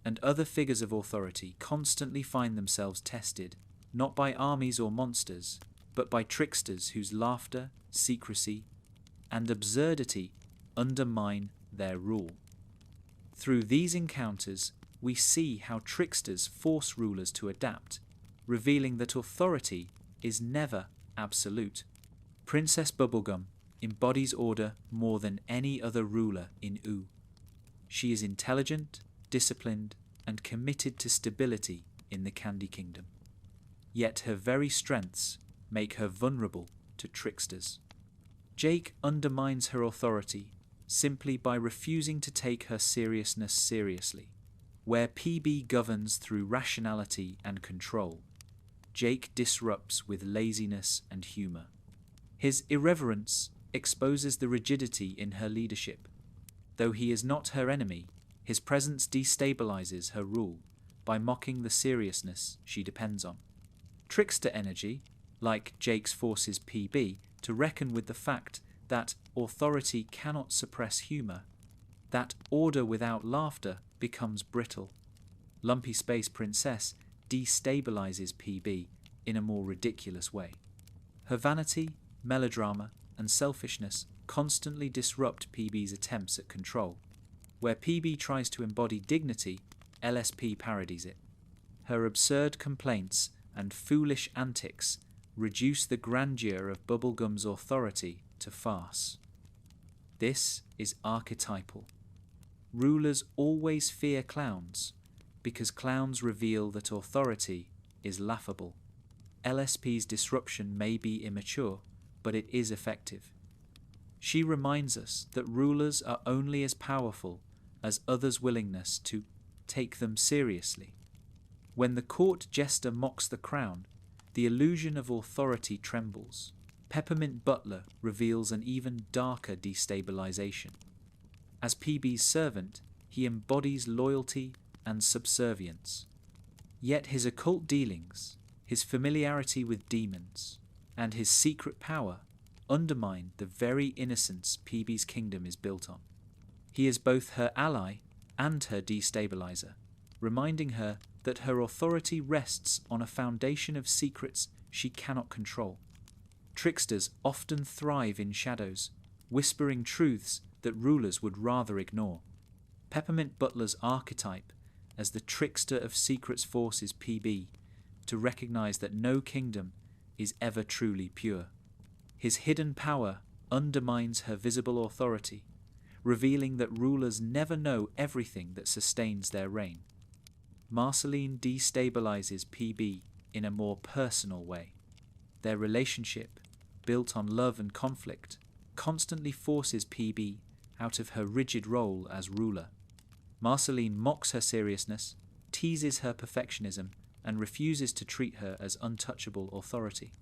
and other figures of authority constantly find themselves tested, not by armies or monsters, but by tricksters whose laughter, secrecy, and absurdity undermine their rule. Through these encounters, we see how tricksters force rulers to adapt, revealing that authority is never absolute. Princess Bubblegum embodies order more than any other ruler in Ooo. She is intelligent, disciplined, and committed to stability in the Candy Kingdom. Yet her very strengths make her vulnerable to tricksters. Jake undermines her authority simply by refusing to take her seriousness seriously. Where PB governs through rationality and control, Jake disrupts with laziness and humour. His irreverence exposes the rigidity in her leadership. Though he is not her enemy, his presence destabilizes her rule by mocking the seriousness she depends on. Trickster energy, like Jake's forces PB to reckon with the fact that authority cannot suppress humour, that order without laughter becomes brittle. Lumpy Space Princess destabilizes PB in a more ridiculous way. Her vanity, melodrama, and selfishness constantly disrupt PB's attempts at control. Where PB tries to embody dignity, LSP parodies it. Her absurd complaints and foolish antics reduce the grandeur of Bubblegum's authority to farce. This is archetypal. Rulers always fear clowns because clowns reveal that authority is laughable. LSP's disruption may be immature, but it is effective. She reminds us that rulers are only as powerful as others' willingness to take them seriously. When the court jester mocks the crown, the illusion of authority trembles. Peppermint Butler reveals an even darker destabilization. As PB's servant, he embodies loyalty and subservience. Yet his occult dealings, his familiarity with demons, and his secret power undermine the very innocence PB's kingdom is built on. He is both her ally and her destabilizer, reminding her that her authority rests on a foundation of secrets she cannot control. Tricksters often thrive in shadows, whispering truths that rulers would rather ignore. Peppermint Butler's archetype as the trickster of secrets forces PB to recognize that no kingdom is ever truly pure. His hidden power undermines her visible authority, revealing that rulers never know everything that sustains their reign. Marceline destabilizes PB in a more personal way. Their relationship, built on love and conflict, constantly forces PB out of her rigid role as ruler. Marceline mocks her seriousness, teases her perfectionism, and refuses to treat her as untouchable authority.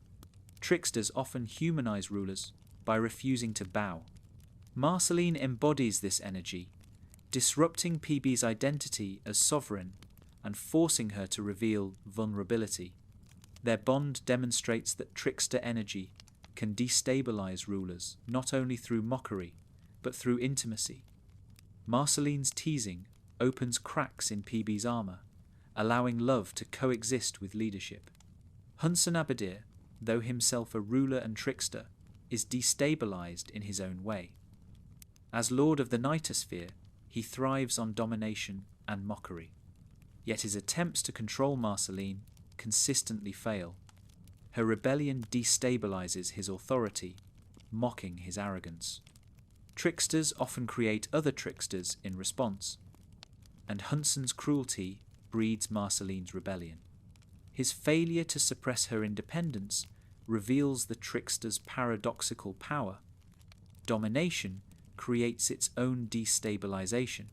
Tricksters often humanize rulers by refusing to bow. Marceline embodies this energy, disrupting PB's identity as sovereign and forcing her to reveal vulnerability. Their bond demonstrates that trickster energy can destabilize rulers not only through mockery, but through intimacy. Marceline's teasing opens cracks in PB's armor, allowing love to coexist with leadership. Hunson Abadir, though himself a ruler and trickster, is destabilized in his own way. As Lord of the Nightosphere, he thrives on domination and mockery. Yet his attempts to control Marceline consistently fail. Her rebellion destabilizes his authority, mocking his arrogance. Tricksters often create other tricksters in response, and Hunson's cruelty breeds Marceline's rebellion. His failure to suppress her independence reveals the trickster's paradoxical power. Domination creates its own destabilization.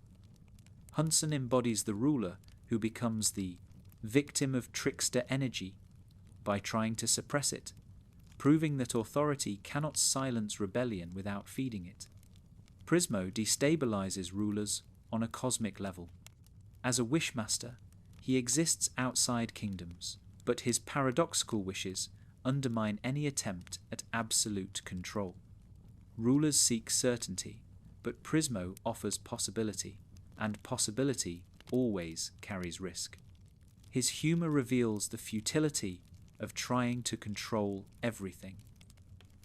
Hunson embodies the ruler who becomes the victim of trickster energy by trying to suppress it, proving that authority cannot silence rebellion without feeding it. Prismo destabilizes rulers on a cosmic level. As a wishmaster, he exists outside kingdoms, but his paradoxical wishes undermine any attempt at absolute control. Rulers seek certainty, but Prismo offers possibility, and possibility always carries risk. His humor reveals the futility of trying to control everything.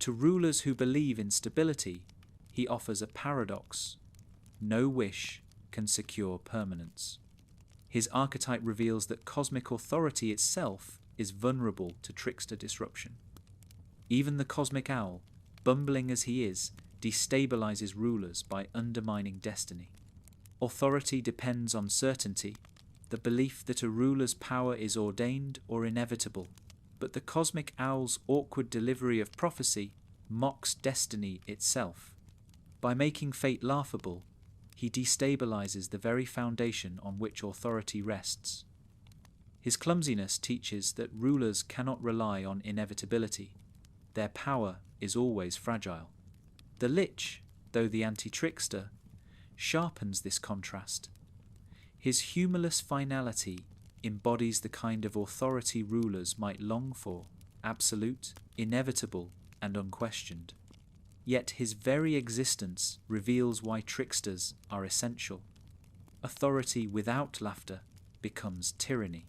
To rulers who believe in stability, he offers a paradox. No wish can secure permanence. His archetype reveals that cosmic authority itself is vulnerable to trickster disruption. Even the cosmic owl, bumbling as he is, destabilizes rulers by undermining destiny. Authority depends on certainty, the belief that a ruler's power is ordained or inevitable, but the cosmic owl's awkward delivery of prophecy mocks destiny itself. By making fate laughable, he destabilizes the very foundation on which authority rests. His clumsiness teaches that rulers cannot rely on inevitability. Their power is always fragile. The Lich, though the anti-trickster, sharpens this contrast. His humorless finality embodies the kind of authority rulers might long for, absolute, inevitable, and unquestioned. Yet his very existence reveals why tricksters are essential. Authority without laughter becomes tyranny.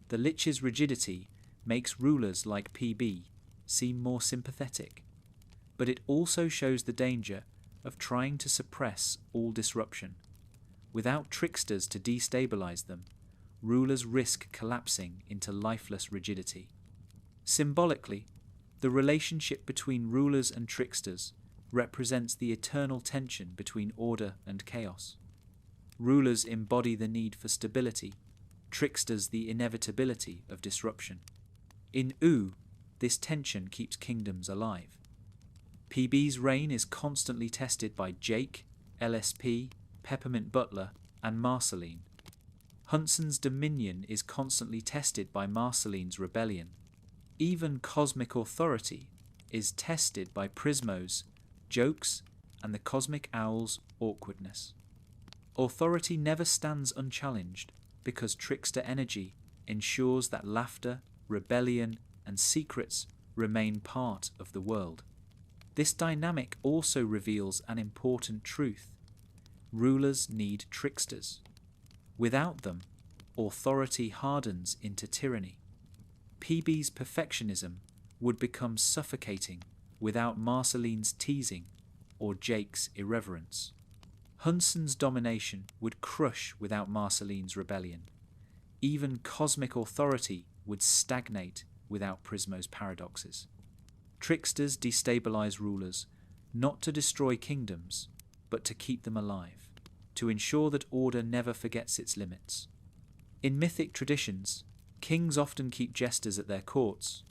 The Lich's rigidity makes rulers like PB seem more sympathetic, but it also shows the danger of trying to suppress all disruption. Without tricksters to destabilize them, rulers risk collapsing into lifeless rigidity. Symbolically, the relationship between rulers and tricksters represents the eternal tension between order and chaos. Rulers embody the need for stability, tricksters the inevitability of disruption. In Ooo, this tension keeps kingdoms alive. PB's reign is constantly tested by Jake, LSP, Peppermint Butler, and Marceline. Hunson's dominion is constantly tested by Marceline's rebellion. Even cosmic authority is tested by Prismo's jokes and the cosmic owl's awkwardness. Authority never stands unchallenged because trickster energy ensures that laughter, rebellion, and secrets remain part of the world. This dynamic also reveals an important truth. Rulers need tricksters. Without them, authority hardens into tyranny. PB's perfectionism would become suffocating without Marceline's teasing or Jake's irreverence. Hunson's domination would crush without Marceline's rebellion. Even cosmic authority would stagnate without Prismo's paradoxes. Tricksters destabilize rulers, not to destroy kingdoms, but to keep them alive, to ensure that order never forgets its limits. In mythic traditions, kings often keep jesters at their courts,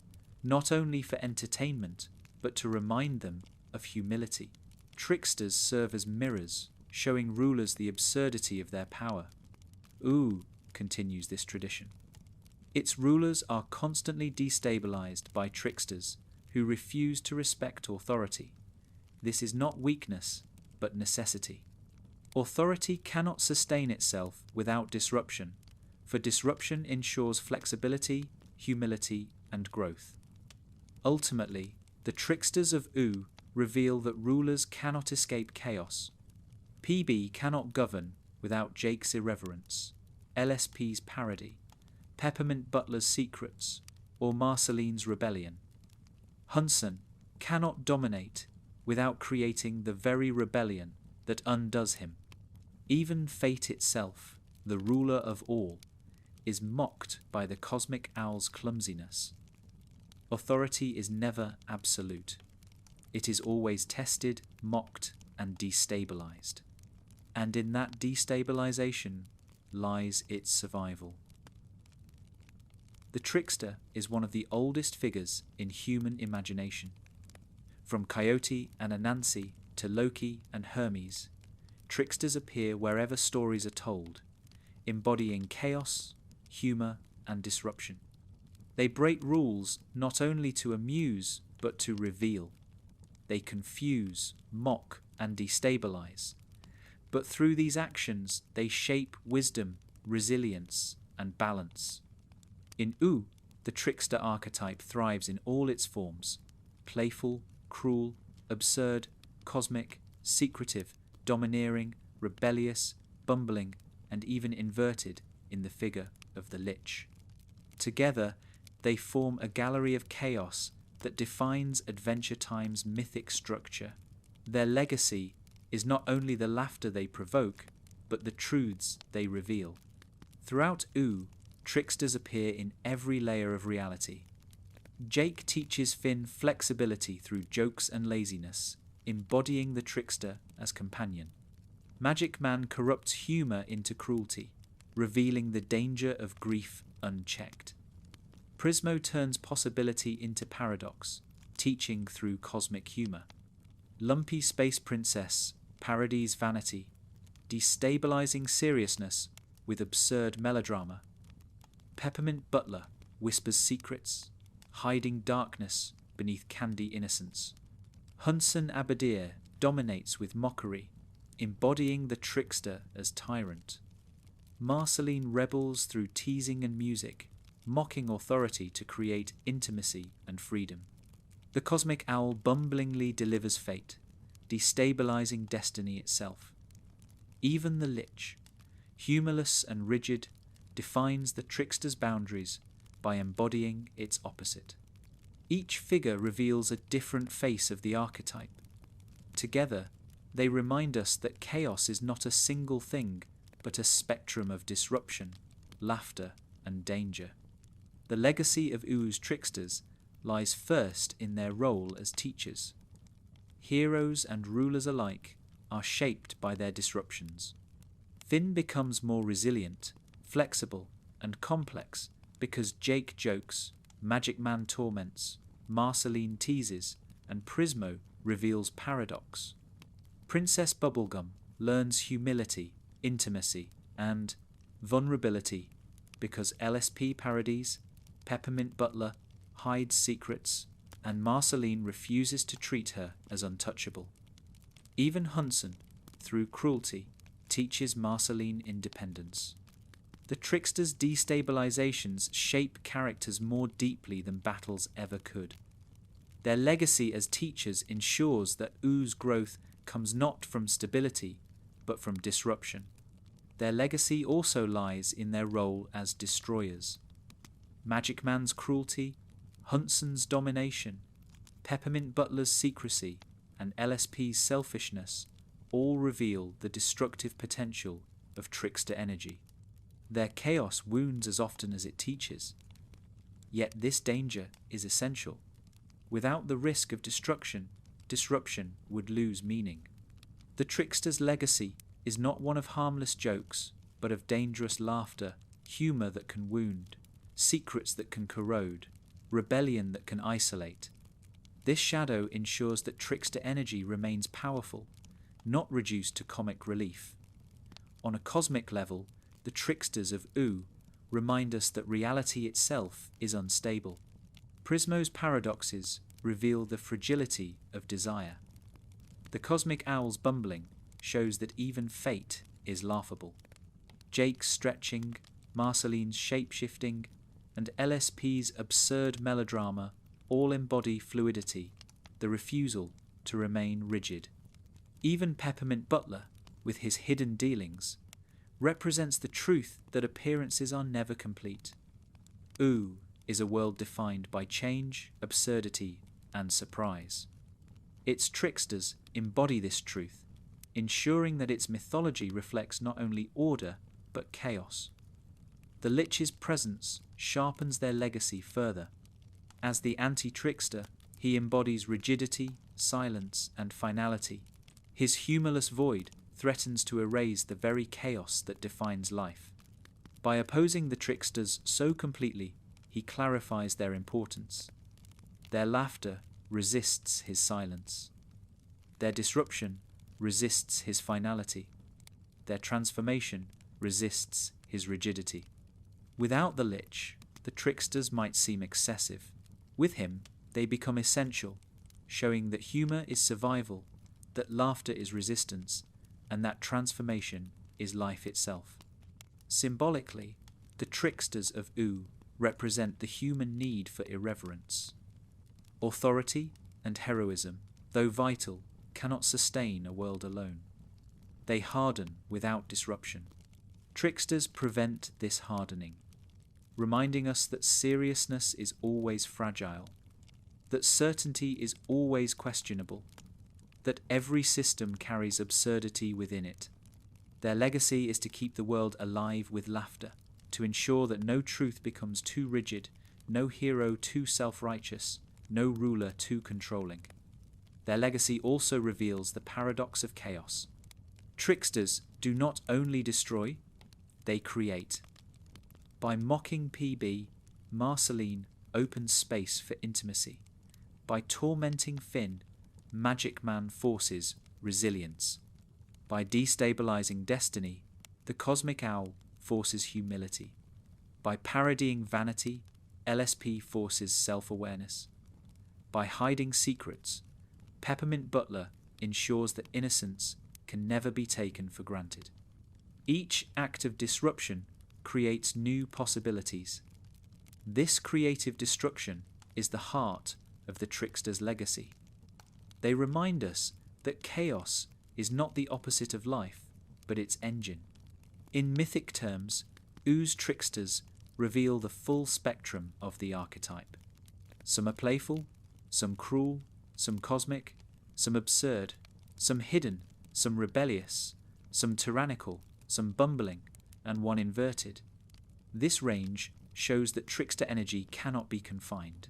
not only for entertainment, but to remind them of humility. Tricksters serve as mirrors, showing rulers the absurdity of their power. Ooo continues this tradition. Its rulers are constantly destabilized by tricksters who refuse to respect authority. This is not weakness, but necessity. Authority cannot sustain itself without disruption, for disruption ensures flexibility, humility, and growth. Ultimately, the tricksters of Ooo reveal that rulers cannot escape chaos. PB cannot govern without Jake's irreverence, LSP's parody, Peppermint Butler's secrets, or Marceline's rebellion. Hunson cannot dominate without creating the very rebellion that undoes him. Even fate itself, the ruler of all, is mocked by the cosmic owl's clumsiness. Authority is never absolute. It is always tested, mocked, and destabilized. And in that destabilization lies its survival. The trickster is one of the oldest figures in human imagination. From Coyote and Anansi to Loki and Hermes, tricksters appear wherever stories are told, embodying chaos, humor, and disruption. They break rules not only to amuse, but to reveal. They confuse, mock, and destabilize. But through these actions, they shape wisdom, resilience, and balance. In Ooo, the trickster archetype thrives in all its forms: playful, cruel, absurd, cosmic, secretive, domineering, rebellious, bumbling, and even inverted in the figure of the Lich. Together, they form a gallery of chaos that defines Adventure Time's mythic structure. Their legacy is not only the laughter they provoke, but the truths they reveal. Throughout Ooo, tricksters appear in every layer of reality. Jake teaches Finn flexibility through jokes and laziness, embodying the trickster as companion. Magic Man corrupts humour into cruelty, revealing the danger of grief unchecked. Prismo turns possibility into paradox, teaching through cosmic humour. Lumpy Space Princess parodies vanity, destabilizing seriousness with absurd melodrama. Peppermint Butler whispers secrets, hiding darkness beneath candy innocence. Hunson Abadir dominates with mockery, embodying the trickster as tyrant. Marceline rebels through teasing and music, mocking authority to create intimacy and freedom. The cosmic owl bumblingly delivers fate, destabilizing destiny itself. Even the Lich, humorless and rigid, defines the trickster's boundaries by embodying its opposite. Each figure reveals a different face of the archetype. Together, they remind us that chaos is not a single thing, but a spectrum of disruption, laughter, and danger. The legacy of Oo's tricksters lies first in their role as teachers. Heroes and rulers alike are shaped by their disruptions. Finn becomes more resilient, flexible, and complex because Jake jokes, Magic Man torments, Marceline teases, and Prismo reveals paradox. Princess Bubblegum learns humility, intimacy, and vulnerability because LSP parodies, Peppermint Butler hides secrets, and Marceline refuses to treat her as untouchable. Even Hunson, through cruelty, teaches Marceline independence. The trickster's destabilizations shape characters more deeply than battles ever could. Their legacy as teachers ensures that Oo's growth comes not from stability, but from disruption. Their legacy also lies in their role as destroyers. Magic Man's cruelty, Hunson's domination, Peppermint Butler's secrecy, and LSP's selfishness all reveal the destructive potential of trickster energy. Their chaos wounds as often as it teaches. Yet this danger is essential. Without the risk of destruction, disruption would lose meaning. The trickster's legacy is not one of harmless jokes, but of dangerous laughter, humour that can wound, secrets that can corrode, rebellion that can isolate. This shadow ensures that trickster energy remains powerful, not reduced to comic relief. On a cosmic level, the tricksters of Ooo remind us that reality itself is unstable. Prismo's paradoxes reveal the fragility of desire. The cosmic owl's bumbling shows that even fate is laughable. Jake's stretching, Marceline's shape-shifting, and LSP's absurd melodrama all embody fluidity, the refusal to remain rigid. Even Peppermint Butler, with his hidden dealings, represents the truth that appearances are never complete. Ooo is a world defined by change, absurdity, and surprise. Its tricksters embody this truth, ensuring that its mythology reflects not only order, but chaos. The Lich's presence sharpens their legacy further. As the anti-trickster, he embodies rigidity, silence, and finality. His humourless void threatens to erase the very chaos that defines life. By opposing the tricksters so completely, he clarifies their importance. Their laughter resists his silence. Their disruption resists his finality. Their transformation resists his rigidity. Without the Lich, the tricksters might seem excessive. With him, they become essential, showing that humour is survival, that laughter is resistance, and that transformation is life itself. Symbolically, the tricksters of Ooo represent the human need for irreverence. Authority and heroism, though vital, cannot sustain a world alone. they harden without disruption. Tricksters prevent this hardening, reminding us that seriousness is always fragile, that certainty is always questionable, that every system carries absurdity within it. Their legacy is to keep the world alive with laughter, to ensure that no truth becomes too rigid, no hero too self-righteous, no ruler too controlling. Their legacy also reveals the paradox of chaos. Tricksters do not only destroy, they create. By mocking PB, Marceline opens space for intimacy. By tormenting Finn, Magic Man forces resilience. By destabilizing destiny, the Cosmic Owl forces humility. By parodying vanity, LSP forces self-awareness. By hiding secrets, Peppermint Butler ensures that innocence can never be taken for granted. Each act of disruption creates new possibilities. This creative destruction is the heart of the Trickster's legacy. They remind us that chaos is not the opposite of life, but its engine. In mythic terms, Oo's Tricksters reveal the full spectrum of the archetype. Some are playful, some cruel, some cosmic, some absurd, some hidden, some rebellious, some tyrannical, some bumbling, and one inverted. This range shows that trickster energy cannot be confined.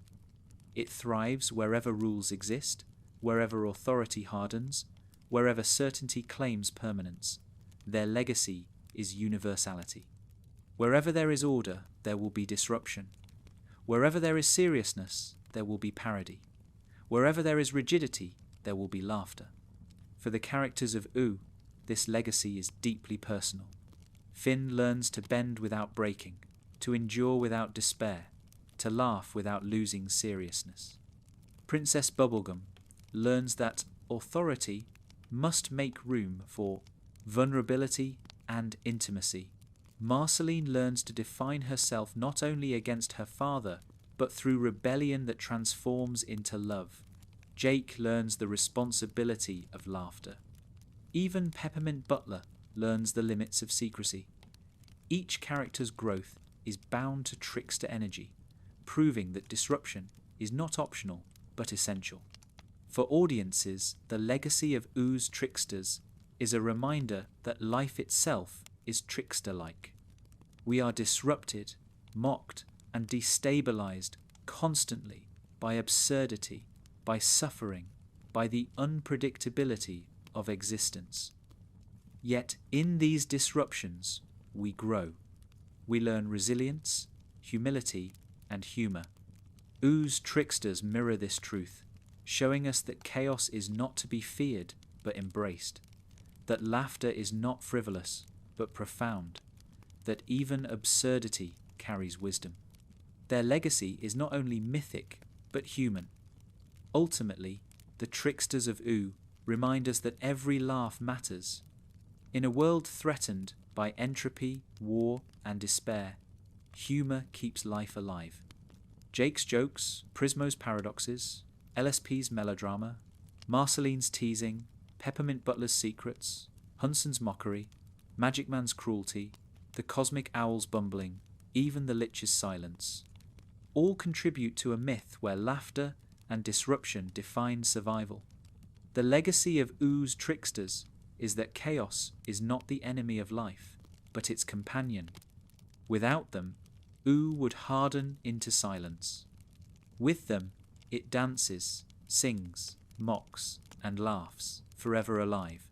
It thrives wherever rules exist, wherever authority hardens, wherever certainty claims permanence. Their legacy is universality. Wherever there is order, there will be disruption. Wherever there is seriousness, there will be parody. Wherever there is rigidity, there will be laughter. For the characters of Ooo, this legacy is deeply personal. Finn learns to bend without breaking, to endure without despair, to laugh without losing seriousness. Princess Bubblegum learns that authority must make room for vulnerability and intimacy. Marceline learns to define herself not only against her father, but through rebellion that transforms into love. Jake learns the responsibility of laughter. Even Peppermint Butler learns the limits of secrecy. Each character's growth is bound to trickster energy, proving that disruption is not optional but essential. For audiences, the legacy of Oo's Tricksters is a reminder that life itself is trickster-like. We are disrupted, mocked, and destabilized constantly by absurdity, by suffering, by the unpredictability of existence. Yet in these disruptions, we grow. We learn resilience, humility, and humour. Oo's Tricksters mirror this truth, showing us that chaos is not to be feared but embraced, that laughter is not frivolous but profound, that even absurdity carries wisdom. Their legacy is not only mythic but human. Ultimately, the Tricksters of Ooo remind us that every laugh matters. In a world threatened by entropy, war, and despair, humour keeps life alive. Jake's jokes, Prismo's paradoxes, LSP's melodrama, Marceline's teasing, Peppermint Butler's secrets, Hunson's mockery, Magic Man's cruelty, the Cosmic Owl's bumbling, even the Lich's silence, all contribute to a myth where laughter and disruption define survival. The legacy of Oo's Tricksters is that chaos is not the enemy of life, but its companion. Without them, Ooo would harden into silence. With them, it dances, sings, mocks, and laughs, forever alive.